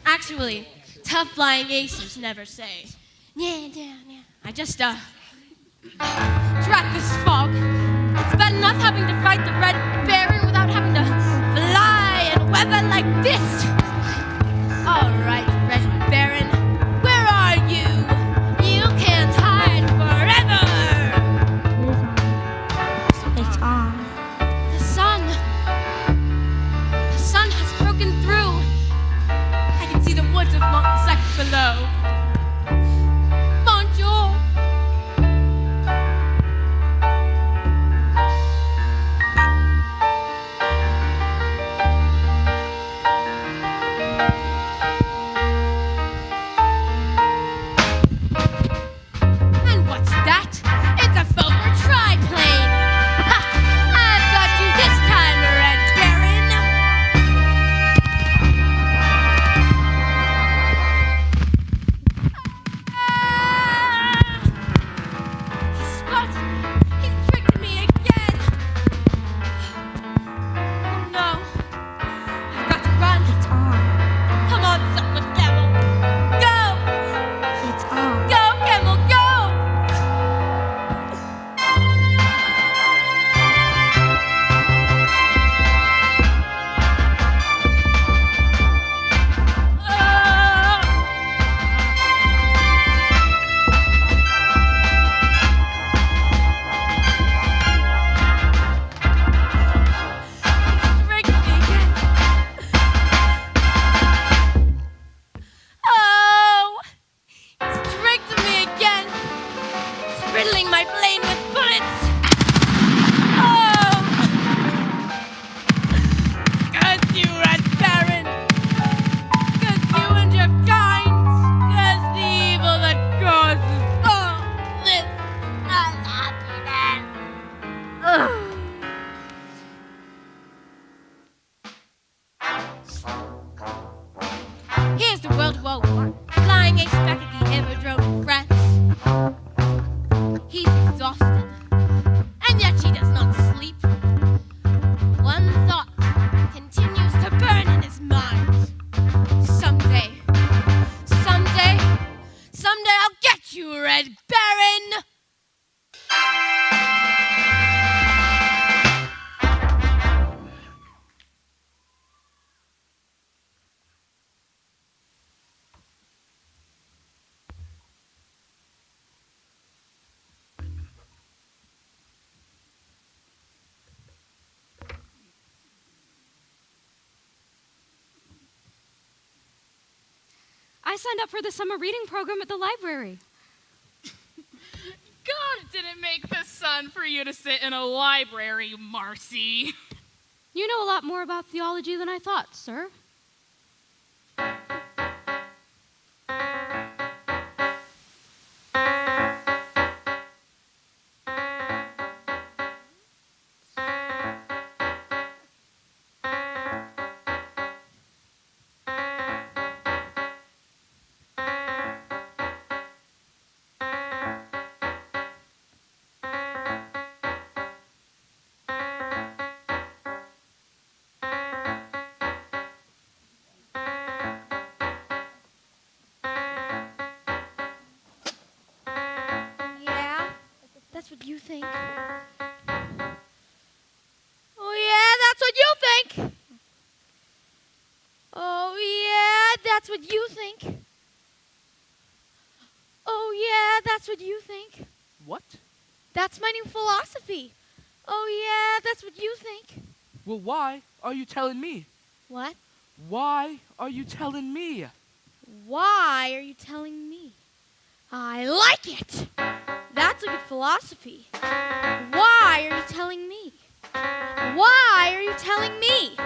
Actually, tough flying aces never say, nyeh, nyeh, nyeh. I just, drat this fog. It's bad enough having to fight the Red Baron without having to fly and weather like this. All right, Red Baron, where are you? You can't hide forever. It's on. The sun has broken through. I can see the woods of Montsac below. Bonjour. And what's that? It's a Fokker triplane. Ha! I signed up for the summer reading program at the library. God didn't make the sun for you to sit in a library, Marcy. You know a lot more about theology than I thought, sir. Yeah, that's what you think. Oh, yeah, that's what you think. Oh, yeah, that's what you think. Oh, yeah, that's what you think. What? That's my new philosophy. Oh, yeah, that's what you think. Well, why are you telling me? What? Why are you telling me? Why are you telling me? I like it. That's a good philosophy. Why are you telling me? Why are you telling me?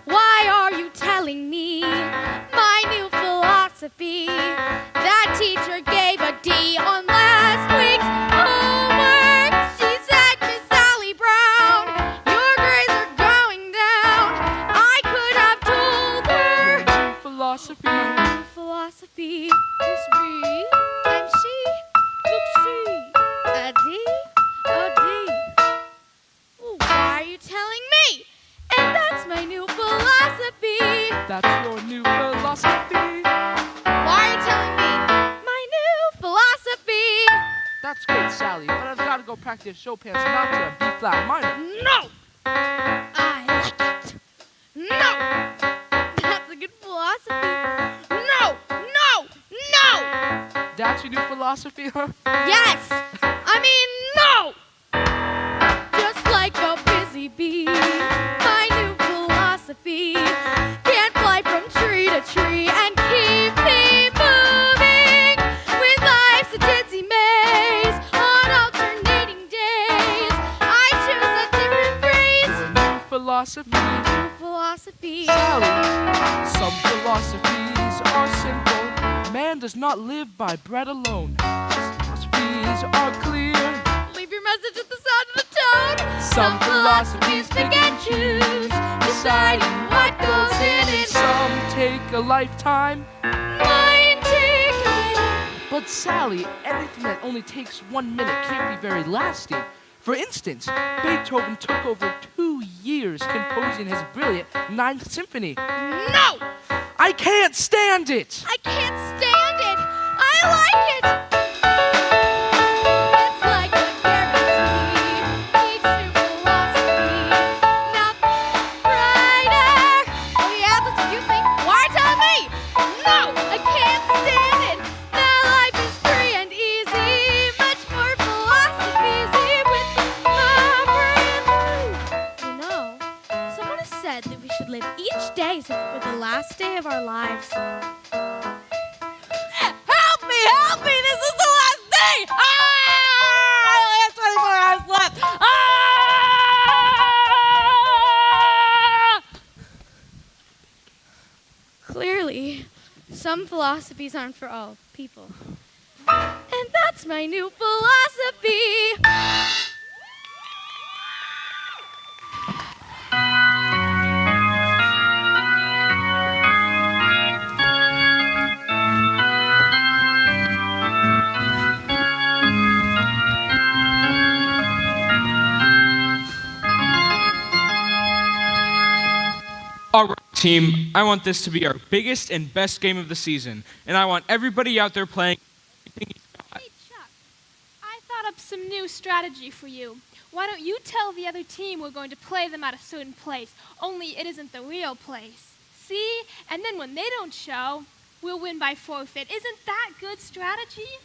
Why are you telling me my new philosophy? That teacher gave a D on last week's homework. She said, Miss Sally Brown, your grades are going down. I could have told her. Philosophy. My new philosophy. Miss B, I'm she. Look, she. A D, a D. Well, why are you telling me? And that's my new philosophy. That's your new philosophy. Why are you telling me? My new philosophy. That's great, Sally, but I've got to go practice Chopin's Sonata in B flat minor. No! I like it. No! That's a good philosophy. No! No! No! That's your new philosophy, huh? Yes! I mean, no! Just like a busy bee, my new philosophy can't fly from tree to tree and keep me moving with life's a ditzy maze on alternating days. I choose a different phrase. Your new philosophy. New philosophy. Sally, some philosophies are simple. Man does not live by bread alone. Philosophies are clear. Leave your message at the sound of the tone. Some philosophies pick and choose, deciding what goes in it. Some take a lifetime. Mine take a minute. But Sally, anything that only takes 1 minute can't be very lasting. For instance, Beethoven took over 2 years composing his brilliant Ninth Symphony. No! I can't stand it! I can't stand it. I like it. It's like a guarantee. Each new philosophy. Now brighter. Oh yeah, that's what you think. Why tell me? No, I can't stand it. Now life is free and easy. Much more philosophies with my brand new. You know, someone has said that we should live each day as if it were the last day of our lives. Help me! Help me! This is the last day! I only have 24 hours left! Clearly, some philosophies aren't for all people. And that's my new philosophy. All right, team, I want this to be our biggest and best game of the season, and I want everybody out there playing everything he's got. Hey, Chuck, I thought up some new strategy for you. Why don't you tell the other team we're going to play them at a certain place, only it isn't the real place. See? And then when they don't show, we'll win by forfeit. Isn't that good strategy?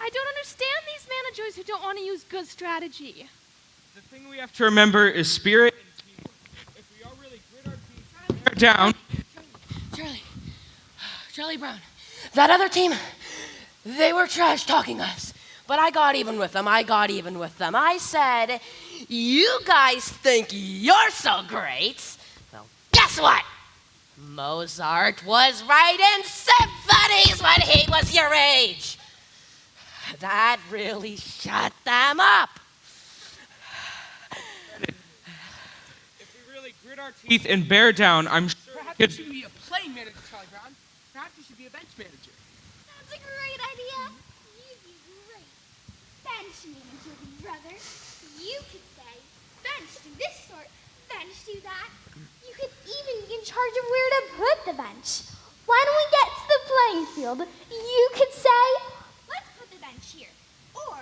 I don't understand these managers who don't want to use good strategy. The thing we have to remember is spirit. If we all really grit our teeth and bear down. Charlie Brown, that other team, they were trash talking us. But I got even with them. I said, you guys think you're so great. Well, guess what? Mozart was writing symphonies when he was your age. That really shut them up. If we really grit our teeth and bear down, I'm sure Perhaps you should be a playing manager, Charlie Brown. Perhaps you should be a bench manager. That's a great idea. You'd be great. Bench manager, brother. You could say, bench do this sort, bench do that. You could even be in charge of where to put the bench. Why don't we get to the playing field? You could say, let's put the bench here. Or,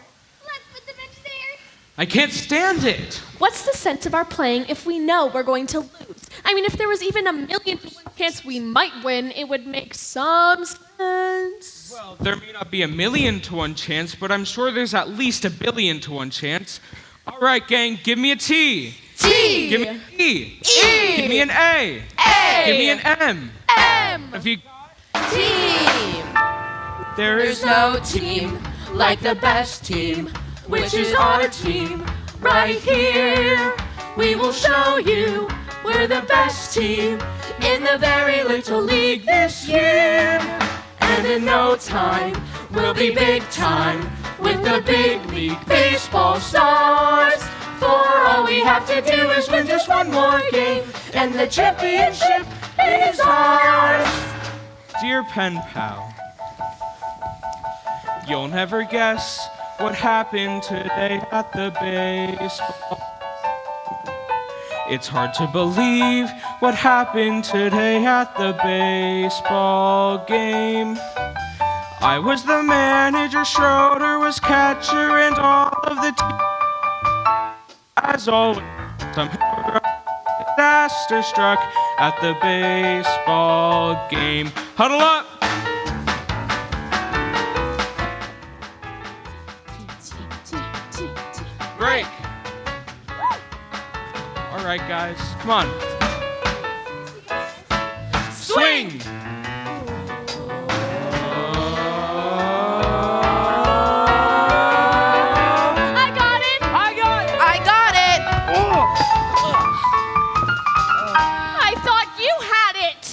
let's put the bench there. I can't stand it. What's the sense of our playing if we know we're going to lose? I mean, if there was even a 1,000,000% chance we might win, it would make some sense. Well, there may not be a 1,000,000 to 1 chance, but I'm sure there's at least a 1,000,000,000 to 1 chance. All right, gang, give me a T. T. Give me an E. E. Give me an A. A. Give me an M. M. If you Team. There's no team like the best team, which is our team right here. We will show you we're the best team in the very little league this year. And in no time, we'll be big time with the big league baseball stars. For all we have to do is win just one more game, and the championship is ours. Dear pen pal, you'll never guess what happened today at the baseball. It's hard to believe what happened today at the baseball game. I was the manager, Schroeder was catcher, and all of the team, as always, somehow disaster struck at the baseball game. Huddle up! Break! All right, guys, come on. Swing! I got it. I thought you had it.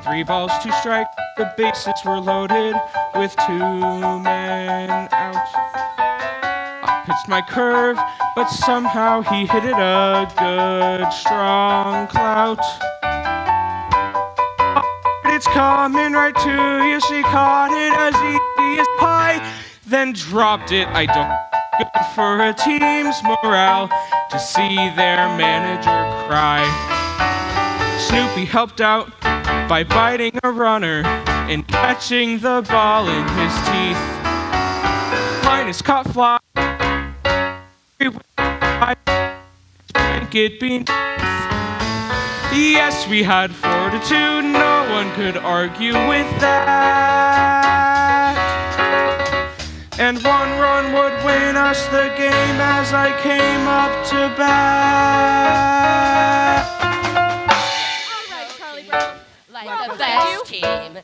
Three balls, two strikes, the bases were loaded with 2 men out. I pitched my curve, but somehow he hit it a good, strong clout. It's coming right to you, she caught it as easy as pie, then dropped it. I don't good for a team's morale to see their manager cry. Snoopy helped out by biting a runner and catching the ball in his teeth. Linus caught fly. Blanket beneath. Yes, we had fortitude. No one could argue with that. And 1 run would win us the game as I came up to bat. Like the best team,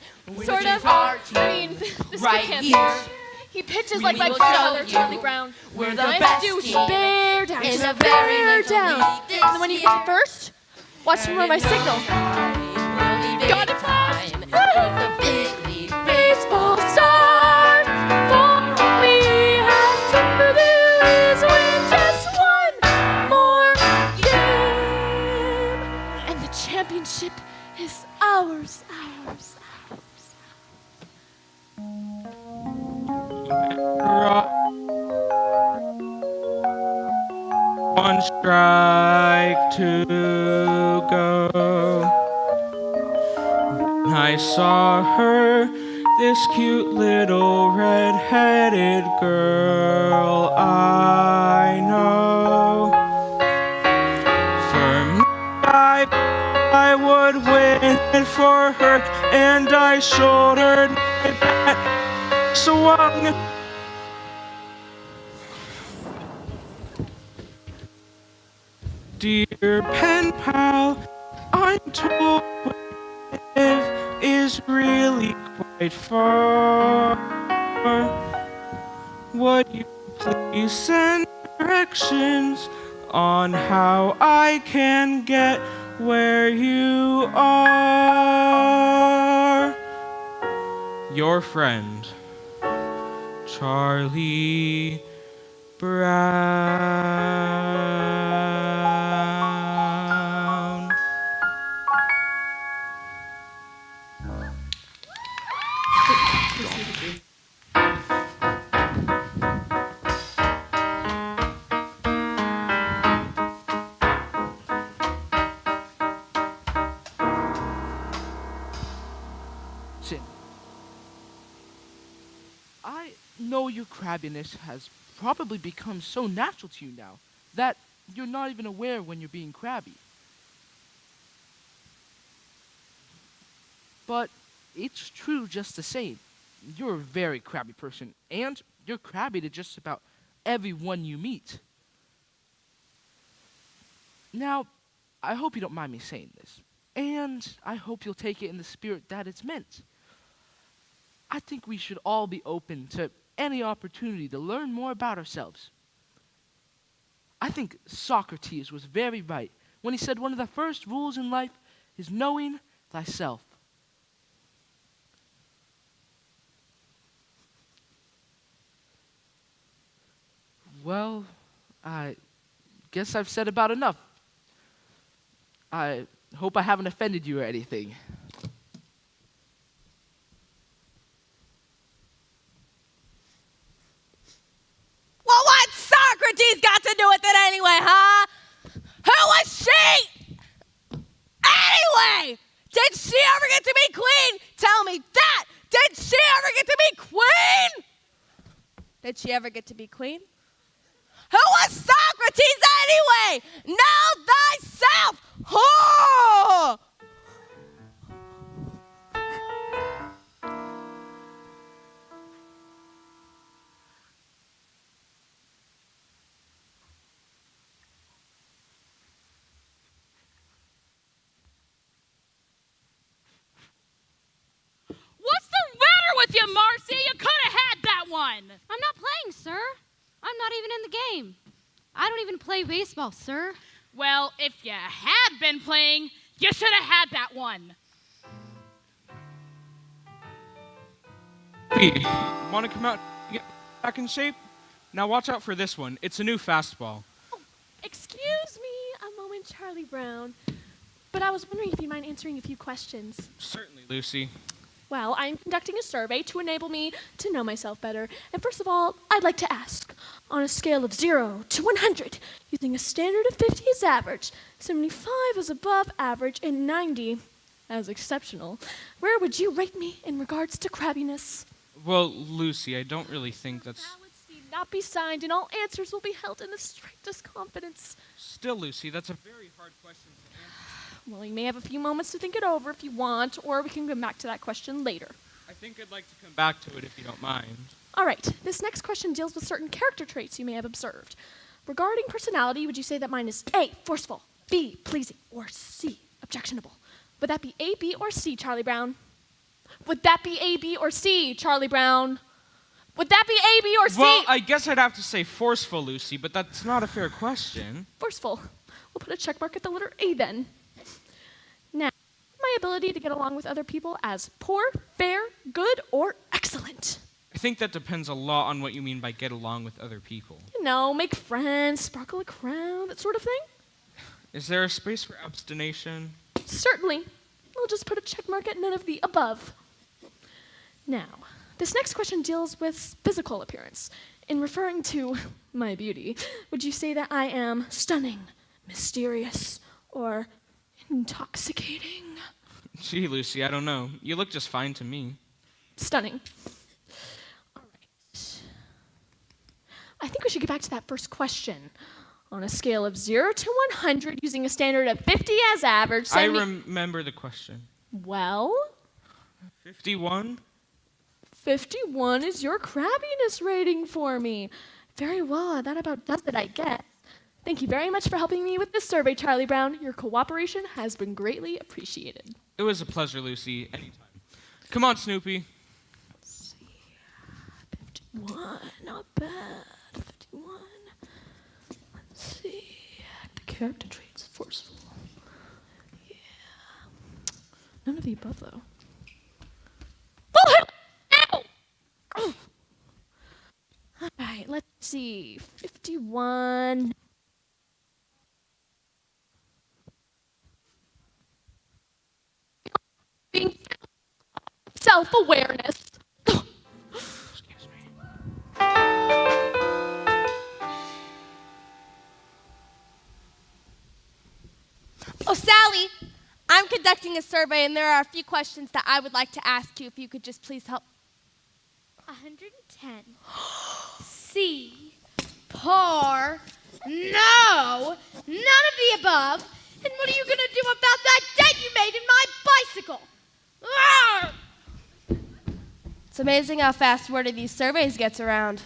Sort of. our team. I mean, this right kid can't here. pitch. He pitches We like my will brother, show you Charlie Brown. we're the All I have best to do is team bear down, in just a very bear little down. league this And then when you get year. first, watch me run my signal. Got it, time with the big league baseball stars. For all we have to do is win just one more game, and the championship is ours, ours, ours. One strike to go. I saw her, this cute little red-headed girl I know. For me, I would win it for her, and I shouldered my bat swung. Dear pen pal, I'm told where you live is really quite far. Would you please send directions on how I can get where you are? Your friend, Charlie Brown. Sin, I know your crabbiness has probably become so natural to you now that you're not even aware when you're being crabby. But it's true just the same. You're a very crabby person, and you're crabby to just about everyone you meet. Now, I hope you don't mind me saying this, and I hope you'll take it in the spirit that it's meant. I think we should all be open to any opportunity to learn more about ourselves. I think Socrates was very right when he said one of the first rules in life is knowing thyself. Well, I guess I've said about enough. I hope I haven't offended you or anything. Well, what's Socrates got to do with it anyway, huh? Who was she? Anyway, did she ever get to be queen? Tell me that. Did she ever get to be queen? Did she ever get to be queen? Who was Socrates anyway? Know thyself. Oh! What's the matter with you, Marcy? You could have had that one. I'm not playing, sir. I'm not even in the game. I don't even play baseball, sir. Well, if you had been playing, you should have had that one. Hey, want to come out and get back in shape? Now watch out for this one. It's a new fastball. Excuse me a moment, Charlie Brown. But I was wondering if you mind answering a few questions. Certainly, Lucy. Well, I'm conducting a survey to enable me to know myself better. And first of all, I'd like to ask, on a scale of 0 to 100, using a standard of 50 as average, 75 as above average, and 90 as exceptional, where would you rate me in regards to crabbiness? Well, Lucy, I don't really think that's... Ballots need not be signed, and all answers will be held in the strictest confidence. Still, Lucy, that's a very hard question to answer. Well, you may have a few moments to think it over if you want, or we can come back to that question later. I think I'd like to come back to it if you don't mind. All right, this next question deals with certain character traits you may have observed. Regarding personality, would you say that mine is A, forceful, B, pleasing, or C, objectionable? Would that be A, B, or C, Charlie Brown? Would that be A, B, or C, Charlie Brown? Would that be A, B, or C? Well, I guess I'd have to say forceful, Lucy, but that's not a fair question. Forceful. We'll put a check mark at the letter A then. Now, my ability to get along with other people as poor, fair, good, or excellent. I think that depends a lot on what you mean by get along with other people. You know, make friends, sparkle a crowd, that sort of thing. Is there a space for abstination? Certainly. We'll just put a check mark at none of the above. Now, this next question deals with physical appearance. In referring to my beauty, would you say that I am stunning, mysterious, or intoxicating? Gee, Lucy, I don't know. You look just fine to me. Stunning. All right. I think we should get back to that first question. On a scale of 0 to 100, using a standard of 50 as average, remember the question. Well? 51? 51 is your crabbiness rating for me. Very well, that about does it, I guess. Thank you very much for helping me with this survey, Charlie Brown. Your cooperation has been greatly appreciated. It was a pleasure, Lucy. Anytime. Come on, Snoopy. Let's see. 51, not bad. 51. Let's see. The character traits, forceful. Yeah. None of the above, though. Ow! Oh. All right, let's see. 51. Being self-awareness. Excuse me. Oh, Sally, I'm conducting a survey, and there are a few questions that I would like to ask you, if you could just please help. 110. C. Par. No. None of the above. And what are you going to do about that dent you made in my bicycle? Arr! It's amazing how fast word of these surveys gets around.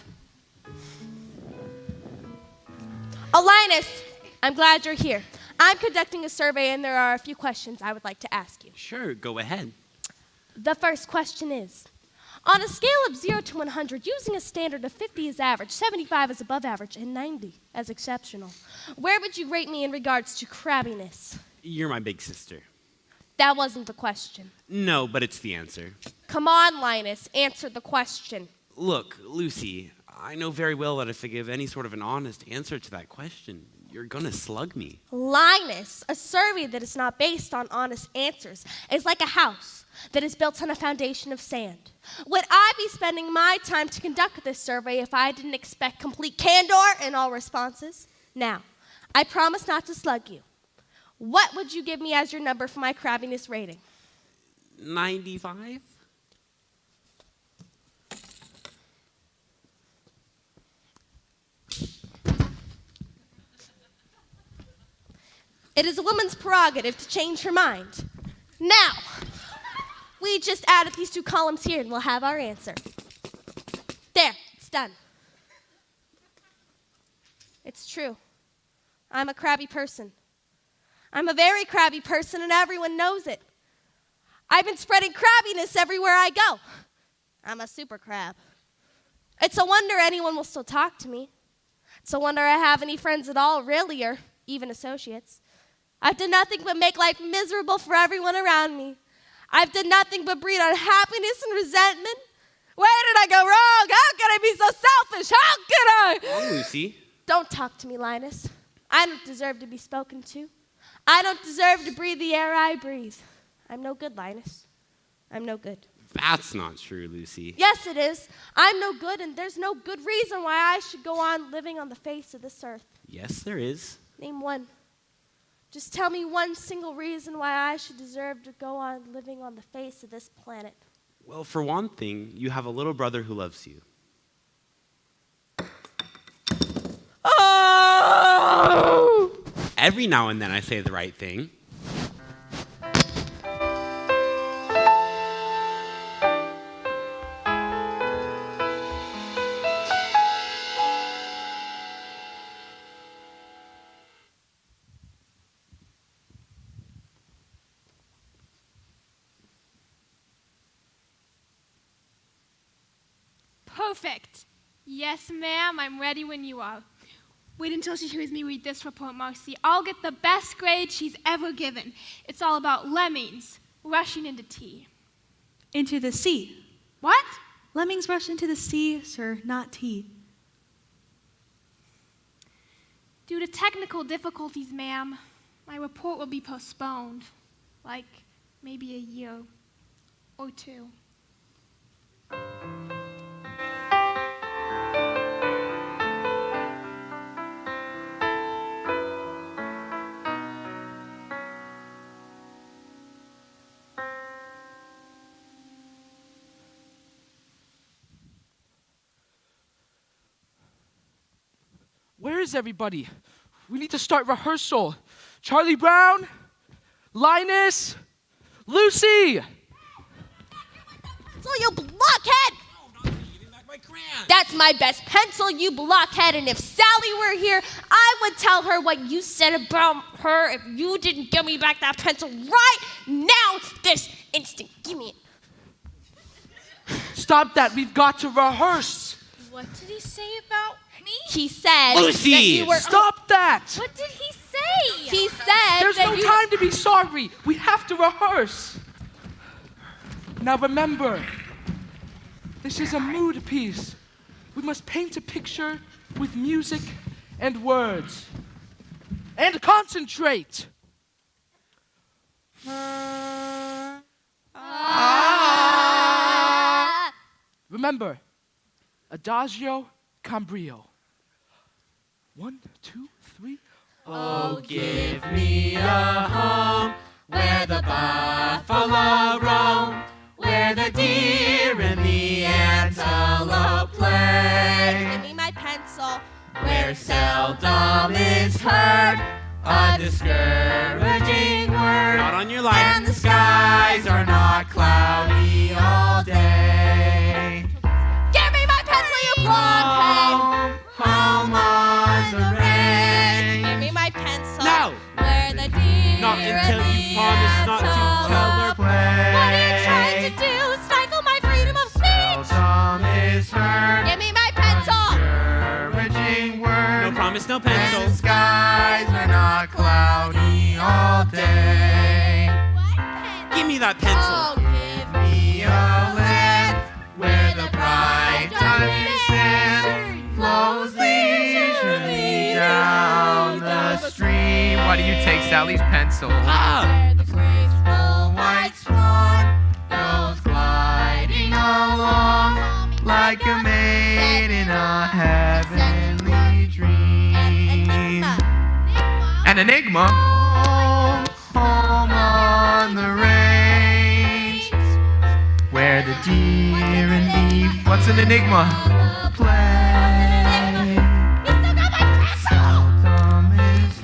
Oh, Linus, I'm glad you're here. I'm conducting a survey, and there are a few questions I would like to ask you. Sure, go ahead. The first question is, on a scale of 0 to 100, using a standard of 50 as average, 75 as above average, and 90 as exceptional, where would you rate me in regards to crabbiness? You're my big sister. That wasn't the question. No, but it's the answer. Come on, Linus, answer the question. Look, Lucy, I know very well that if I give any sort of an honest answer to that question, you're gonna slug me. Linus, a survey that is not based on honest answers is like a house that is built on a foundation of sand. Would I be spending my time to conduct this survey if I didn't expect complete candor in all responses? Now, I promise not to slug you. What would you give me as your number for my crabbiness rating? 95? It is a woman's prerogative to change her mind. Now, we just added these two columns here and we'll have our answer. There, it's done. It's true. I'm a crabby person. I'm a very crabby person and everyone knows it. I've been spreading crabbiness everywhere I go. I'm a super crab. It's a wonder anyone will still talk to me. It's a wonder I have any friends at all, really, or even associates. I've done nothing but make life miserable for everyone around me. I've done nothing but breed unhappiness and resentment. Where did I go wrong? How could I be so selfish? How could I? Oh, Lucy. Don't talk to me, Linus. I don't deserve to be spoken to. I don't deserve to breathe the air I breathe. I'm no good, Linus. I'm no good. That's not true, Lucy. Yes, it is. I'm no good, and there's no good reason why I should go on living on the face of this earth. Yes, there is. Name one. Just tell me one single reason why I should deserve to go on living on the face of this planet. Well, for one thing, you have a little brother who loves you. Oh! Every now and then I say the right thing. Perfect. Yes, ma'am, I'm ready when you are. Wait until she hears me read this report, Marcy. I'll get the best grade she's ever given. It's all about lemmings rushing into tea. Into the sea. What? Lemmings rush into the sea, sir, not tea. Due to technical difficulties, ma'am, my report will be postponed. Like maybe a year or two. Where is everybody? We need to start rehearsal. Charlie Brown, Linus, Lucy. So you blockhead! my crayon. That's my best pencil, you blockhead. And if Sally were here, I would tell her what you said about her if you didn't give me back that pencil right now, this instant. Give me it. Stop that. We've got to rehearse. What did he say about me? He said Lucy! that you were... Stop that. What did he say? He said There's that no you... time to be sorry. We have to rehearse. Now remember, this is a mood piece. We must paint a picture with music and words. And concentrate. Remember, adagio, cambrio. 1, 2, 3. Oh, give me a home where the buffalo roam, where the deer and the antelope play, Give me my pencil. where seldom is heard a discouraging word, Not on your life. and the skies are not cloudy all day. Give me my pencil, you blockhead. Home on the range. Give me my pencil. No. Where the deer Not until and you the promise not to tell her. What are you trying to do? Stifle my freedom of speech? Seldom is heard Give me my pencil. discouraging word. No promise, no And the pencil. skies are not cloudy all day. Give me that pencil. Oh, give Me a land where the bright diamond sand flows leisurely down the stream. Why do you take Sally's pencil? Where the graceful white swan goes gliding along like a maid in a heavenly dream. An enigma. Home on the range, where the deer and the What's an enigma? play. You still got my pencil. Seldom is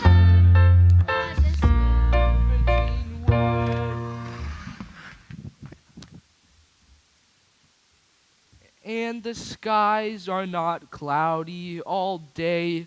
And the skies are not cloudy all day.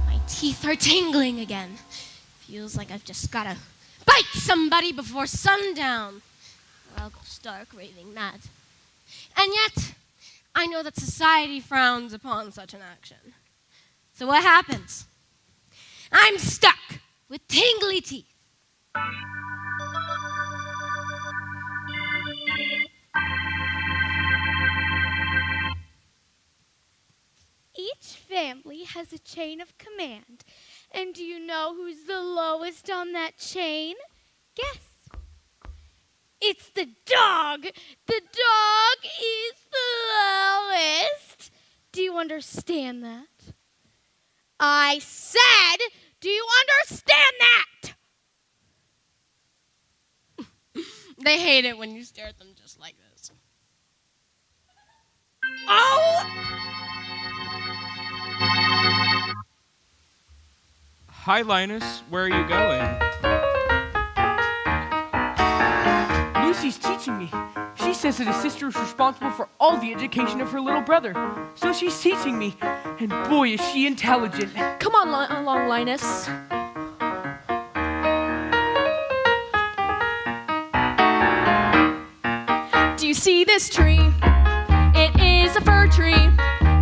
My teeth are tingling again. Feels like I've just gotta bite somebody before sundown, or I'll go stark raving mad. And yet, I know that society frowns upon such an action. So what happens? I'm stuck with tingly teeth. Each family has a chain of command. And do you know who's the lowest on that chain? Guess. It's the dog. The dog is the lowest. Do you understand that? I said, do you understand that? They hate it when you stare at them just like this. Oh! Hi, Linus. Where are you going? Lucy's teaching me. She says that his sister is responsible for all the education of her little brother. So she's teaching me. And boy, is she intelligent. Come on along, Linus. Do you see this tree? It is a fir tree.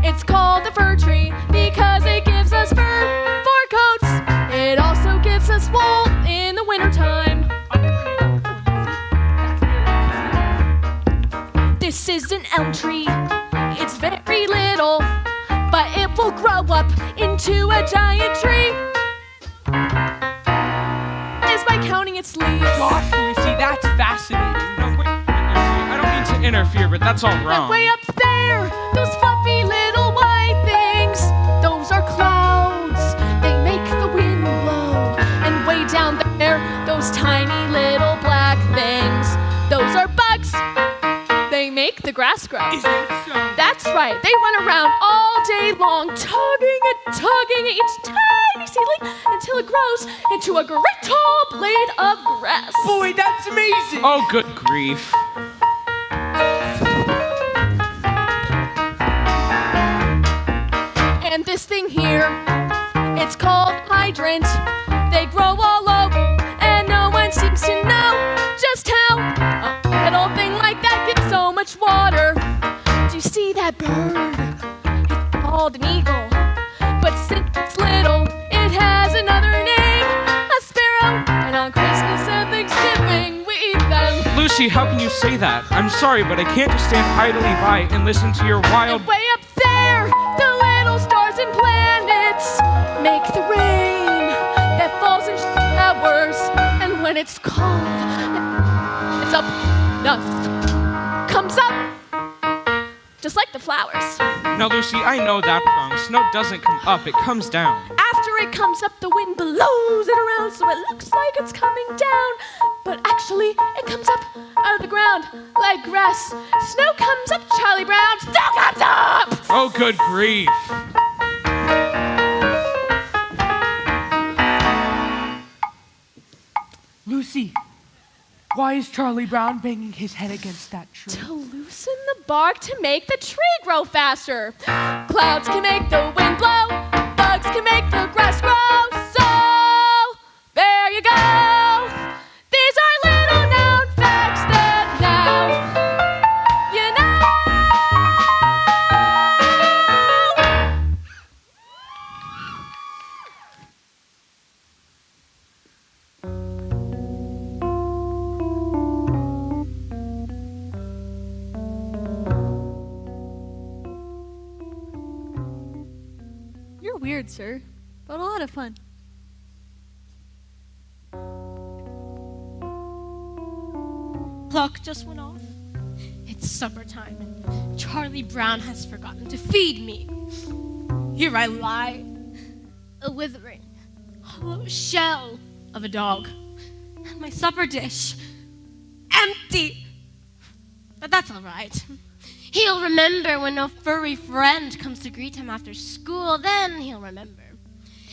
It's called the fir tree because it gives us fur for coats. It also gives us wool in the wintertime. This is an elm tree. It's very little, but it will grow up into a giant tree. Is by counting its leaves. Gosh, Lucy, that's fascinating. No, wait. interfere, but that's all And wrong. way up there, those fluffy little white things, those are clouds. They make the wind blow. And way down there, those tiny little black things, those are bugs. They make the grass grow. Is that so? That's right. They run around all day long, tugging and tugging at each tiny seedling until it grows into a great tall blade of grass. Boy, that's amazing. Oh, good grief. And this thing here, it's called hydrant. They grow all over, and no one seems to know just how a little thing like that gets so much water. Do you see that bird? It's called an eagle. But since it's little, it has another name, a sparrow. And on Christmas and Thanksgiving, we eat them. Lucy, how can you say that? I'm sorry, but I can't just stand idly by and listen to your wild... And way up there, the little stars and planets make the rain that falls in showers. And when it's cold, it's up, comes up, just like the flowers. Now, Lucy, I know that wrong. Snow doesn't come up, it comes down. After it comes up, the wind blows it around so it looks like it's coming down. But actually, it comes up out of the ground like grass. Snow comes up, Charlie Brown. Snow comes up! Oh, good grief. Lucy, why is Charlie Brown banging his head against that tree? To loosen the bark to make the tree grow faster. Clouds can make the wind blow. Bugs can make the grass grow. So, there you go. These are little known facts that now you know. You're weird, sir, but a lot of fun. Clock just went off. It's supper time, and Charlie Brown has forgotten to feed me. Here I lie, a withering, hollow shell of a dog. And my supper dish, empty. But that's all right. He'll remember when no furry friend comes to greet him after school. Then he'll remember.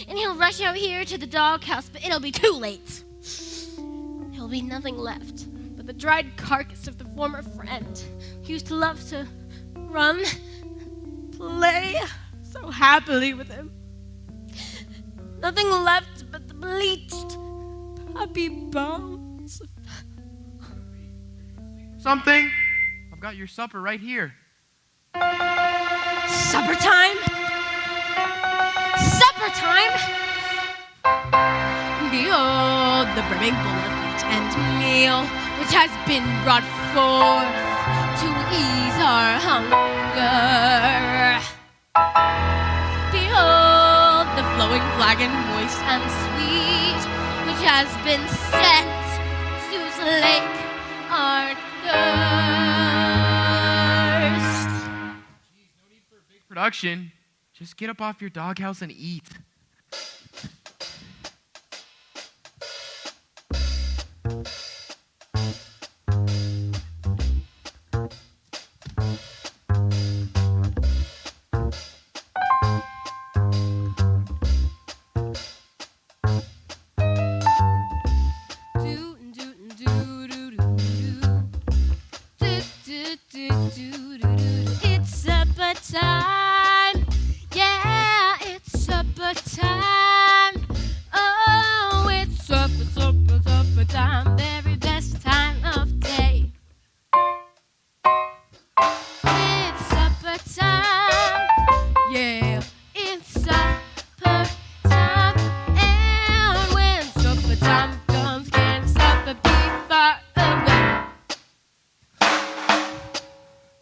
And he'll rush out here to the doghouse, but it'll be too late. There'll be nothing left but the dried carcass of the former friend who used to love to run, play so happily with him. Nothing left but the bleached puppy bones. Something? I've got your supper right here. Supper time? Supper time? Behold the brimming bowl of meat and meal, which has been brought forth to ease our hunger. Behold the flowing flagon, moist and sweet, which has been sent to slake our thirst. No need for a big production. Just get up off your doghouse and eat. It's supper time. Yeah, it's supper time. Oh, it's supper time. Very best time of day. It's supper time. Yeah, it's supper time. And when supper time comes, can supper be far away?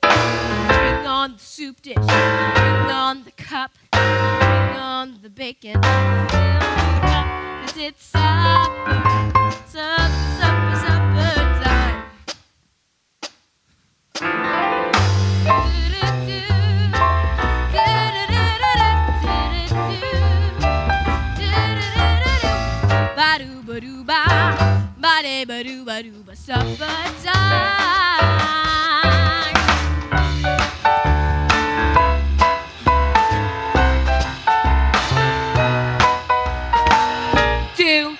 Bring on the soup dish, bring on the cup, bring on the bacon, fill it up, 'cause it's supper time. Ba-de-ba-doo-ba-doo-ba, supper time. Do,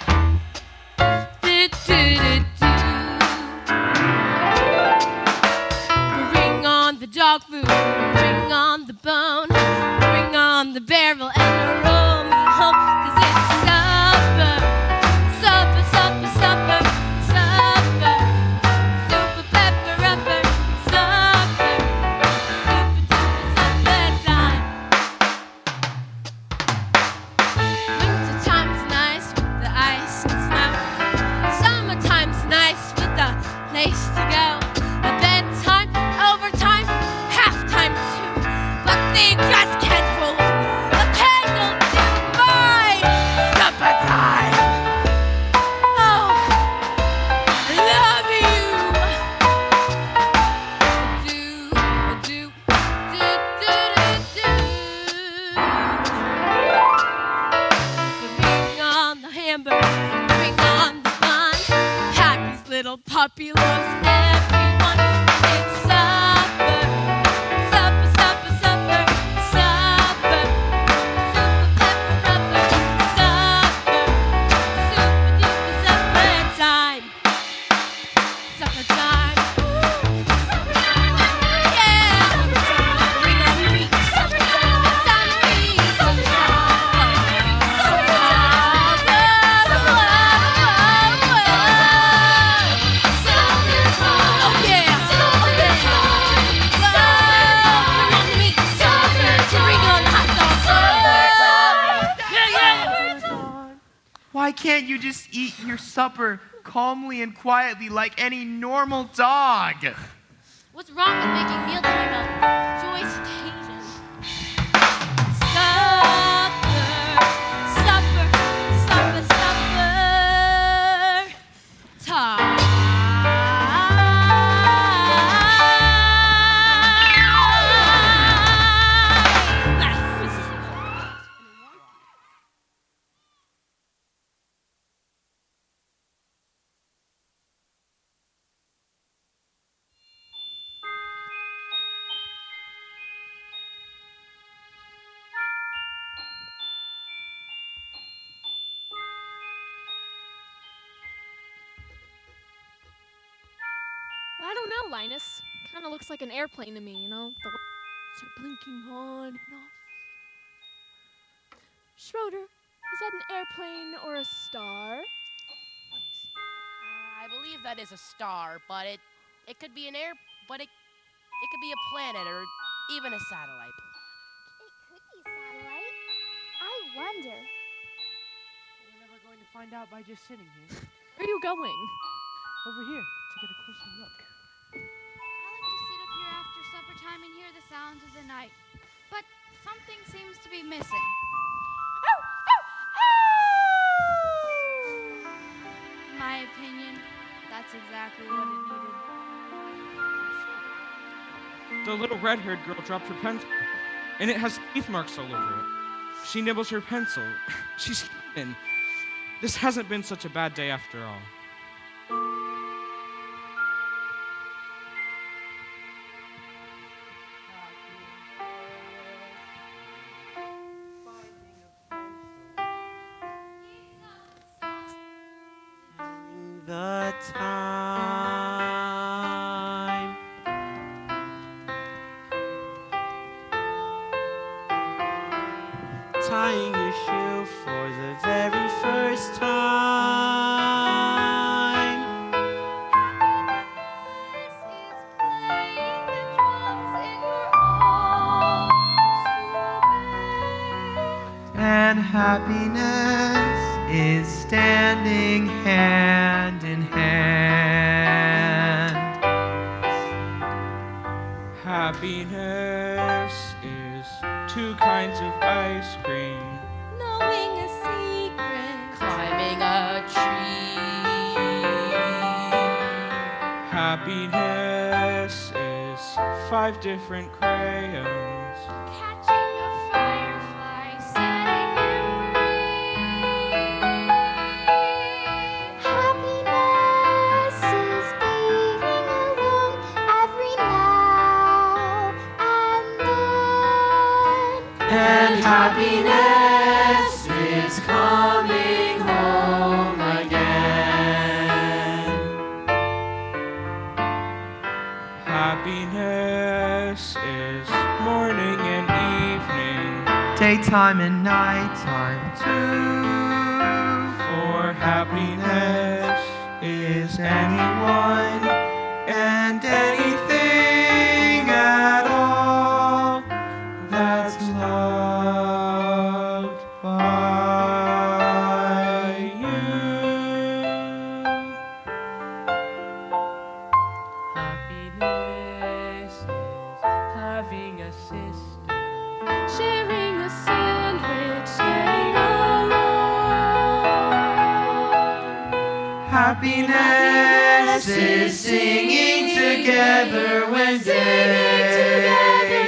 do, do, do, do. Bring on the dog food, bring on the bone, bring on the barrel and roll me home, 'cause it's supper, supper, supper, supper, supper, super pepper upper, supper, super duper supper time. Winter time's nice with the ice and snow. Summertime's nice with the place to go. A bedtime, overtime, halftime too. But they just can't hold a candle to my supper time. Oh, I love you. Do, do, do, do, do, do. Bring on the hamburger, bring on the bun. Pappy's little puppy loves everyone. It's supper, supper, supper, supper, supper. Super pepper upper, supper, super duper supper time. Supper time. Yeah. Bring on the meat. Supper time. Some meat. Supper time. Supper time. Oh yeah. Oh yeah. Bring on the meat. Bring on the hot dog. Why can't you just eat your supper calmly and quietly like any normal dog? What's wrong with making mealtime a joyous occasion? Supper, supper, supper, supper time. I don't know, Linus. Kind of looks like an airplane to me, you know? The lights are blinking on and off. Schroeder, is that an airplane or a star? I believe that is a star, but it could be an air, but it could be a planet or even a satellite. It could be a satellite. I wonder. We're never going to find out by just sitting here. Where are you going? Over here to get a closer look. I like to sit up here after supper time and hear the sounds of the night. But something seems to be missing. In my opinion, that's exactly what it needed. The little red-haired girl dropped her pencil, and it has teeth marks all over it. She nibbles her pencil. She's human. This hasn't been such a bad day after all. The time. Tying your shoe for the very first time. And happiness is standing hand in hand. Happiness is two kinds of ice cream. Knowing a secret. Climbing a tree. Happiness is 5 different crayons. Catching a firefly, setting him free. Happiness Happiness is coming home again. Happiness is morning and evening, daytime and nighttime too. for happiness is anyone and anything at all that's loved by you. Happiness is having a sister, Sharing a sandwich, getting along. Happiness is singing together when day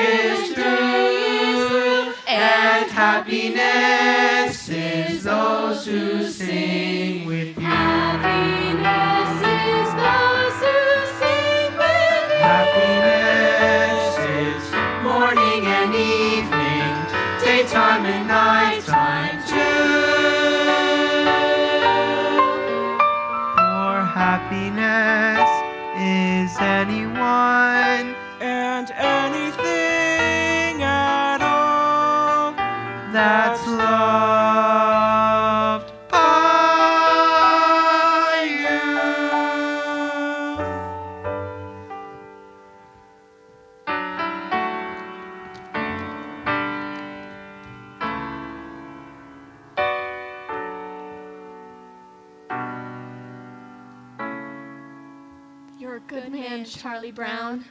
is through. And happiness is those who sing with you. Happiness is those who sing with you. Happiness is morning and evening, daytime and nighttime too. For happiness is anyone and anything at all that's loved by you. You're a good man, Charlie Brown.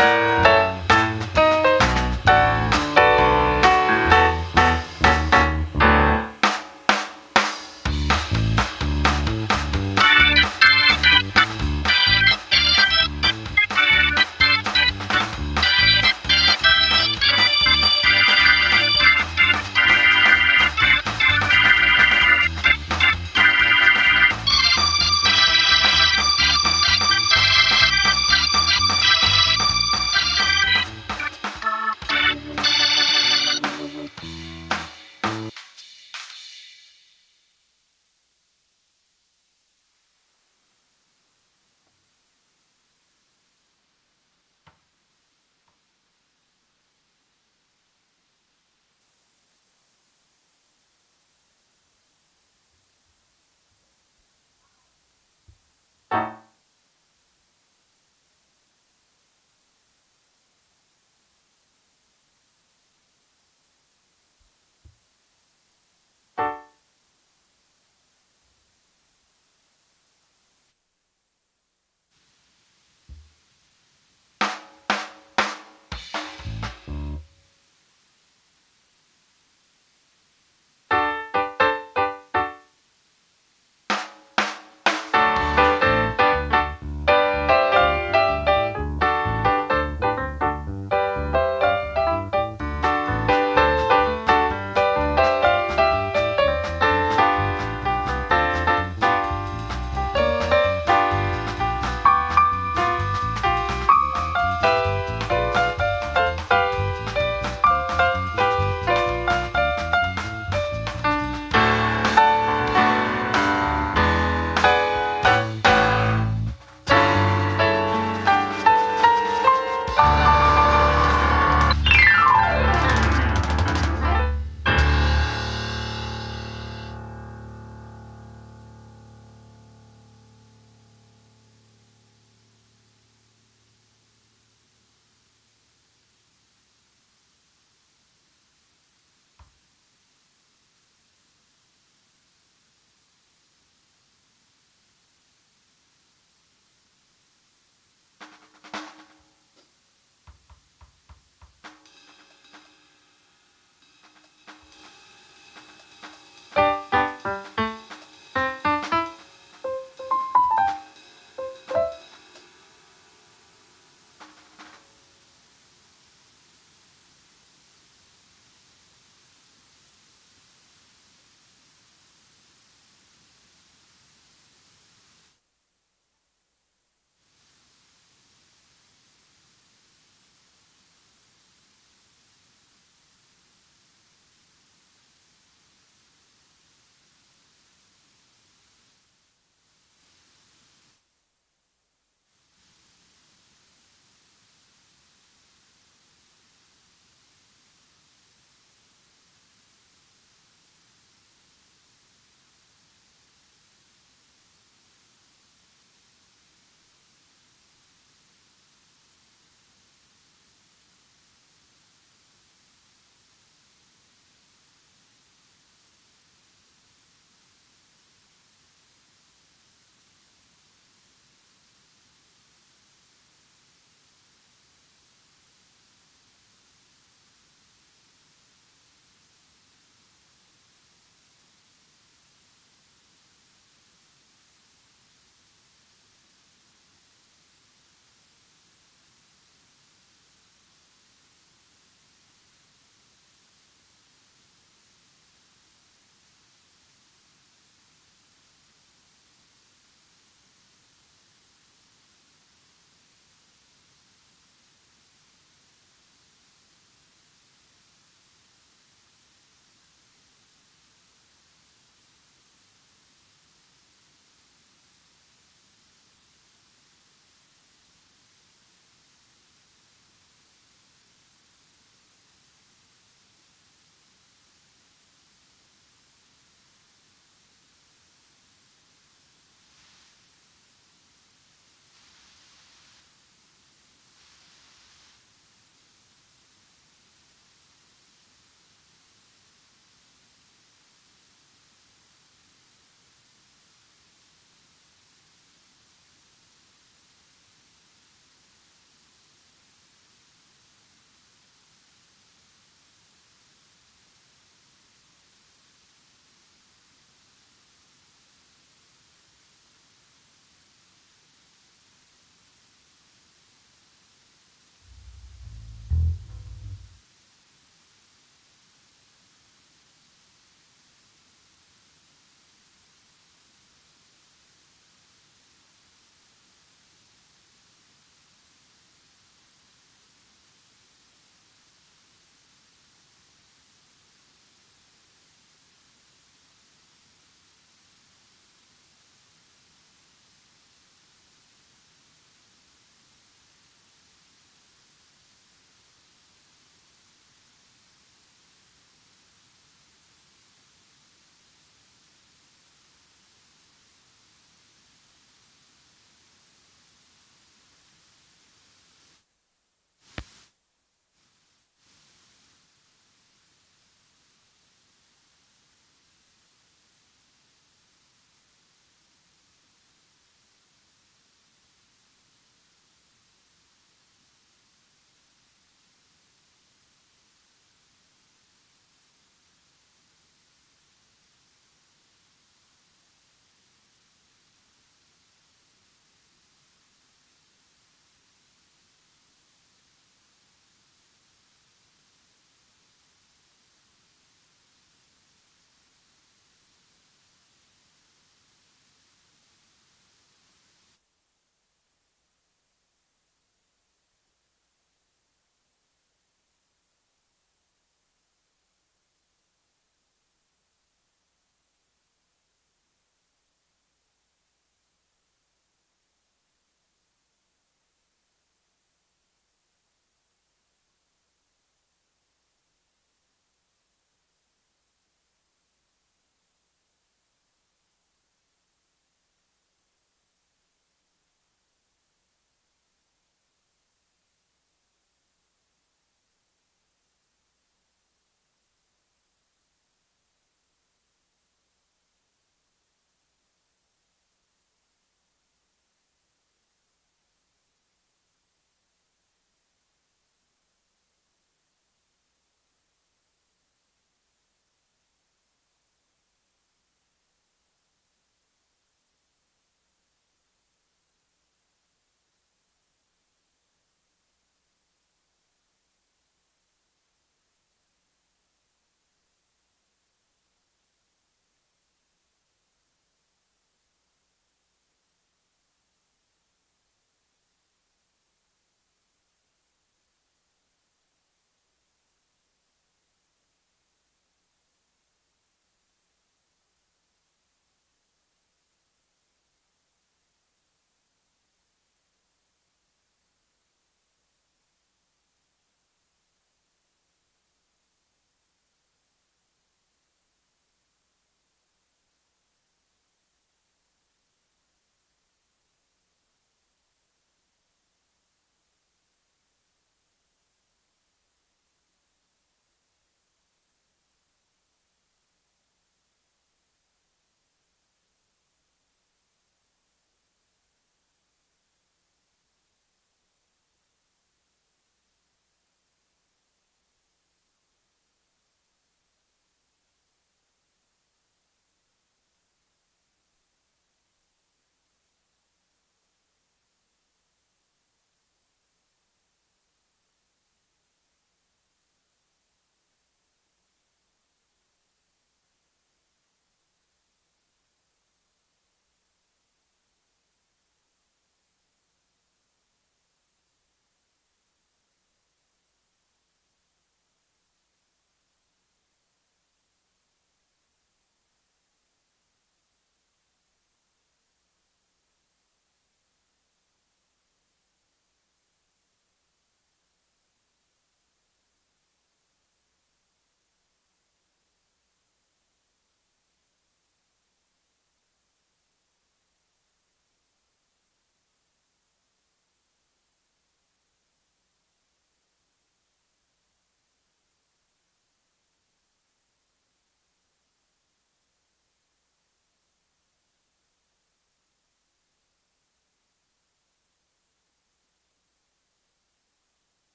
Bye.